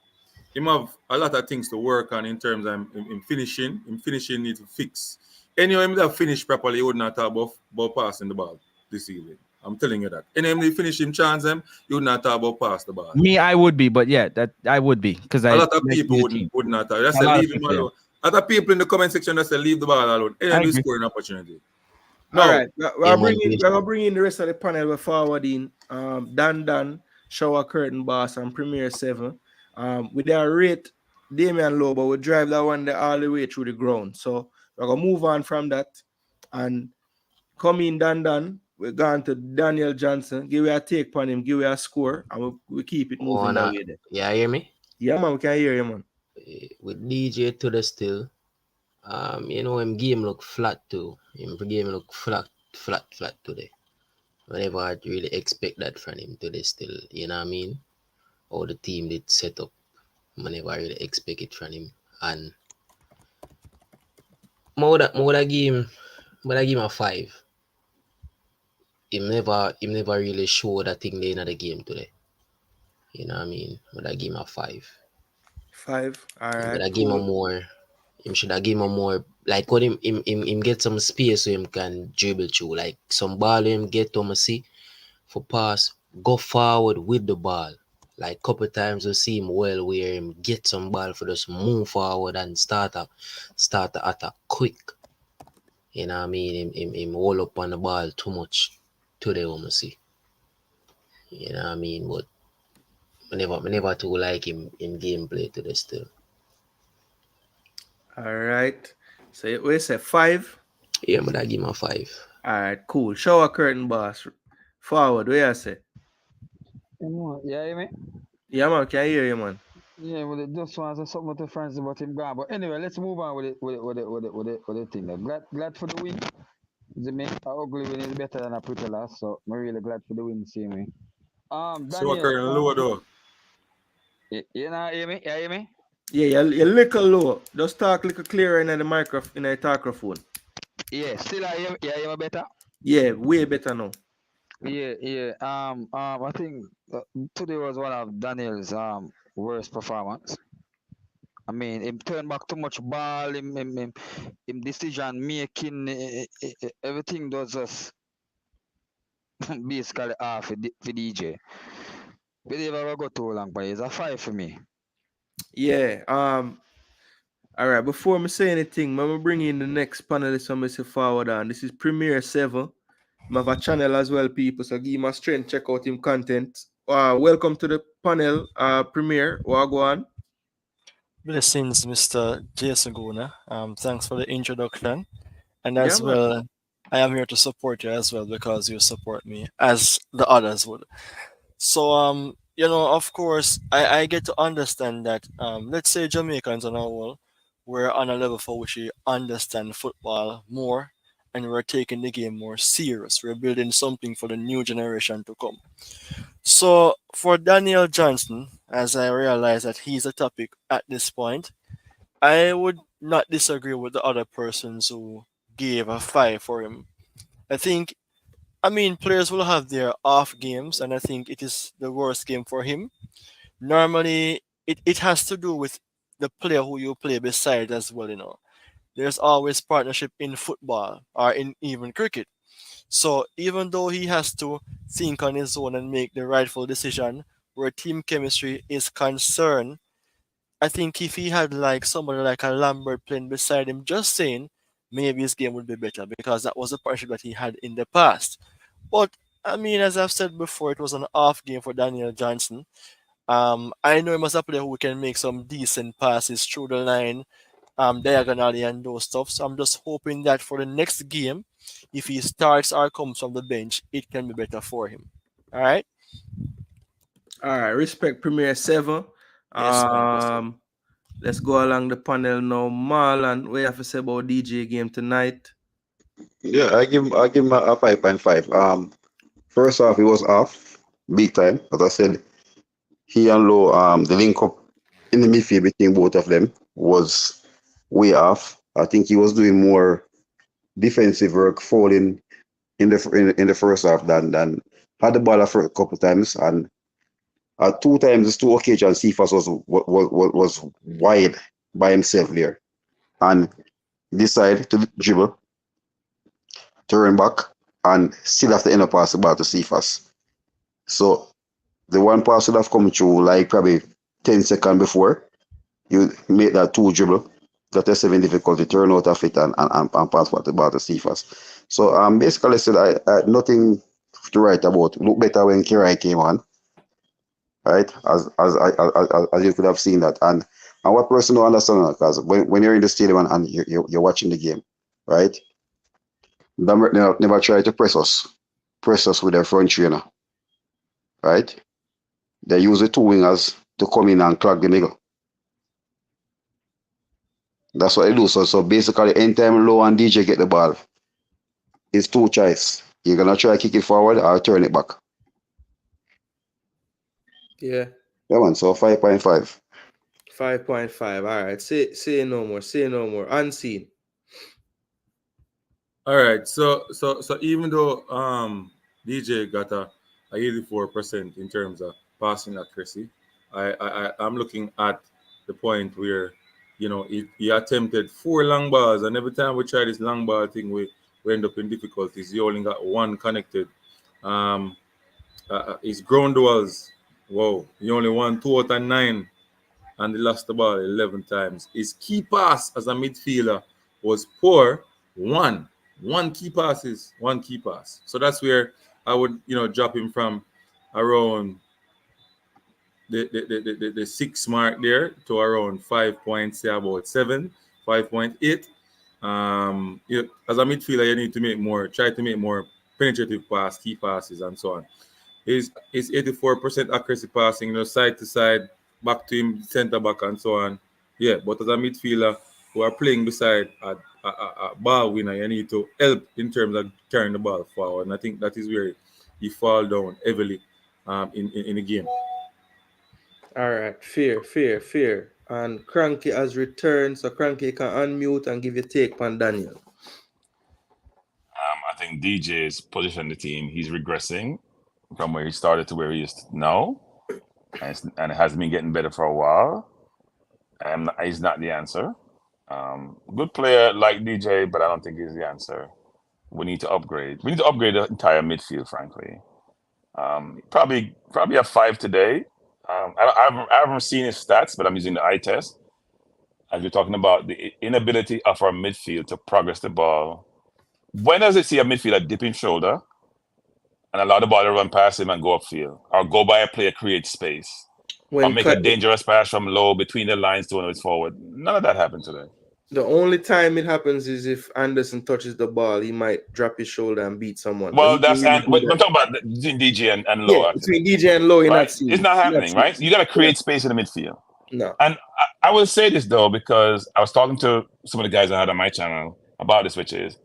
Him have a lot of things to work on in terms of in finishing. In finishing need to fix. Anyway, him that finish properly, he would not talk about passing the ball this evening. I'm telling you that. Anyway, he finish him chance him, you would not talk about pass the ball. Me, I would be, but yeah, that I would be because A lot of people would not talk. That's leave him alone. A lot of people in the comment section that say leave the ball alone. Anyway, scoring opportunity. No. All right, we're gonna bring in the rest of the panel. We're forwarding Dan, Shower Curtain Boss, and Premier 7. With our rate Damian Low, but we drive that one all the way through the ground. So we're gonna move on from that and come in Dan. We're going to Daniel Johnson. Give you a take on him, give you a score, and we keep it moving that way there. Yeah, hear me? Yeah, man, we can hear you, man. With DJ to the still, you know, him game look flat too. Him game look flat today. Whenever I really expect that from him today still, you know what I mean? Or the team did set up. Whenever I really expect it from him. And more that give him a 5. Him never really show that thing there in the game today. You know what I mean? But I give him a 5. 5. All right. But I give him more. Him should have give him more. Like when him get some space so him can dribble through. Like some ball him get to see for pass. Go forward with the ball. Like couple times we see him well where him get some ball for just move forward and start the attack quick. You know what I mean? Him hold up on the ball too much today we see. You know what I mean? But I never too like him in gameplay today still. All right. So we say 5. Yeah, but I give him a 5. All right, cool. Shower Curtain Boss. Forward, what you say? Yeah, hear me? Yeah, man, can I hear you, man? Yeah, well, it just want to say something to friends about him gone. But anyway, let's move on with the thing. Glad for the win. The make an ugly win is better than a pretty loss, so I'm really glad for the win. See me. Daniel, so lower door. You know, hear me? Yeah, hear me? Yeah, you're little low. Just talk a little clearer in the microphone, in the microphone. Yeah, still I hear me better. Yeah, way better now. Yeah. I think today was one of Daniel's worst performance. I mean, him turn back too much ball, him decision making, everything does just basically off for DJ. But if I go too long, but it's a 5 for me. Yeah. All right. Before I say anything, I'm gonna bring in the next panelist. I'm gonna say forward on. This is Premier 7. I have a channel as well, people. So give him a strength. Check out him content. Welcome to the panel, Premier. What go on? Blessings, Mr. Jason Gooner. Thanks for the introduction. And as well, I am here to support you as well because you support me as the others would. So, you know, of course, I get to understand that, let's say Jamaicans on a whole, we're on a level for which we understand football more and we're taking the game more serious. We're building something for the new generation to come. So for Daniel Johnson, as I realize that he's a topic at this point, I would not disagree with the other persons who gave a 5 for him. I mean, players will have their off games, and I think it is the worst game for him. Normally, it has to do with the player who you play beside as well, you know. There's always partnership in football or in even cricket. So even though he has to think on his own and make the rightful decision where team chemistry is concerned, I think if he had like somebody like a Lambert playing beside him, just saying, maybe his game would be better because that was the partnership that he had in the past. But I mean, as I've said before, it was an off game for Daniel Johnson. I know him as a player who can make some decent passes through the line, diagonally and those stuff. So I'm just hoping that for the next game, if he starts or comes from the bench, it can be better for him. All right. Respect Premier 7. Yes, let's go along the panel now. Marlon, what you have to say about DJ game tonight? Yeah, I give him a 5.5. First off, he was off big time. As I said, he and Low, the link up in the midfield between both of them was way off. I think he was doing more defensive work, falling in the first half than had the ball for a couple of times, and at two times, two occasions, Cephas was wide by himself there, and decided to dribble, turn back, and still have to end up pass the ball to Cephas. So the one pass would have come through like probably 10 seconds before you make that two dribble, got yourself in difficulty, turn out of it and pass what the ball to Cephas. So basically I said I nothing to write about. Look better when Kirai came on. Right? As you could have seen that. And what person don't understand that, because when you're in the stadium and you're watching the game, right? They never try to press us with their front trainer. Right? They use the two wingers to come in and clog the middle. That's what they do. So basically, anytime Low and DJ get the ball, it's two choice. You're gonna try to kick it forward or turn it back. Yeah. Yeah, man. So 5.5. 5.5. All right. Say no more. Say no more. Unseen. All right. So even though DJ got a 84% in terms of passing accuracy, I'm looking at the point where, you know, he attempted 4 long balls, and every time we try this long ball thing, we end up in difficulties. He only got 1 connected. His ground duels, whoa, he only won 2 out of 9, and he lost the ball 11 times. His key pass as a midfielder was poor. One key pass. So that's where I would, you know, drop him from around the 6 mark there to around 5.7, 5.8. You know, as a midfielder, you need to try to make more penetrative key passes and so on. His 84% accuracy passing, you know, side to side, back to him, center back and so on. Yeah, but as a midfielder who are playing beside a ball winner, you need to help in terms of carrying the ball forward. And I think that is where he fall down heavily in the game. All right, fair. And Cranky has returned, so Cranky can unmute and give your take on Daniel. I think DJ's position in the team, he's regressing from where he started to where he is now, and it hasn't been getting better for a while. And he's not the answer. Good player like DJ, but I don't think he's the answer. We need to upgrade. We need to upgrade the entire midfield, frankly. Probably a 5 today. I haven't seen his stats, but I'm using the eye test. As you're talking about the inability of our midfield to progress the ball. When does it see a midfielder dipping shoulder and allow the ball to run past him and go upfield, or go by a player, create space, or make a dangerous pass from low between the lines to when it's forward? None of that happened today. The only time it happens is if Anderson touches the ball, he might drop his shoulder and beat someone. Well, that's we're talking about between DJ and Low. Yeah, between DJ and Low, it's not happening, right? You got to create space in the midfield. No. And I will say this though, because I was talking to some of the guys I had on my channel about this, which is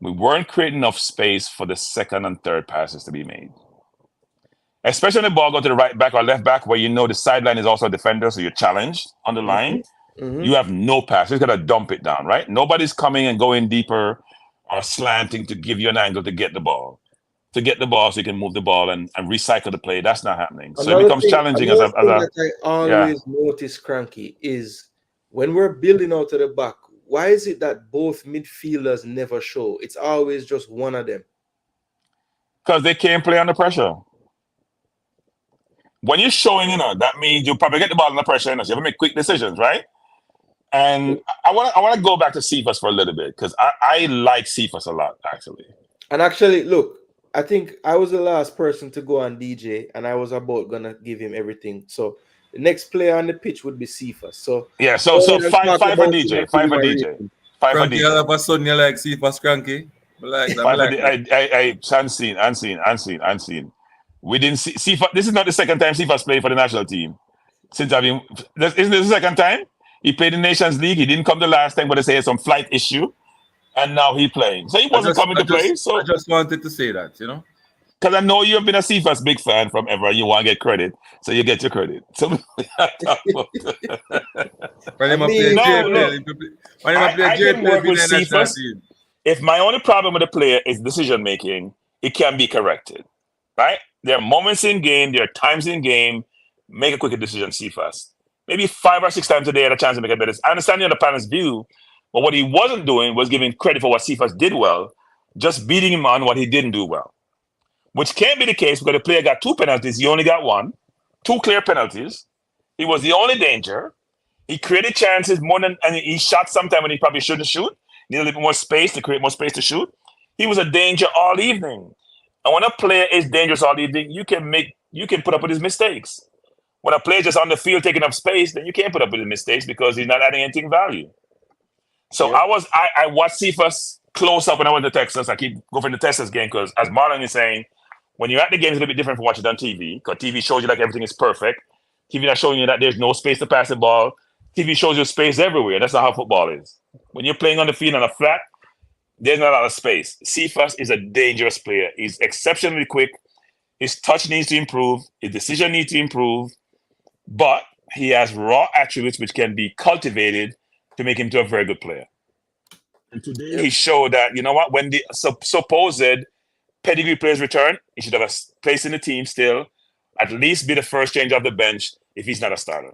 we weren't creating enough space for the second and third passes to be made. Especially when the ball go to the right back or left back, where you know the sideline is also a defender, so you're challenged on the line. Mm-hmm. You have no pass. You got to dump it down, right? Nobody's coming and going deeper or slanting to give you an angle to get the ball. So you can move the ball and recycle the play. That's not happening. So it becomes challenging as a that I always notice, Cranky, is when we're building out to the back, why is it that both midfielders never show? It's always just one of them. Because they can't play under pressure. When you're showing, that means you probably get the ball under pressure, so you have to make quick decisions, right? And I want to go back to Cephas for a little bit, because I like Cephas a lot, actually. And actually, look, I think I was the last person to go on DJ, and I was about gonna give him everything. So the next player on the pitch would be Cephas. So yeah, so 5 for DJ, 5 for DJ, 5 for DJ. All of a sudden, you like Cephas, Cranky. Unseen. We didn't see Cephas. This is not the second time Cephas played for the national team. Isn't this the second time? He played in the Nations League. He didn't come the last time, but they say it's some flight issue. And now he's playing. So he wasn't coming to play. So I just wanted to say that, Because I know you have been a Cephas big fan from ever. You want to get credit. So you get your credit. So I can work with Cephas. If my only problem with the player is decision making, it can be corrected. right? There are moments in game, there are times in game. Make a quicker decision, Cephas. Maybe 5 or 6 times a day had a chance to make a better. I understand the other panel's view, but what he wasn't doing was giving credit for what Cephas did well, just beating him on what he didn't do well. Which can't be the case because the player got 2 penalties. He only got 1. 2 clear penalties. He was the only danger. He created chances more than, and he shot sometime when he probably shouldn't shoot. Need a little bit more space to create more space to shoot. He was a danger all evening. And when a player is dangerous all evening, you can put up with his mistakes. When a player just on the field taking up space, then you can't put up with his mistakes because he's not adding anything value. So I watched Cephas close up when I went to Texas. I keep going for the Texas game because, as Marlon is saying, when you're at the game, it's a little bit different from watching it on TV because TV shows you like everything is perfect. TV not showing you that there's no space to pass the ball. TV shows you space everywhere. That's not how football is. When you're playing on the field on a flat, there's not a lot of space. Cephas is a dangerous player. He's exceptionally quick. His touch needs to improve. His decision needs to improve. But he has raw attributes which can be cultivated to make him to a very good player. And today he showed that, you know what, when the supposed pedigree players return, he should have a place in the team still, at least be the first change off the bench if he's not a starter.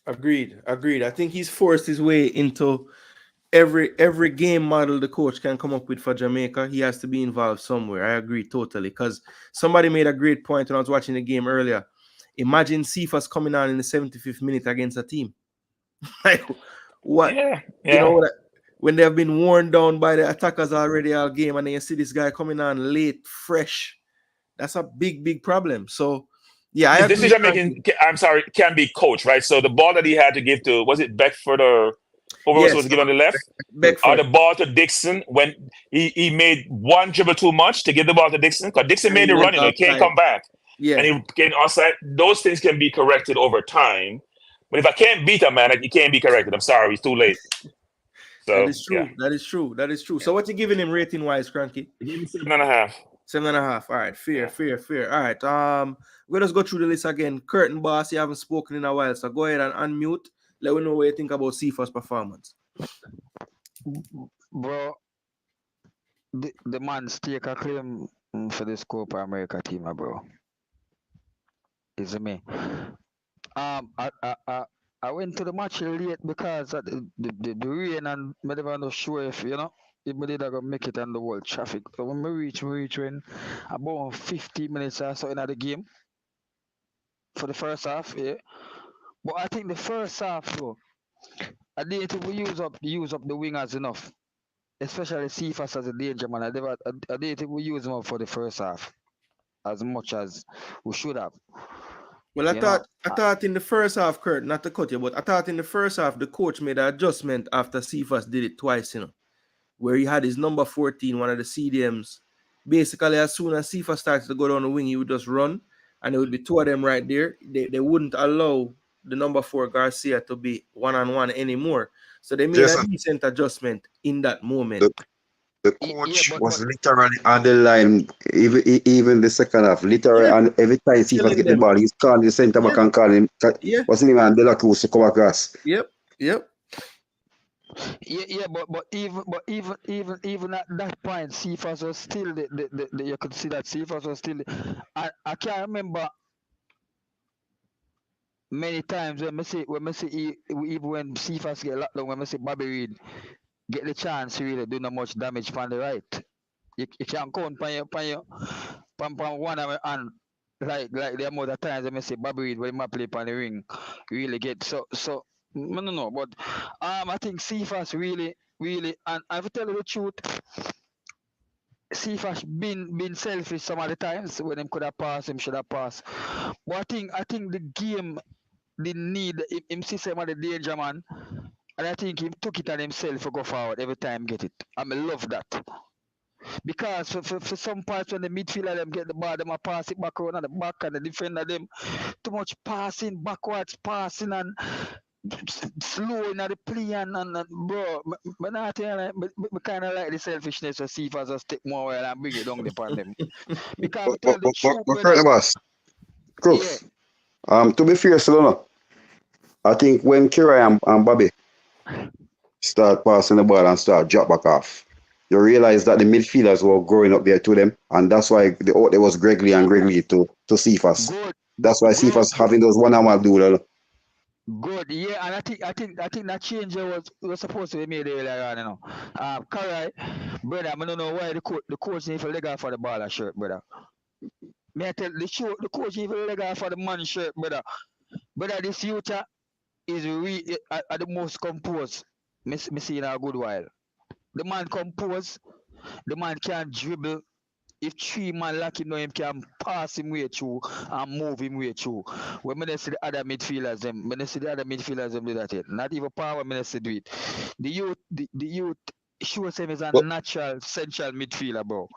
Agreed. I think he's forced his way into every game model the coach can come up with for Jamaica. He has to be involved somewhere. I agree totally. Because somebody made a great point when I was watching the game earlier. Imagine Cephas coming on in the 75th minute against a team. Like, what? Yeah. You know, when they have been worn down by the attackers already all game, and then you see this guy coming on late, fresh. That's a big problem. So, yeah, I agree. Decision making, I'm sorry, can be coached, right? So the ball that he had to give to, was it Beckford or whoever was supposed to give on the left? Beckford. Or the ball to Dixon when he made one dribble too much to give the ball to Dixon? Because Dixon made the run, he can't come back. Yeah. And he came outside. Those things can be corrected over time. But if I can't beat a man, it can't be corrected. I'm sorry, it's too late. So, that is true. Yeah. That is true. So what you giving him rating wise, Cranky? I gave him 7.5. 7.5. All right, fair. All right. We'll just go through the list again. Curtain Boss, you haven't spoken in a while, so go ahead and unmute. Let me know what you think about Cephas' performance. Bro, the man's take a claim for this Copa America team, bro. Is me. I went to the match late because of the rain, and I never know sure if if we did gonna make it on the world traffic. So when we reach when about 50 minutes or so in the game for the first half, yeah. But I think the first half though, I didn't think we use up the wingers enough, especially Cephas as a danger man. I didn't think we use him up for the first half as much as we should have. Well, I thought in the first half, Kurt, not to cut you, but I thought in the first half the coach made an adjustment after Cephas did it twice, where he had his number 14, one of the CDMs. Basically, as soon as Cephas started to go down the wing, he would just run, and there would be 2 of them right there. They wouldn't allow the number 4 Garcia to be one-on-one anymore. So they made a decent adjustment in that moment. The coach was literally on the line, even the second half, literally, and every time Cephas get the ball, he's calling the center back and calling. Wasn't even De La Cruz to come across. Yep. Yeah, but even at that point, Cephas was still the you could see that Cephas was still. I can't remember many times when I see even when Cephas get locked down, when I see Bobby Reed get the chance to really do not much damage from the right. You can count on one hand like the amount of times I say Bobby Reed when he play on the ring really get so no, but I think Cephas really, and I will tell you the truth, Cephas been selfish some of the times when him could have passed, him should have passed. But I think the game didn't need him see some of the danger man, and I think he took it on himself to go forward every time get it. I love that. Because for some parts when the midfielder them get the ball, them a pass it back around at the back, and the defender them too much passing, backwards passing, and slow in the play and bro, but not kind of like the selfishness of Cephas just take more while and bring it down upon them. Because Crooks, to be fair, so I think when Kira and Bobby start passing the ball and start drop back off, you realize that the midfielders were growing up there to them, and that's why there was Gregory and Gregory to Cephas. Good, That's why Cephas having those one-on-one duel. good. Yeah, and I think that change was supposed to be made earlier on, you know. Correct, brother. I don't know why the coach need to leg off for the ball shirt, brother. May I tell the coach need to leg off for the man shirt, brother. Brother, this youth is the most composed. Me see in a good while. The man composed. The man can dribble. If 3 man lock him, know him can pass him way through and move him way through. When I see the other midfielders, them do that yet. Not even power, when I see do it. The youth shows him as a But, natural central midfielder, bro.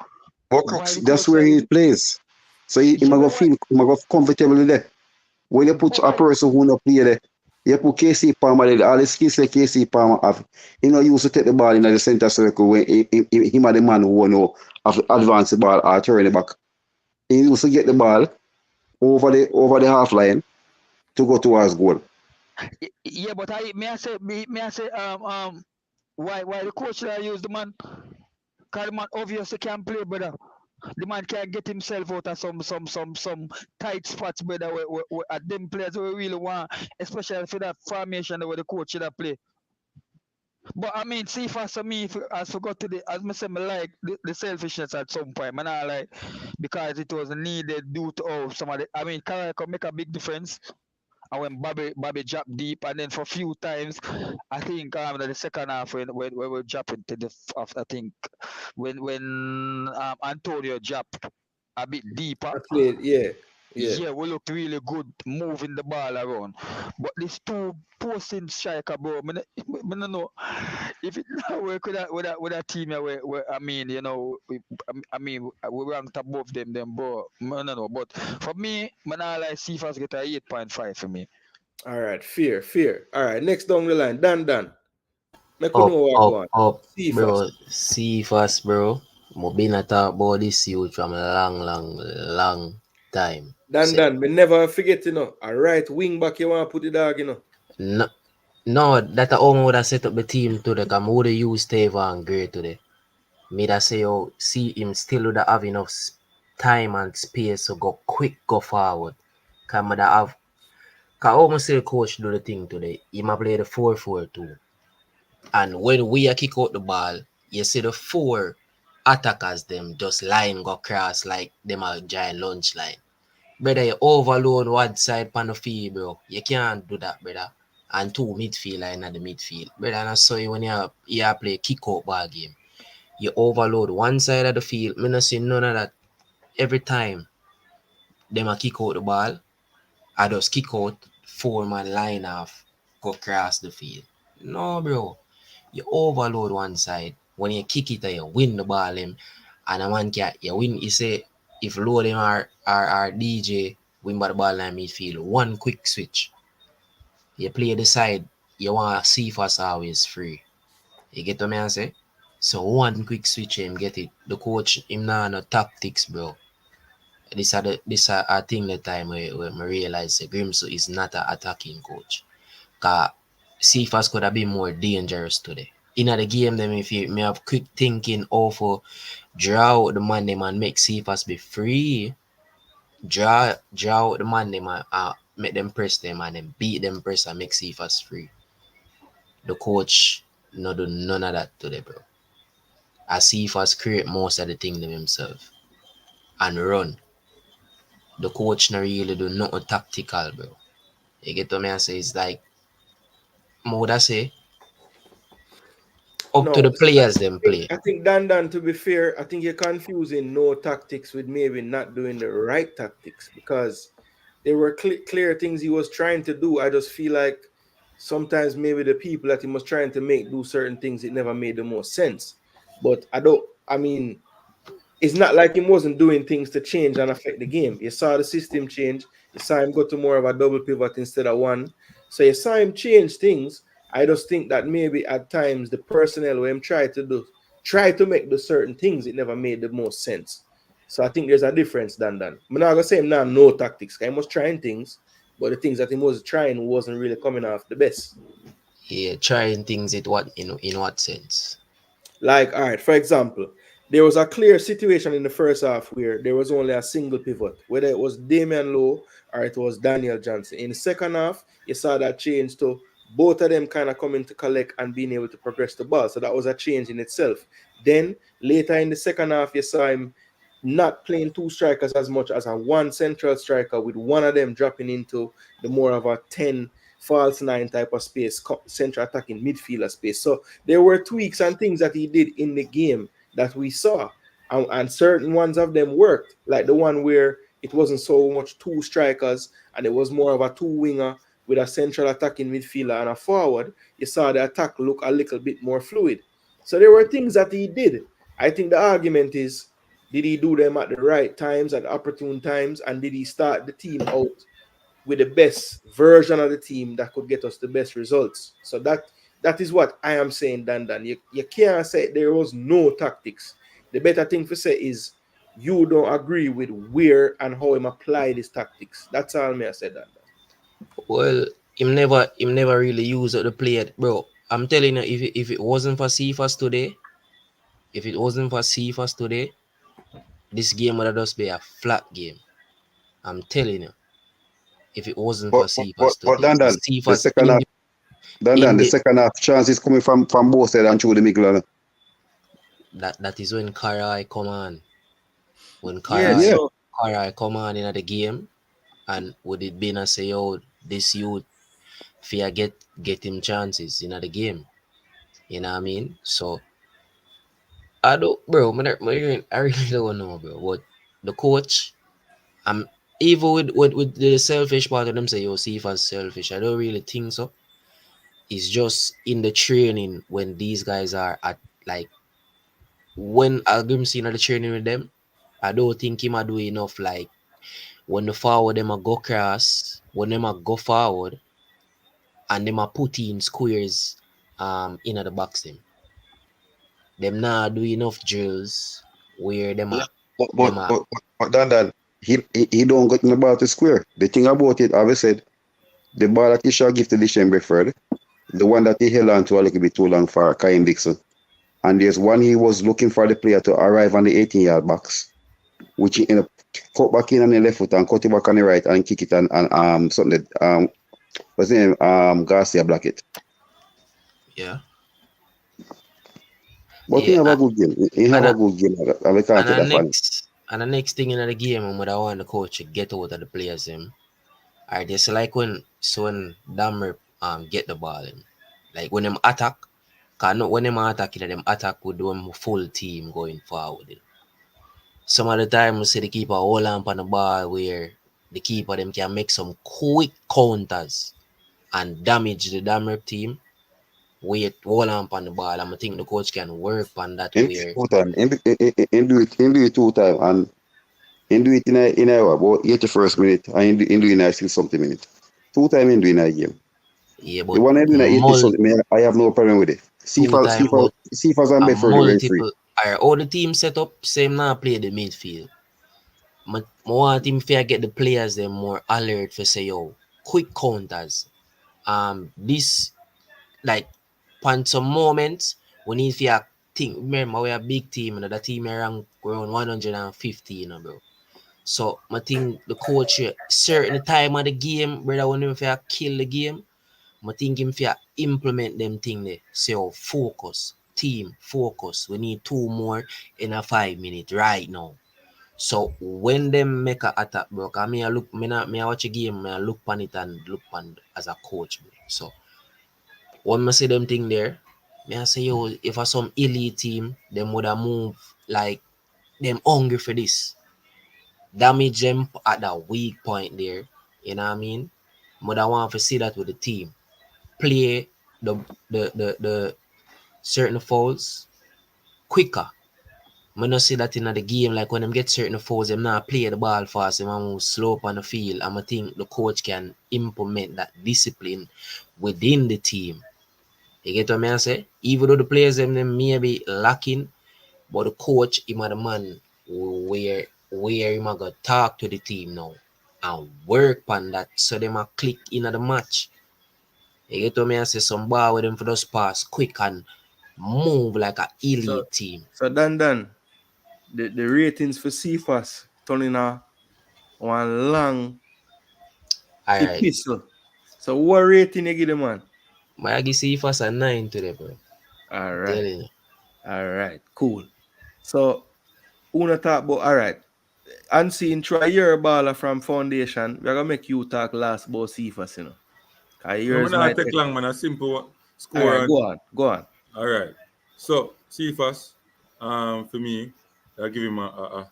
but that's where he plays. So he might go comfortable there. When you put a person who not play there, you put KC Palmer there, all the skills that KC Palmer have. He know used to take the ball in the center circle when him are the man who know have advance the ball or turn it back. He used to get the ball over the half line to go towards goal. Yeah, but may I say why the coach should use the man? Cause the man obviously can play, brother. The man can get himself out of some tight spots, brother. Where at them players we really want, especially for that formation where the coach should play. But I mean, see, for me, I forgot to as I say, I like the selfishness at some point. Man, I like because it was needed due to somebody. I mean, Carrick can make a big difference. And when Bobby dropped deep, and then for a few times, I think the second half when we dropped into the I think when Antonio dropped a bit deeper. Yeah. Yeah, we looked really good moving the ball around. But these two posting striker, bro, I don't know if it not work with that team where I mean, you know, we ranked above them, bro. I don't know. But for me, I like Cephas get a 8.5 for me. All right, fear. All right, next down the line, Dan. Make you know what Up, Cephas. bro. Cephas, bro. I've been talk about this youth from a long time. Dan, me never forget, you know, a right wing back you want to put the dog, you know. No, that I would have set up the team today. Because I would have used Teva Gray today. Me that say, see him still would have enough time and space to go forward. Because I have, because almost the coach do the thing today. He might play the 4-4-2. And when we kick out the ball, you see the 4 attackers them just line go cross like them a giant lunch line. Brother, you overload one side pan the field, bro. You can't do that, brother. And 2 midfielder in the midfield. Brother, and I saw you when you play kick out ball game. You overload one side of the field. Me not see none of that. Every time them a kick out the ball, I just kick out 4-man line off, go cross the field. No, bro. You overload one side. When you kick it, you win the ball him. And a man can you win. You say if load him or DJ win by the ball line midfield, one quick switch. You play the side, you want to see Cephas always free. You get what I say? So one quick switch him get it. The coach him now no tactics, bro. This are a thing the time where I realize Grimso is not an attacking coach. Cause Cephas could have been more dangerous today. In the game, them if you may have quick thinking for draw out the man them and make Cephas be free. Draw out the man them and make them press them and then beat them press and make Cephas free. The coach no do none of that today, bro. As Cephas create most of the thing them himself and run. The coach no really do nothing tactical, bro. You get what I say? It's like would I say up to the players them play. I think Dan, to be fair, I think you're confusing no tactics with maybe not doing the right tactics because there were clear things he was trying to do. I just feel like sometimes maybe the people that he was trying to make do certain things, it never made the most sense. But it's not like he wasn't doing things to change and affect the game. You saw the system change. You saw him go to more of a double pivot instead of one. So you saw him change things. I just think that maybe at times the personnel where him try to make the certain things, it never made the most sense. So I think there's a difference, Dan. I'm not gonna say him now no tactics. He was trying things, but the things that he was trying wasn't really coming off the best. Yeah, trying things in what sense? Like, all right, for example, there was a clear situation in the first half where there was only a single pivot, whether it was Damian Lowe or it was Daniel Johnson. In the second half, you saw that change to both of them kind of coming to collect and being able to progress the ball. So that was a change in itself. Then later in the second half, you saw him not playing two strikers as much as a one central striker, with one of them dropping into the more of a 10 false nine type of space, central attacking midfielder space. So there were tweaks and things that he did in the game that we saw, and certain ones of them worked, like the one where it wasn't so much two strikers and it was more of a two winger with a central attacking midfielder and a forward. You saw the attack look a little bit more fluid. So there were things that he did. I think the argument is, did he do them at the right times, at opportune times, and did he start the team out with the best version of the team that could get us the best results? So that is what I am saying, Dan. You can't say there was no tactics. The better thing to say is you don't agree with where and how him apply his tactics. That's all me I said, Dan. Well, him never really used the play, bro. I'm telling you, if it wasn't for Cephas today, this game would have just be a flat game. I'm telling you, if it wasn't for Cephas But today, Dandan, the Cephas second half, in Dandan, the the second half chance is coming from both sides and through the middle. that is when Karai come on. When Yeah, Yeah. Karai come on in the game, and would it been a say, oh, this youth fear get him chances in the game. You know what I mean? So I don't, bro. I really don't know, bro. But the coach, I'm even with the selfish part of them say, "Yo, see if I'm selfish." I don't really think so. It's just in the training when these guys are at, like, when Algrim seen at the training with them, I don't think him a do enough. Like when the forward them a go cross, when them a go forward, and them a put in squares in the box them not do enough drills where them Yeah. a But them but a but, but Dandan, he don't get in the ball to square. The thing about it, I said, the ball that he shall give to the Bedford, the one that he held on to a little bit too long for Kaim Dixon. And there's one he was looking for the player to arrive on the 18-yard box, which he ended up cut back in on the left foot and cut it back on the right and kick it and something what's his name? Garcia block it. yeah. But he Yeah, have a good game. He have and a good game. I can't take that fan. the next thing in the game, I'm gonna want the coach to get out of the players him. Alright, just like when Dammer get the ball him. Like when them attack, cause not when them attack, them attack with them full team going forward. Some of the time we see the keeper hold on the ball where the keeper them can make some quick counters and damage the Dammer team. Wait, hold on the ball. I think the coach can work on that In where two time. In do it two time and in do it in a about 81st minute and in do in a 60 minute. Two time in do in a game. yeah, The but one in do in a 80 mul something, I have no problem with it. two time but Cephas and a Bedford are very free. multiple are all the team set up same now play the midfield. I want him to get the players them more alert for say yo quick counters. This like on some moments we need to think, remember we are a big team and the team around 150, bro. So I think the coach certain time of the game, brother, when him for kill the game, I think him for implement them thing there. So focus, team, focus. We need two more in a 5 minute right now. So when them make a attack, bro, cause me I look, me I watch a game, me I look on it and look on as a coach, bro. So when I see them thing there, me I say yo, if I some elite team, them would have move like them hungry for this. Damage them at that weak point there. You know what I mean? But I want to see that with the team. Play the certain fouls quicker. I not see that in the game, like when them get certain fouls, them not play the ball fast, them move slow up on the field. And I think the coach can implement that discipline within the team. You get what I say? Even though the players them may be lacking, but the coach, him a the man where him a go talk to the team now and work on that so them a click in the match. You get what I say? Some ball with them for those pass quick and move like a elite team. So Dan, the ratings for CFAS turning out one long Alright. epistle. So what rating you give the man? I give CFAS a 9 today, bro. All right. Telling you. All right. Cool. So Una talk about all right. Unseen try your baller from foundation. We're gonna make you talk last about CFAS, you know. Cause No, yours man, not might take take. long, man. A simple All score. right, go on. All right. So, CFAS, for me, I'll give him a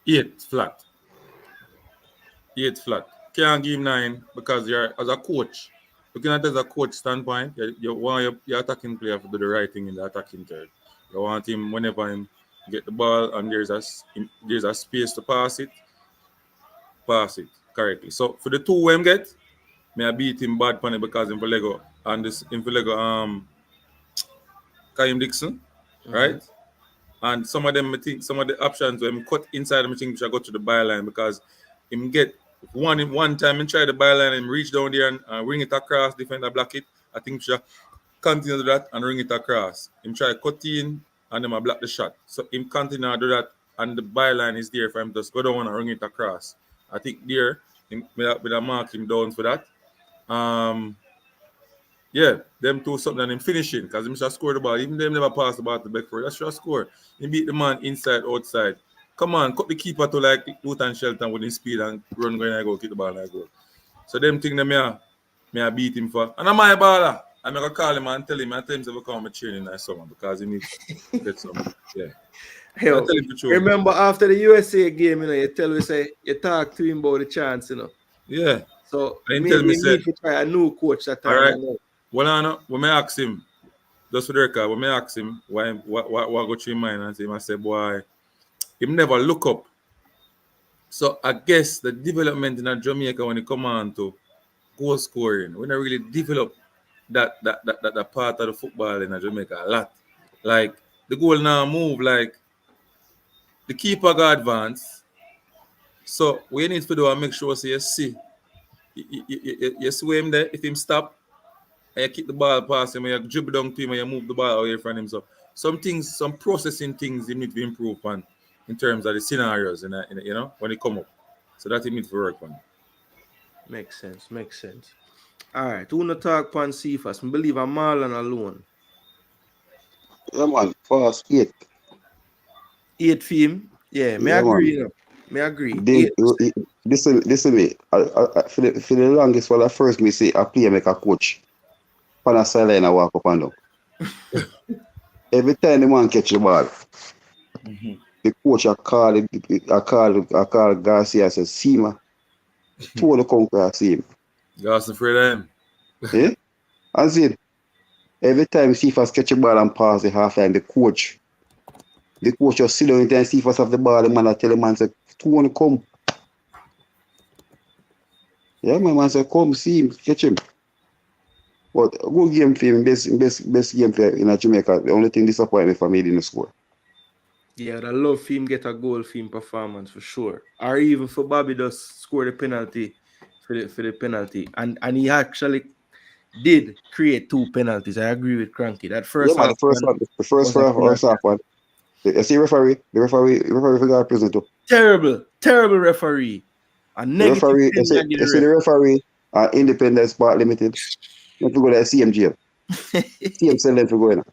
8 flat. 8 flat. Can't give him 9 because you're, as a coach, looking at it as a coach standpoint, you want your attacking player to do the right thing in the attacking third. You want him, whenever him get the ball and there's a space to pass it correctly. So, for the 2 him get, I beat him bad on it because in Lego and this in Lego Kaim Dixon, right? And some of them, I think, some of the options where him cut inside, I think we should go to the byline because him get one time and try the byline and reach down there and ring it across, defender block it. I think we should continue to do that and ring it across. Him try cut in and then I block the shot. So him continue to do that and the byline is there for him to just go down and ring it across. I think there, with a mark him down for that. Yeah, them two something and him finishing because him should score the ball. Even them never pass the ball to Beckford. That's should score. He beat the man inside, outside. Come on, cut the keeper to like Luton Shelton with his speed and run going and go, kick the ball and I go. So them thing them I beat him for. And I'm my baller. I'm gonna call him and tell him to become a training that summer because he needs to get some. Yeah. Yo, remember after the USA game, you know, you tell me say you talk to him about the chance, you know. Yeah. So And maybe tell me you say, need to try a new coach that time. all right. Well, I know. When I ask him, just for the record, when I ask him what go through his mind, and him, I say, boy, him never look up. So I guess the development in Jamaica when it come on to goal scoring, we don't really develop that part of the football in Jamaica a lot. Like the goal now move, like the keeper got advance. So we need to do is make sure so you see him there. If him stop, and you kick the ball past him, and you dribble down to him, and you move the ball away from him. So some things, some processing things, you need to improve on in terms of the scenarios, you know, when they come up. So that you need to work on. Makes sense. All right, who not talk pan CFAS? I believe I'm Marlon alone. Yeah, man, fast 8. 8 for him. Yeah, me agree. You know. Me agree. Listen me. For the longest while at first me say a player make a coach. On a sideline I walk up and down. Every time the man catch the ball, the coach I call Garcia, I said, Sima, two of the conquer see him. Garcia afraid of him. Yeah? As in, every time CFAS catch the ball and pass the half line, the coach just sit down and CFAS have the ball, the man I tell the man say, two want to come. Yeah, my man say, come see him, catch him. But a good game for him, best game for in Jamaica. The only thing disappointing for me didn't score. Yeah, I love for him get a goal for him performance for sure. Or even for Bobby does score the penalty for the penalty. And he actually did create 2 penalties. I agree with Cranky. That first half. The first half one. You see referee? The referee forgot prison too. Terrible referee. A negative referee, you see the referee Independent Sport Limited. You go to CMG. CM send them to go in.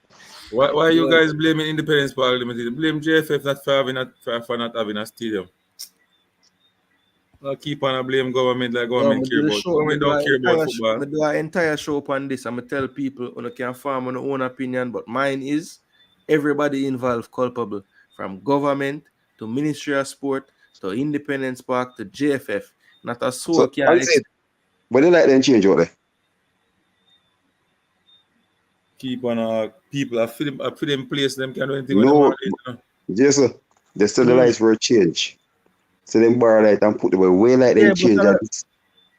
Why you guys blaming Independent Sport Limited? Blame JFF for not having a stadium. I'll keep on blame government like government care about. Government don't care about football. I do an entire show upon this. I'm gonna tell people you can form on their own opinion, but mine is everybody involved culpable, from government to Ministry of Sport to Independence Park to JFF. Not a soul can. But they like them change out there. Keep on people are put in place. Them can do anything. No, yes, sir. They still the lights were changed. So them bar light and put the way like them change.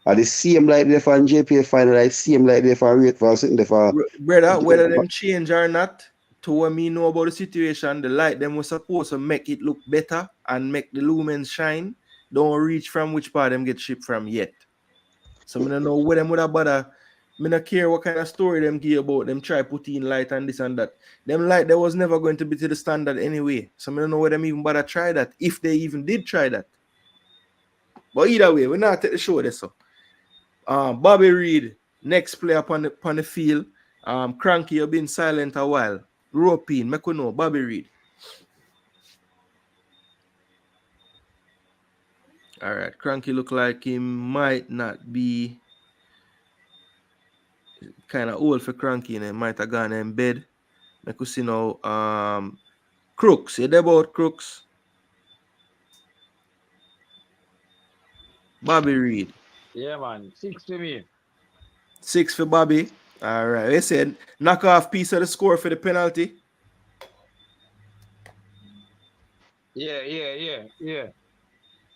At the same light there for JPF final light, same light there for rate for sitting there for. Brother, whether them change or not, to what me know about the situation, the light them was supposed to make it look better and make the lumens shine. Don't reach from which part them get shipped from yet. So I don't know where them would have bother Me not care what kind of story them give about them try put in light and this and that. Them light that was never going to be to the standard anyway. So I don't know why them even bother try that, if they even did try that. But either way, we're not take the show this. So Bobby Reed, next player upon the field. Cranky, you've been silent a while. Rope in, make you know, Bobby Reed. All right, Cranky look like he might not be kind of old for Cranky, and he might have gone in bed. I could see now. Crooks, you there about Crooks? Bobby Reed. Yeah, man. 6 to me. 6 for Bobby. All right. They said knock off piece of the score for the penalty. Yeah.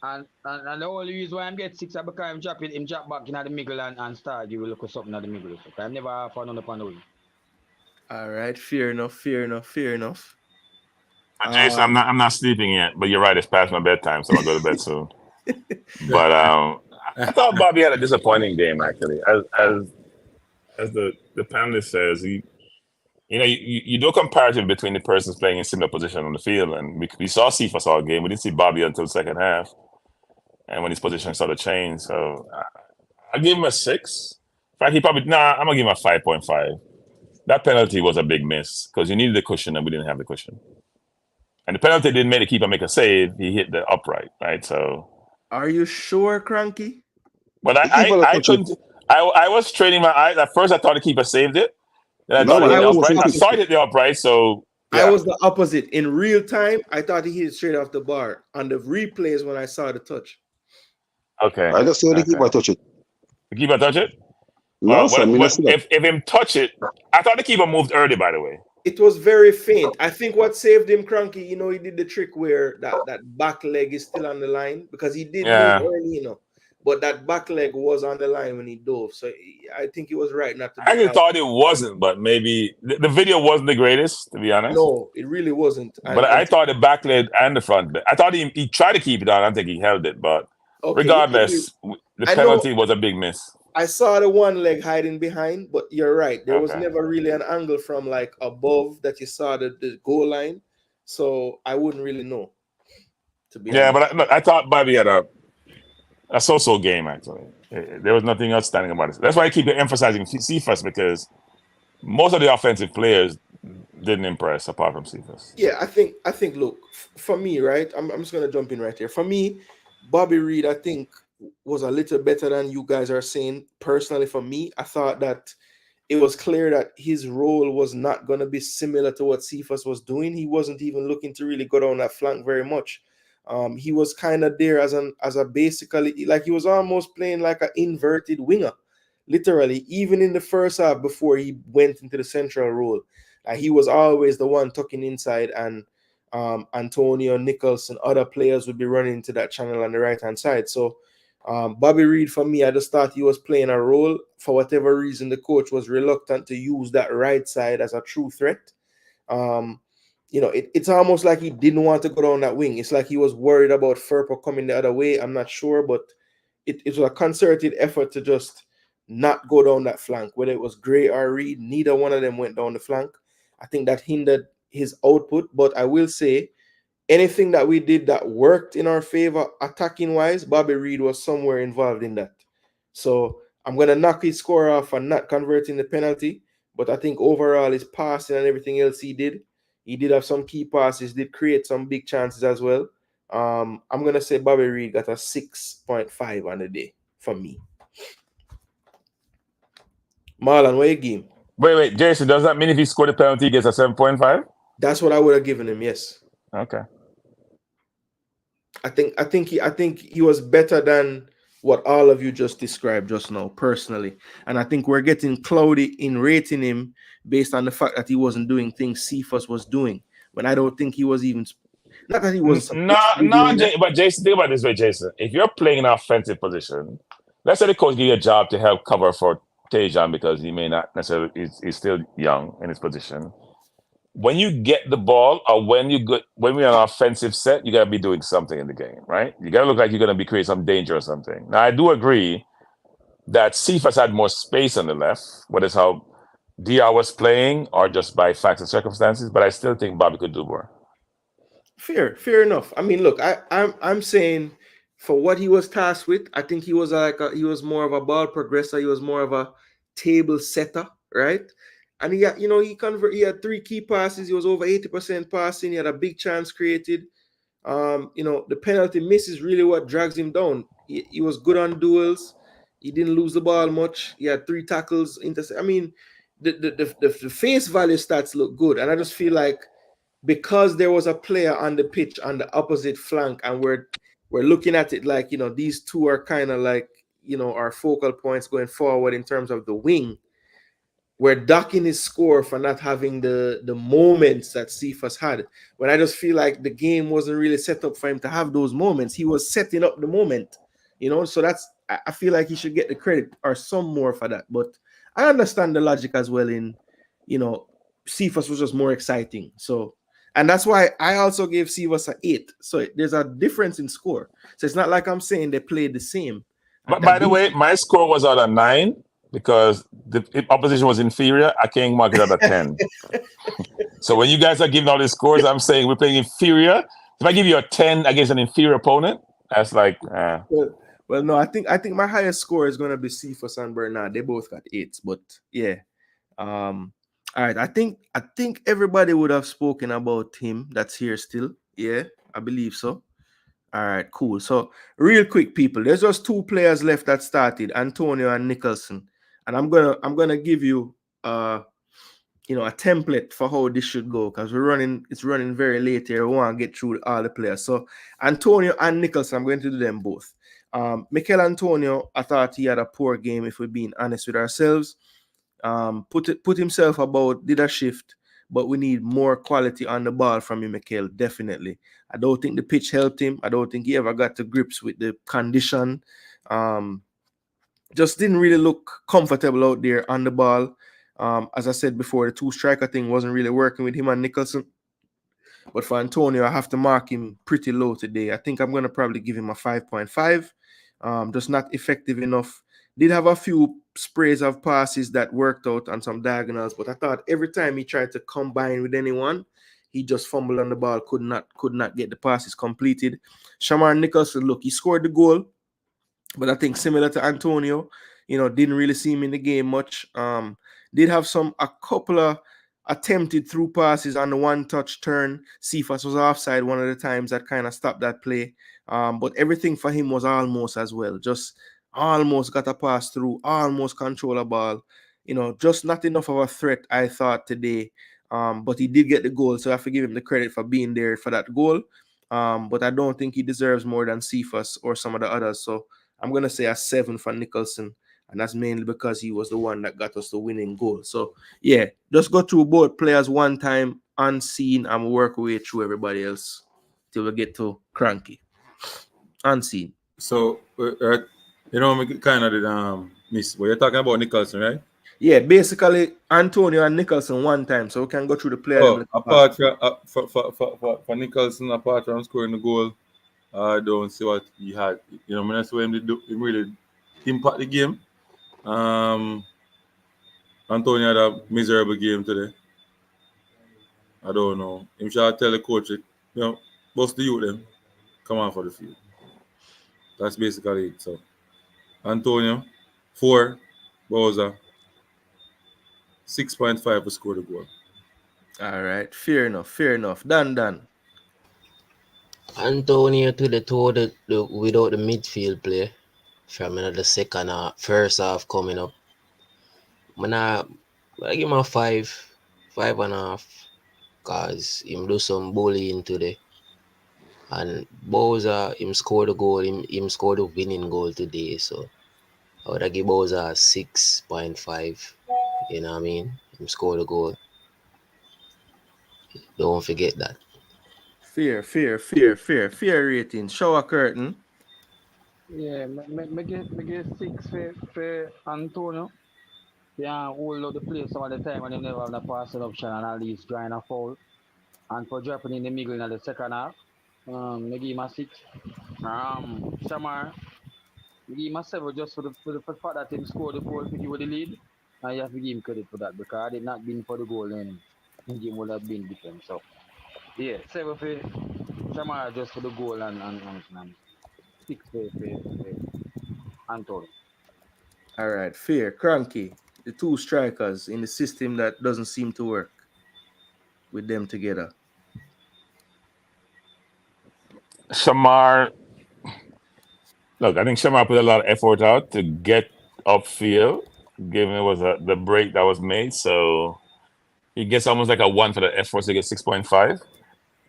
And the only reason why I'm getting 6 is because I'm drop back in the middle and start you will look for something at the middle. So I'm never found on the panel. All right, fair enough. Jason, I'm not sleeping yet, but you're right. It's past my bedtime, so I'll go to bed soon. But I thought Bobby had a disappointing game actually. As the panelist says, you do a comparative between the persons playing in similar position on the field, and we saw Cephas all game. We didn't see Bobby until the second half, and when his position started to change. So I'll give him a 6. In fact, I'm gonna give him a 5.5. That penalty was a big miss because you needed the cushion and we didn't have the cushion. And the penalty didn't make the keeper make a save. He hit the upright, right? So. Are you sure, Cranky? But I couldn't. I was training my eyes. At first, I thought the keeper saved it. Then I thought he hit the upright. I saw it hit the upright. So. Yeah. I was the opposite. In real time, I thought he hit it straight off the bar. On the replays, when I saw the touch. Okay. I just saw the keeper touch it. The keeper touch it? No, if him touch it, I thought the keeper moved early, by the way. It was very faint. I think what saved him, Cranky, he did the trick where that back leg is still on the line because he did move early, but that back leg was on the line when he dove. So I think he was right not to. I actually thought it wasn't, but maybe the video wasn't the greatest, to be honest. No, it really wasn't. But I thought the back leg and the front leg. I thought he tried to keep it on. I don't think he held it, but regardless, the penalty was a big miss. I saw the one leg hiding behind, but you're right. There was never really an angle from like above that you saw the goal line. So I wouldn't really know, to be honest. But I thought Bobby had a so-so game, actually. There was nothing outstanding about it. That's why I keep emphasizing Cephas, because most of the offensive players didn't impress apart from Cephas. Yeah, I think, look, for me, right, I'm just going to jump in right here. For me, Bobby Reed, I think, was a little better than you guys are saying. Personally, for me, I thought that it was clear that his role was not going to be similar to what Cephas was doing. He wasn't even looking to really go down that flank very much. He was kind of there as a basically, like he was almost playing like an inverted winger, literally, even in the first half before he went into the central role. He was always the one tucking inside, and Antonio, Nicholson, other players would be running into that channel on the right-hand side. So Bobby Reed, for me, I just thought he was playing a role. For whatever reason, the coach was reluctant to use that right side as a true threat. It's almost like he didn't want to go down that wing. It's like he was worried about Firpo coming the other way. I'm not sure, but it was a concerted effort to just not go down that flank. Whether it was Gray or Reed, neither one of them went down the flank. I think that hindered his output, but I will say anything that we did that worked in our favor attacking-wise, Bobby Reed was somewhere involved in that. So I'm going to knock his score off for not converting the penalty, but I think overall his passing and everything else he did have some key passes, did create some big chances as well. I'm going to say Bobby Reed got a 6.5 on the day for me. Marlon, what you give him? Wait, Jason, does that mean if he scored a penalty, he gets a 7.5? That's what I would have given him, yes. Okay. I think he was better than what all of you just described just now, personally. And I think we're getting cloudy in rating him based on the fact that he wasn't doing things Cephas was doing. When I don't think he was even, not that he wasn't. But Jason, think about this way, Jason. If you're playing an offensive position, let's say the coach give you a job to help cover for Tejan because he may not necessarily, he's still young in his position. When you get the ball, or when we're on an offensive set, you gotta be doing something in the game, right? You gotta look like you're gonna be creating some danger or something. Now, I do agree that Cephas had more space on the left, whether it's how DR was playing or just by facts and circumstances, but I still think Bobby could do more. Fair enough. I mean, look, I'm saying for what he was tasked with, I think he was he was more of a ball progressor. He was more of a table setter, right? And he had, he had 3 key passes. He was over 80% passing. He had a big chance created. The penalty miss is really what drags him down. He was good on duels. He didn't lose the ball much. He had 3 tackles. I mean, the face value stats look good, and I just feel like because there was a player on the pitch on the opposite flank, and we're looking at it like these two are kind of like our focal points going forward in terms of the wing. We're docking his score for not having the moments that Cephas had. When I just feel like the game wasn't really set up for him to have those moments. He was setting up the moment, So I feel like he should get the credit or some more for that. But I understand the logic as well in, Cephas was just more exciting. So, and that's why I also gave Cephas an 8. So there's a difference in score. So it's not like I'm saying they played the same. But by the way, my score was out of 9 because the opposition was inferior. I can't mark it out of 10. So when you guys are giving all these scores, I'm saying we're playing inferior. If I give you a 10 against an inferior opponent, that's like. Well, no, I think my highest score is going to be Cephas and Bernard. They both got 8s, but yeah. All right, I think everybody would have spoken about him that's here still. Yeah, I believe so. All right, cool. So real quick, people, there's just 2 players left that started, Antonio and Nicholson. And I'm gonna give you a template for how this should go, because it's running very late here. We want to get through all the players. So Antonio and Nicholson, I'm going to do them both. Mikel Antonio, I thought he had a poor game, if we're being honest with ourselves. Put himself about, did a shift, but we need more quality on the ball from him, Mikel, definitely. I don't think the pitch helped him. I don't think he ever got to grips with the condition. Just didn't really look comfortable out there on the ball. As I said before, the 2 striker thing wasn't really working with him and Nicholson. But for Antonio, I have to mark him pretty low today. I think I'm going to probably give him a 5.5. Just not effective enough. Did have a few sprays of passes that worked out on some diagonals, but I thought every time he tried to combine with anyone, he just fumbled on the ball, could not get the passes completed. Shamar Nicholson, look, he scored the goal, but I think similar to Antonio, didn't really see him in the game much. Did have a couple of attempted through passes on the 1-touch turn. Cephas was offside one of the times that kind of stopped that play. But everything for him was almost as well. Just almost got a pass through, almost control a ball. Just not enough of a threat, I thought, today. But he did get the goal, so I have to give him the credit for being there for that goal. But I don't think he deserves more than Cephas or some of the others. So I'm going to say a 7 for Nicholson. And that's mainly because he was the one that got us the winning goal. So, yeah, just go through both players one time, unseen, and work our way through everybody else till we get to Cranky. Unseen. So, we kind of did miss. But you're talking about Nicholson, right? Yeah, basically Antonio and Nicholson one time, so we can go through the players. Apart for Nicholson, apart from scoring the goal, I don't see what he had. When I saw him, he really impact the game. Antonio had a miserable game today. I don't know. Him shall tell the coach, bust the youth them, come on for the field. That's basically it. So Antonio, 4, Bowser, 6.5 to score the goal. All right, fair enough. Done. Antonio to the without the midfield play from the first half coming up. I give him a 5.5, because him do some bullying today. And Bowser, him scored the goal, him scored the winning goal today. So I would give Bowser a 6.5. You know what I mean? Him scored the goal. Don't forget that. Fair rating. Shower curtain. Yeah, me get 6 for Antonio. Yeah, hold out the place some of the time when they never have the passing option and at least drawing a foul. And for dropping in the middle in the second half, me give him a 6. Shamar, give him a 7 just for the fact that him scored the goal to give the lead. And you have to give him credit for that because had it not been for the goal, then the game would have been different. So, yeah, 7 for Shamara just for the goal and 6 for Antonio. All right, fair. Cranky, the two strikers in the system that doesn't seem to work with them together. Shamar, look, I think Shamar put a lot of effort out to get upfield, given it was the break that was made. So he gets almost like a 1 for the effort, so he gets 6.5.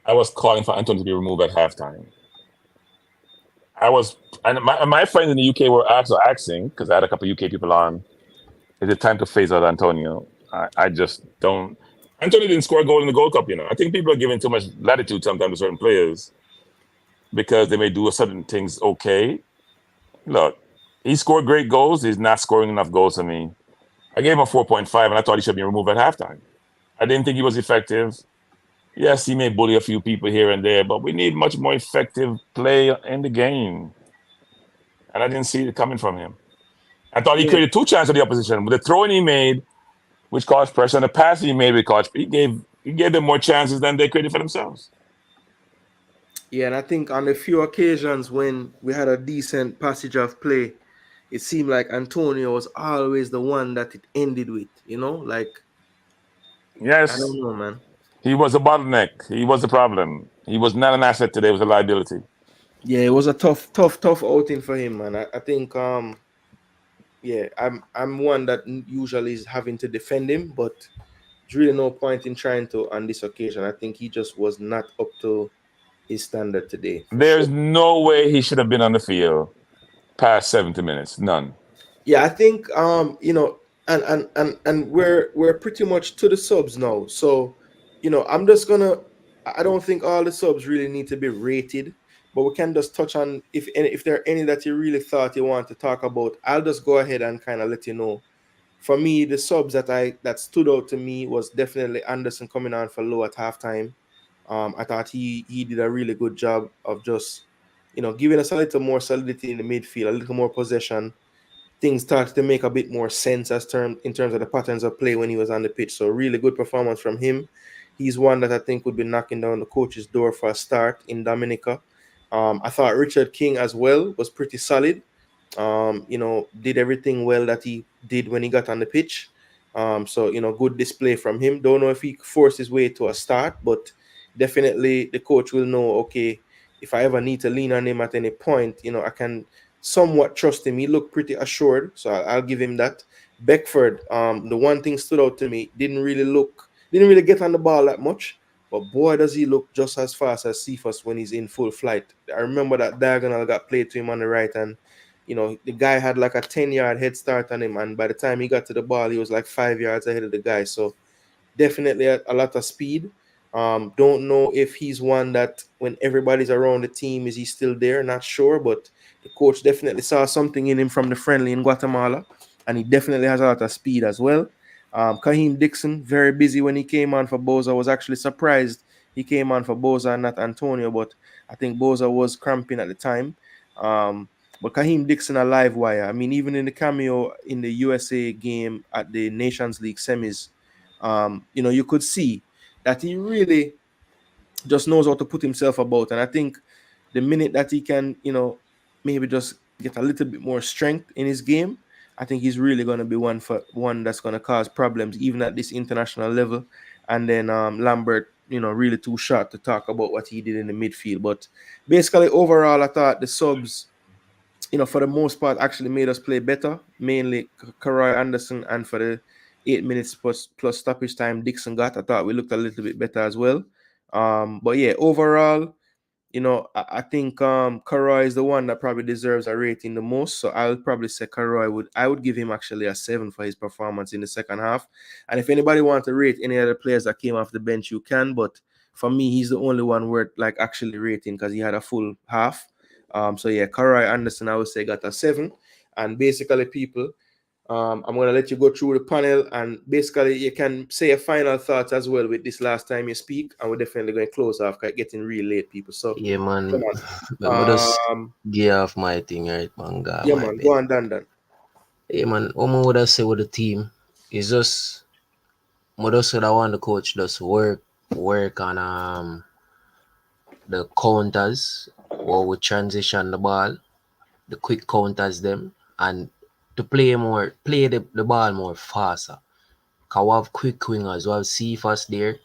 I was calling for Antonio to be removed at halftime. And my friends in the UK were also asking, because I had a couple of UK people on, is it time to phase out Antonio? I just don't. Antonio didn't score a goal in the Gold Cup, you know. I think people are giving too much latitude sometimes to certain players because they may do certain things okay. Look, he scored great goals. He's not scoring enough goals for me. I gave him a 4.5, and I thought he should be removed at halftime. I didn't think he was effective. Yes, he may bully a few people here and there, but we need much more effective play in the game. And I didn't see it coming from him. I thought he created 2 chances for the opposition. With the throw-in he made, which caused pressure, and the pass he made, which caused, he gave them more chances than they created for themselves. Yeah, and I think on a few occasions when we had a decent passage of play, it seemed like Antonio was always the one that it ended with, you know? Like, yes, I don't know, man. He was a bottleneck. He was the problem. He was not an asset today. He was a liability. Yeah, it was a tough outing for him, man. I think yeah, I'm one that usually is having to defend him, but there's really no point in trying to on this occasion. I think he just was not up to his standard today. There's no way he should have been on the field past 70 minutes. None. Yeah, I think you know, and we're pretty much to the subs now. So, you know, I don't think all the subs really need to be rated, but we can just touch on if there are any that you really thought you want to talk about. I'll just go ahead and kind of let you know. For me, the subs that stood out to me was definitely Anderson coming on for low at halftime. I thought he did a really good job of just, you know, giving us a little more solidity in the midfield, a little more possession. Things started to make a bit more sense in terms of the patterns of play when he was on the pitch. So really good performance from him. He's one that I think would be knocking down the coach's door for a start in Dominica. I thought Richard King as well was pretty solid. You know, did everything well that he did when he got on the pitch. So, you know, good display from him. Don't know if he forced his way to a start, but definitely the coach will know, okay, if I ever need to lean on him at any point, you know, I can somewhat trust him. He looked pretty assured, so I'll give him that. Beckford, the one thing stood out to me, didn't really get on the ball that much, but boy, does he look just as fast as Cephas when he's in full flight. I remember that diagonal got played to him on the right, and you know, the guy had like a 10-yard head start on him, and by the time he got to the ball, he was like 5 yards ahead of the guy. So definitely a lot of speed. Don't know if he's one that when everybody's around the team, is he still there? Not sure, but the coach definitely saw something in him from the friendly in Guatemala, and he definitely has a lot of speed as well. Kaheem Dixon, very busy when he came on for Boza. I was actually surprised he came on for Boza and not Antonio, but I think Boza was cramping at the time. But Kaheem Dixon, a live wire. I mean, even in the cameo in the USA game at the Nations League semis, you know, you could see that he really just knows how to put himself about. And I think the minute that he can, you know, maybe just get a little bit more strength in his game, I think he's really going to be one that's going to cause problems, even at this international level. And then Lambert, you know, really too short to talk about what he did in the midfield. But basically, overall, I thought the subs, you know, for the most part, actually made us play better. Mainly Karoy Anderson, and for the 8 minutes plus stoppage time Dixon got, I thought we looked a little bit better as well. But yeah, overall, you know, I think Karoy is the one that probably deserves a rating the most. So I would probably say I would give him actually a 7 for his performance in the second half. And if anybody wants to rate any other players that came off the bench, you can. But for me, he's the only one worth like actually rating because he had a full half. So yeah, Karoy Anderson, I would say, got a 7. And basically, people, I'm gonna let you go through the panel, and basically you can say your final thoughts as well with this last time you speak, and we're definitely going to close off because it's getting real late, people. So Yeah, man. come Let me just on. get off my thing, right, man. Go Yeah, my man. bed. Go on, Dan. Yeah, man. What I would I say with the team is just, I just said I want the coach just work on the counters, or we transition the ball, the quick counters them, and to play the ball more faster. Cause we have quick wingers, we have Cephas there,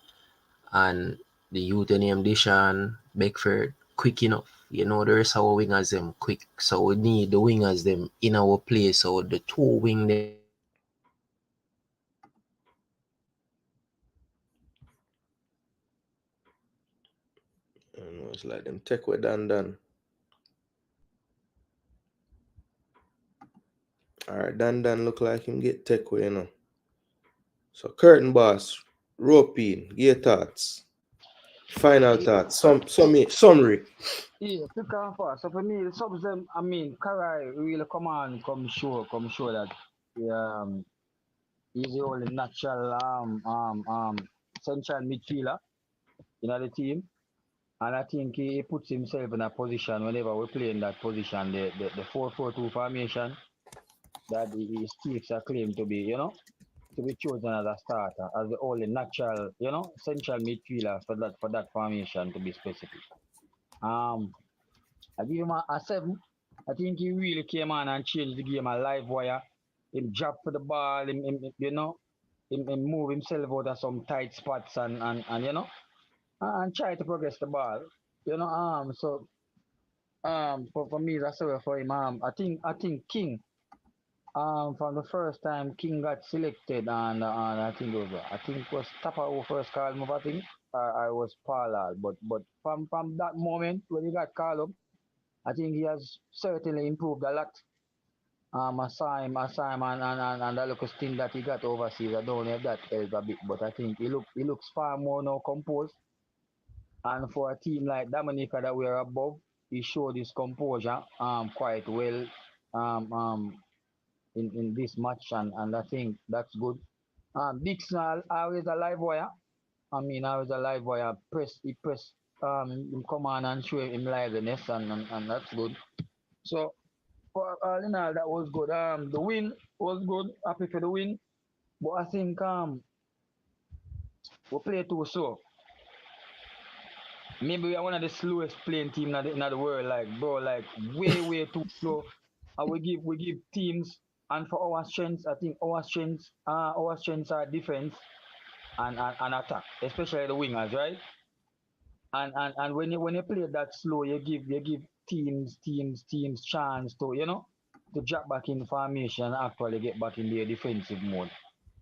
and the youth name Dishan, Beckford, quick enough. You know, the rest of our wingers them quick. So we need the wingers them in our place. So the two wing them I know it's like them take with Dan. Alright, Dan look like him get take with, you know. So curtain boss, rope in, your thoughts. Final thoughts. Summary. Yeah, pick and fast. So for me, the subs them, I mean, Karai really come show that he's the only natural central midfielder in the team. And I think he puts himself in a position whenever we play in that position, the 4-4-2 formation, that he stakes a claim to be, to be chosen as a starter, as the only natural, central midfielder for that formation, to be specific. I give him a 7. I think he really came on and changed the game a live wire. Him drop for the ball, him move himself out of some tight spots and try to progress the ball. So for me that's the way for him. I think King, from the first time King got selected, and I think it was Tapa who first called him up, I think. I was Paulal, but from that moment when he got called up, I think he has certainly improved a lot. I saw him and that little stint that he got overseas. I don't know if that helped a bit, but I think he looks far more now composed. And for a team like Dominica that we're above, he showed his composure quite well um in this match, and I think that's good. Dixon always a live wire. Always a live wire. He press him come on and show him liveliness, and that's good. So for all in all, that was good. The win was good. Happy for the win, but I think we play too slow. Maybe we are one of the slowest playing team in the world, like bro, like way too slow. And we give teams, and for our strengths, I think our strengths are defense and attack, especially the wingers, right? And when you play that slow, you give teams chance to drop back in formation and actually get back in their defensive mode.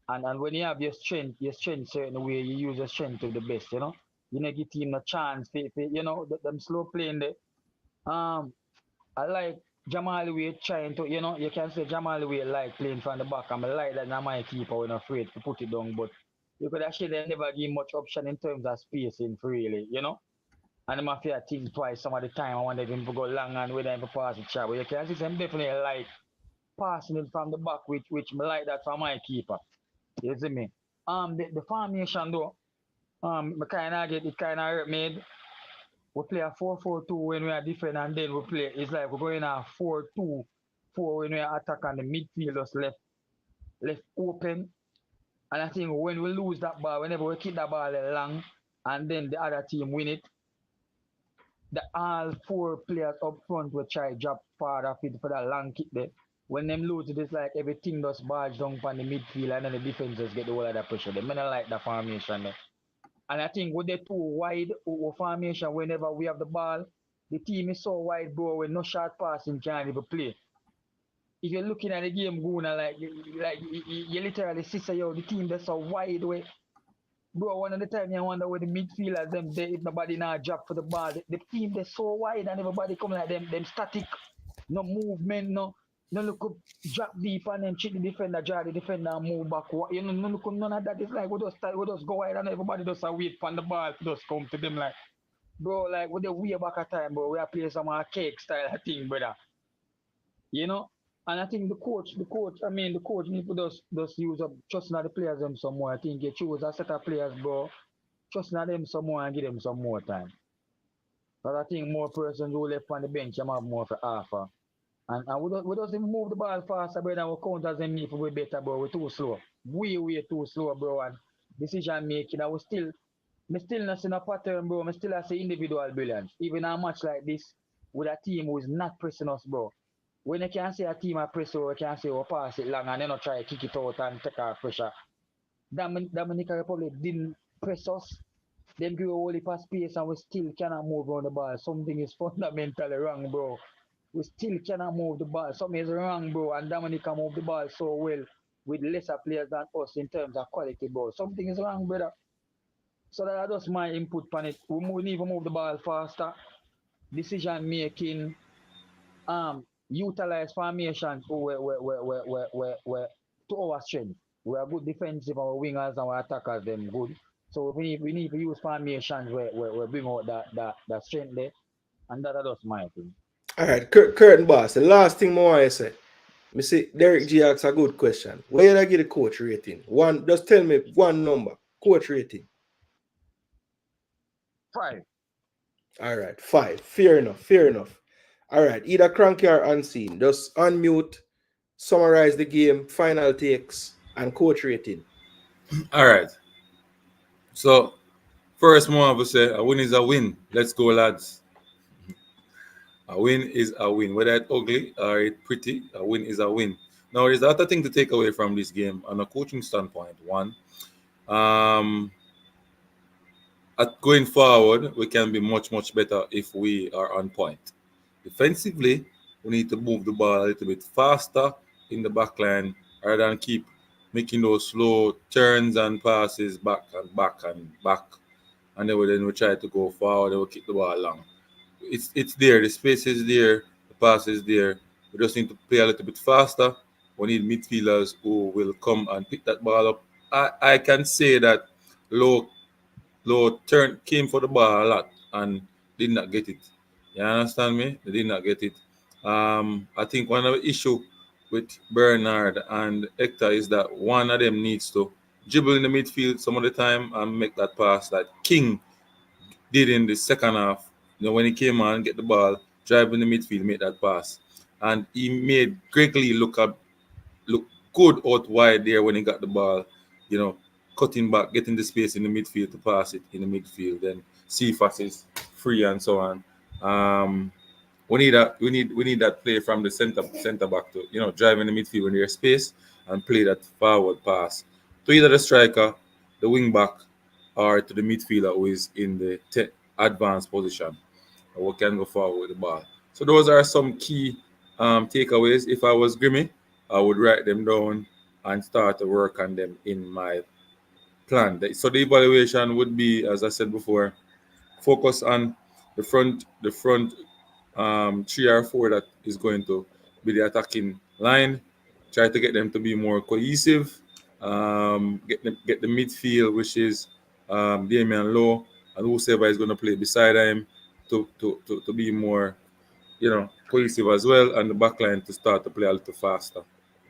And when you have your strength certain way, you use your strength to the best. You know, give team a chance them slow playing there. Um I like Jamal Wade trying to, you can say Jamal Wade like playing from the back. I'm like that now my keeper when afraid to put it down, but you could actually never give much option in terms of spacing freely. And I'm afraid think twice some of the time. I wanted him to go long and with him to pass the chat. But you can see some definitely like passing it from the back, which me like that for my keeper. You see me? The formation though, me kinda get it kinda hurt me. We play a 4-4-2 when we are different, and then we play it's like we're going a 4-2-4 when we attack and the midfield just left open. And I think when we lose that ball, whenever we kick that ball long and then the other team win it, the all 4 players up front will try drop part of it for that long kick there. When them lose it, it's like everything just barge down from the midfield and then the defenders get the whole of that pressure. They may not like the formation there. And I think with the too wide formation, whenever we have the ball, the team is so wide, bro, with no short passing can't even play. If you're looking at the game, Gooner, you literally see, say, yo, the team that's so wide way. Bro, one of the time you wonder where the midfielders, if nobody now drop for the ball, the team they're so wide and everybody come like them static, no movement, no look up, drop deep and then cheat the defender, draw the defender and move back. No look up, none of that. It's like we just go wide and everybody just wait for the ball to just come to them like, bro, with the way back at time, bro, we are playing some archaic style of thing, brother. You know? And I think the coach need to just use up trusting the players them some more. I think he choose a set of players, bro, trusting them some more and give them some more time. But I think more persons who left on the bench, I'm have more for offer. And we just even move the ball faster, bro, and we counters them need to be better, bro. We're too slow. Way too slow, bro. And decision making, me still not see no pattern, bro. Me still see individual brilliance. Even a match like this with a team who is not pressing us, bro. When you can see a team a press, or you can say, oh, pass it long and then not try to kick it out and take our pressure. Dominica Republic didn't press us. Them give a whole heap of space and we still cannot move on the ball. Something is fundamentally wrong, bro. We still cannot move the ball. Something is wrong, bro. And Dominica move the ball so well with lesser players than us in terms of quality, bro. Something is wrong, brother. So that's just my input on it. We need to move the ball faster. Decision making, utilize formations to our strength. We are good defensive, our wingers and our attackers them good. So we need to use formations where bring out that strength there. And that's just my thing. All right, curtain boss. The last thing more I say. Me see Derek G asks a good question. Where did I get the coach rating? One, just tell me one number. Coach rating. 5. All right, 5. Fair enough. All right, either cranky or unseen. Just unmute, summarize the game, final takes, and coach rating. All right. So, first one I would say a win is a win. Let's go, lads. A win is a win. Whether it's ugly or it's pretty, a win is a win. Now, there's other thing to take away from this game on a coaching standpoint. One, at going forward, we can be much better if we are on point. Defensively, we need to move the ball a little bit faster in the back line rather than keep making those slow turns and passes back and back. And then we try to go forward and we kick the ball long. It's there, the space is there, the pass is there. We just need to play a little bit faster. We need midfielders who will come and pick that ball up. I can say that low turn came for the ball a lot and did not get it. You understand me? They did not get it. I think one of the issue with Bernard and Hector is that one of them needs to dribble in the midfield some of the time and make that pass that King did in the second half. You know, when he came on, get the ball, drive in the midfield, make that pass. And he made Greg Lee look good out wide there when he got the ball, you know, cutting back, getting the space in the midfield to pass it in the midfield, then Cephas is free and so on. We need that play from the center back to, you know, drive in the midfield when there's space and play that forward pass to either the striker, the wing back, or to the midfielder who is in the advanced position, or we can go forward with the ball. So those are some key takeaways. If I was Grimmy, I would write them down and start to work on them in my plan. So the evaluation would be, as I said before, focus on the front 3 or 4 that is going to be the attacking line. Try to get them to be more cohesive. Get the midfield, which is Damian Lowe, and whoever is going to play beside him to be more, you know, cohesive as well, and the back line to start to play a little faster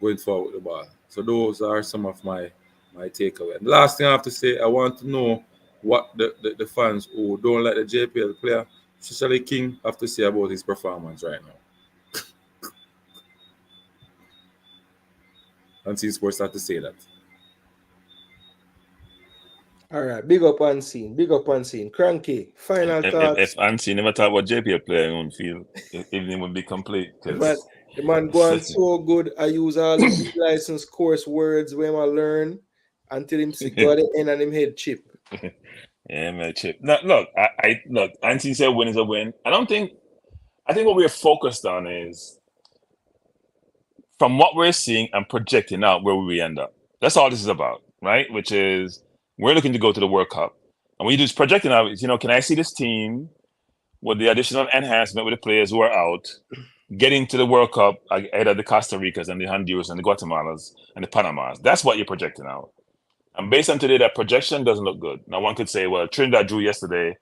going forward with the ball. So those are some of my takeaway. And the last thing I have to say, I want to know what the fans who don't like the JPL player, especially King, have to say about his performance right now. And see Sports have to say that. All right, big up Unseen. Cranky, final thoughts. If Unseen never talk about JPL player, you won't feel evening would be complete. The man going so good. I use all the license course words when I learn until him go the end and him head chip. Yeah, man, chip. No, look, look. Unseen said win is a win. I think what we're focused on is from what we're seeing and projecting out where we end up. That's all this is about, right? Which is we're looking to go to the World Cup. And when you do this projecting out, you know, can I see this team with the additional enhancement with the players who are out, getting to the World Cup ahead of the Costa Ricas and the Honduras and the Guatemalas and the Panamas? That's what you're projecting out. And based on today, that projection doesn't look good. Now, one could say, well, Trinidad drew yesterday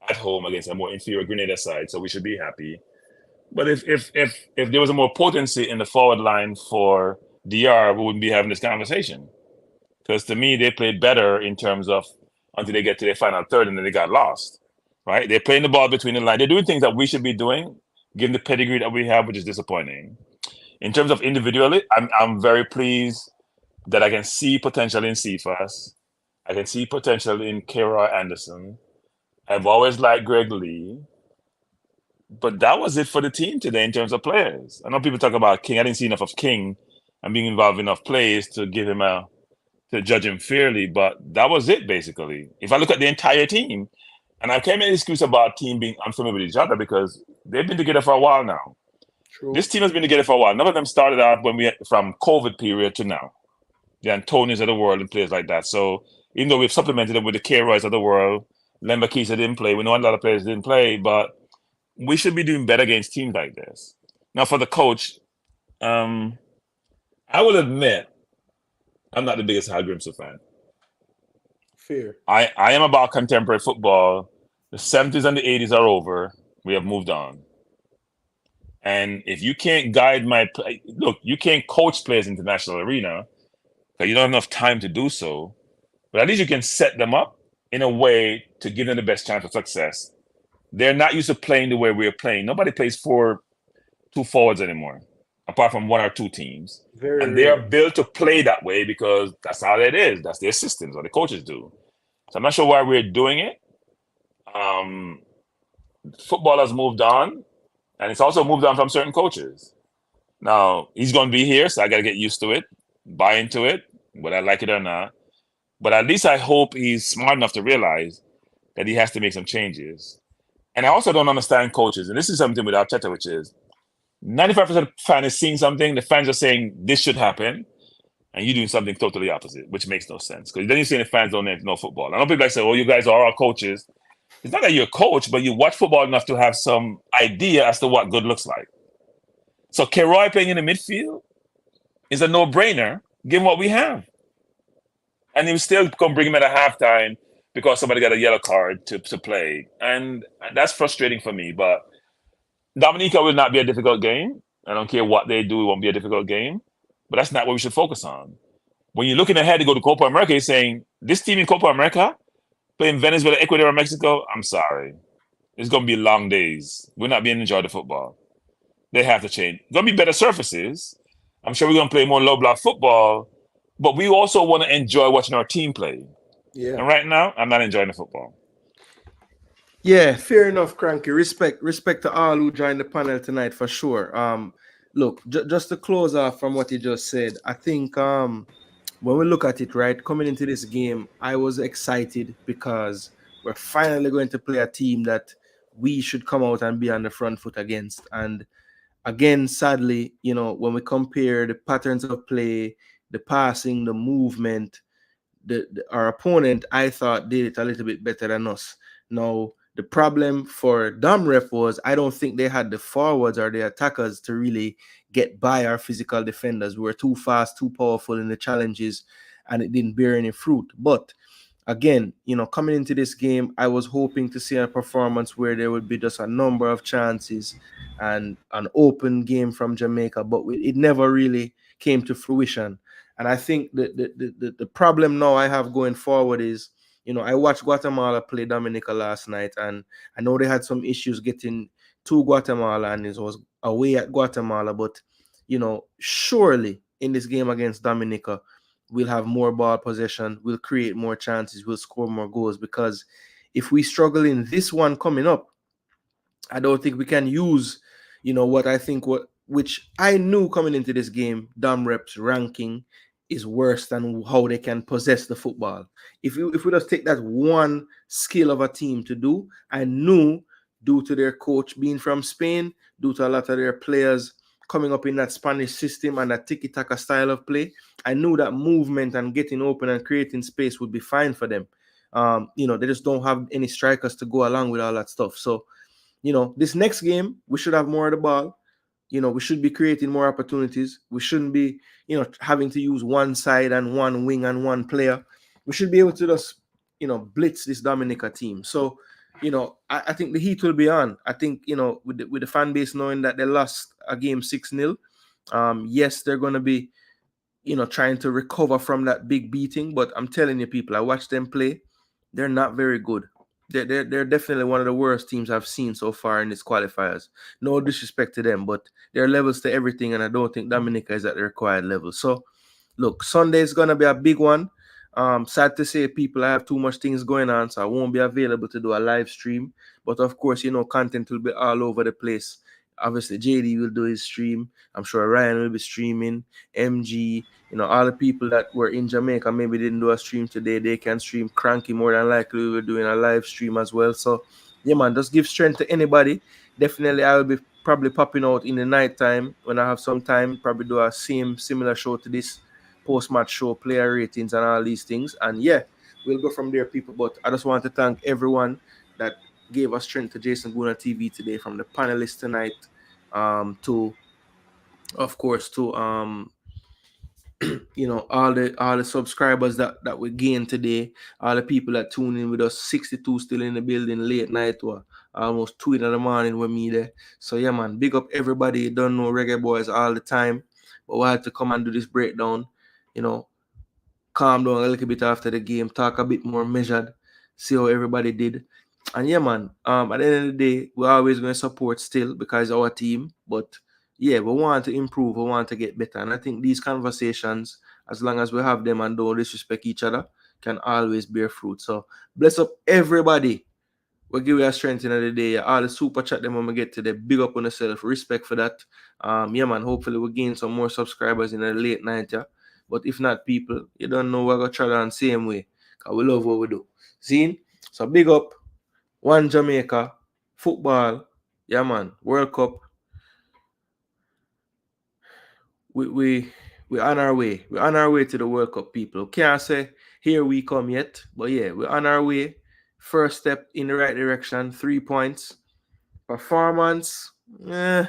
at home against a more inferior Grenada side, so we should be happy. But if there was a more potency in the forward line for DR, we wouldn't be having this conversation. Because to me, they played better in terms of until they get to their final third and then they got lost. Right? They're playing the ball between the line. They're doing things that we should be doing, given the pedigree that we have, which is disappointing. In terms of individually, I'm very pleased that I can see potential in Cephas. I can see potential in K-Roy Anderson. I've always liked Greg Lee. But that was it for the team today in terms of players. I know people talk about King. I didn't see enough of King and being involved in enough plays to give him to judge him fairly, but that was it basically. If I look at the entire team, and I can't make an excuse about team being unfamiliar with each other because they've been together for a while now. True. This team has been together for a while. None of them started out from COVID period to now. The Antonios of the world and players like that. So even though we've supplemented them with the K-Roys of the world, Lemba Kisa didn't play. We know a lot of players didn't play, but we should be doing better against teams like this. Now, for the coach, I will admit I'm not the biggest Hal Grimson fan. Fair. I am about contemporary football. The 70s and the 80s are over. We have moved on. And if you can't guide look, you can't coach players in the international arena because you don't have enough time to do so. But at least you can set them up in a way to give them the best chance of success. They're not used to playing the way we're playing. Nobody plays 4-2 forwards anymore, apart from 1 or 2 teams. And they are built to play that way because that's how it is. That's their systems, what the coaches do. So I'm not sure why we're doing it. Football has moved on, and it's also moved on from certain coaches. Now, he's going to be here, so I got to get used to it, buy into it, whether I like it or not. But at least I hope he's smart enough to realize that he has to make some changes. And I also don't understand coaches, and this is something with Arteta, which is 95% of the fan is seeing something, the fans are saying this should happen, and you're doing something totally opposite, which makes no sense. Because then you're saying the fans don't know football. I know people like say, oh, you guys are our coaches. It's not that you're a coach, but you watch football enough to have some idea as to what good looks like. So K-Roy playing in the midfield is a no-brainer, given what we have. And he still going to bring him at a halftime because somebody got a yellow card to play. And that's frustrating for me. But Dominica will not be a difficult game. I don't care what they do, it won't be a difficult game. But that's not what we should focus on. When you're looking ahead to go to Copa America, you're saying, this team in Copa America, playing Venezuela, Ecuador, and Mexico, I'm sorry. It's going to be long days. We're not being enjoyed the football. They have to change. It's going to be better surfaces. I'm sure we're going to play more low-block football. But we also want to enjoy watching our team play. Yeah. And right now, I'm not enjoying the football. Yeah, fair enough, Cranky. Respect to all who joined the panel tonight for sure. Look, just to close off from what you just said, I think when we look at it, right, coming into this game, I was excited because we're finally going to play a team that we should come out and be on the front foot against. And again, sadly, when we compare the patterns of play, the passing, the movement, our opponent, I thought, did it a little bit better than us. Now, the problem for Domrep was I don't think they had the forwards or the attackers to really get by our physical defenders. We were too fast, too powerful in the challenges, and it didn't bear any fruit. But again, coming into this game, I was hoping to see a performance where there would be just a number of chances and an open game from Jamaica, but it never really came to fruition. And I think the problem now I have going forward is, I watched Guatemala play Dominica last night, and I know they had some issues getting to Guatemala, and it was away at Guatemala. But, surely in this game against Dominica, we'll have more ball possession, we'll create more chances, we'll score more goals. Because if we struggle in this one coming up, I don't think we can use, which I knew coming into this game, Domrep's ranking is worse than how they can possess the football. If we just take that one skill of a team to do, I knew due to their coach being from Spain, due to a lot of their players coming up in that Spanish system and that tiki-taka style of play, I knew that movement and getting open and creating space would be fine for them. They just don't have any strikers to go along with all that stuff. So, this next game, we should have more of the ball. We should be creating more opportunities. We shouldn't be, having to use one side and one wing and one player. We should be able to just, blitz this Dominica team. So, you know, I think the heat will be on. I think, you know, with the fan base knowing that they lost a game 6-0, yes, they're going to be, you know, trying to recover from that big beating. But I'm telling you, people, I watched them play. They're not very good. They're definitely one of the worst teams I've seen so far in these qualifiers. No disrespect to them, but there are levels to everything, and I don't think Dominica is at the required level. So, look, Sunday is gonna be a big one. Sad to say, people, I have too much things going on, so I won't be available to do a live stream. But of course, you know, content will be all over the place. Obviously, JD will do his stream. I'm sure Ryan will be streaming. MG, you know, all the people that were in Jamaica maybe didn't do a stream today. They can stream. Cranky, more than likely, we're doing a live stream as well. So, yeah, man, just give strength to anybody. Definitely, I will be probably popping out in the night time when I have some time. Probably do a similar show to this post-match show, player ratings, and all these things. And yeah, we'll go from there, people. But I just want to thank everyone that gave us strength to Jason Gooner TV today, from the panelists tonight, to, of course, to you know, all the subscribers that we gained today, all the people that tune in with us. 62 still in the building late night, or almost 2 in the morning with me there. So yeah, man, big up everybody. You don't know Reggae Boys all the time, but we had to come and do this breakdown, you know, calm down a little bit after the game, talk a bit more measured, see how everybody did. And yeah, man, at the end of the day, we're always going to support still because our team. But yeah, we want to improve, we want to get better. And I think these conversations, as long as we have them and don't disrespect each other, can always bear fruit. So bless up everybody. We'll give you a strength in the day. All the super chat them when we get to the big up on yourself. Respect for that. Yeah, man. Hopefully we'll gain some more subscribers in the late night. Yeah. But if not, people, you don't know we're gonna try on same way. Cause we love what we do. See? So big up. One Jamaica. Football. Yeah, man. World Cup. We on our way. We're on our way to the World Cup, people. Can't say here we come yet. But yeah, we're on our way. First step in the right direction. 3 points. Performance, you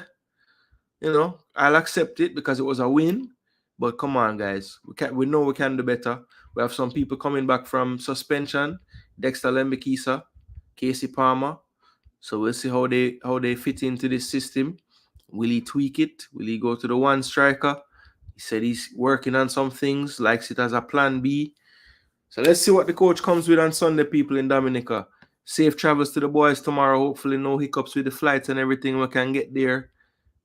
know, I'll accept it because it was a win. But come on, guys, we know we can do better. We have some people coming back from suspension: Dexter Lembekisa, Casey Palmer. So we'll see how they fit into this system. Will he tweak it? Will he go to the one striker? He said he's working on some things, likes it as a plan B. So let's see what the coach comes with on Sunday, people in Dominica. Safe travels to the boys tomorrow. Hopefully no hiccups with the flights and everything. We can get there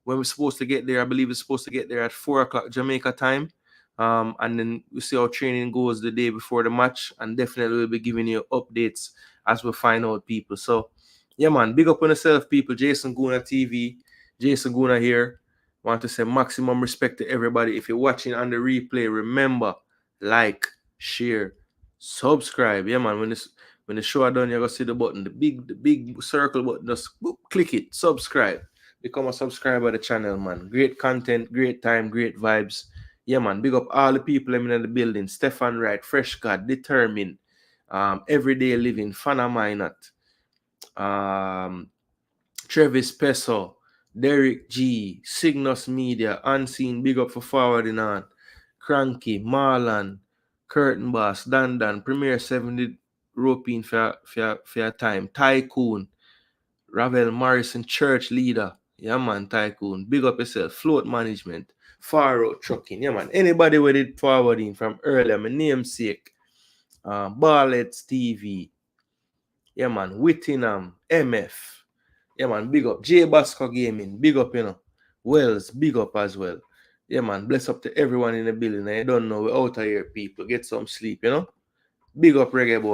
when we're supposed to get there. I believe it's supposed to get there at 4 o'clock Jamaica time. And then we see how training goes the day before the match. And definitely we'll be giving you updates as we find out, people. So, yeah, man, big up on yourself, people. Jason Gooner TV. Jason Gooner here. Want to say maximum respect to everybody. If you're watching on the replay, remember, like, share, subscribe. Yeah, man. When the show are done, you're gonna see the button, the big circle button. Just boop, click it, subscribe. Become a subscriber of the channel, man. Great content, great time, great vibes. Yeah, man. Big up all the people in the building. Stefan Wright, Fresh God, Determined, Everyday Living, Fana Minot, Travis Peso, Derek G, Cygnus Media, Unseen, big up for forwarding on, Cranky, Marlon, Curtain Boss, Dan, Premier 70 roping for your time, Tycoon, Ravel Morrison, Church Leader, yeah man, Tycoon, big up yourself, Float Management, Far Out Trucking, yeah man, anybody with it forwarding from earlier, my namesake, Barlett's TV, yeah man, Whittingham, MF, yeah man, big up, J Basco Gaming, big up, you know, Wells, big up as well. Yeah man, bless up to everyone in the building. I don't know, we're out of here, people. Get some sleep, you know. Big up Reggae Boy.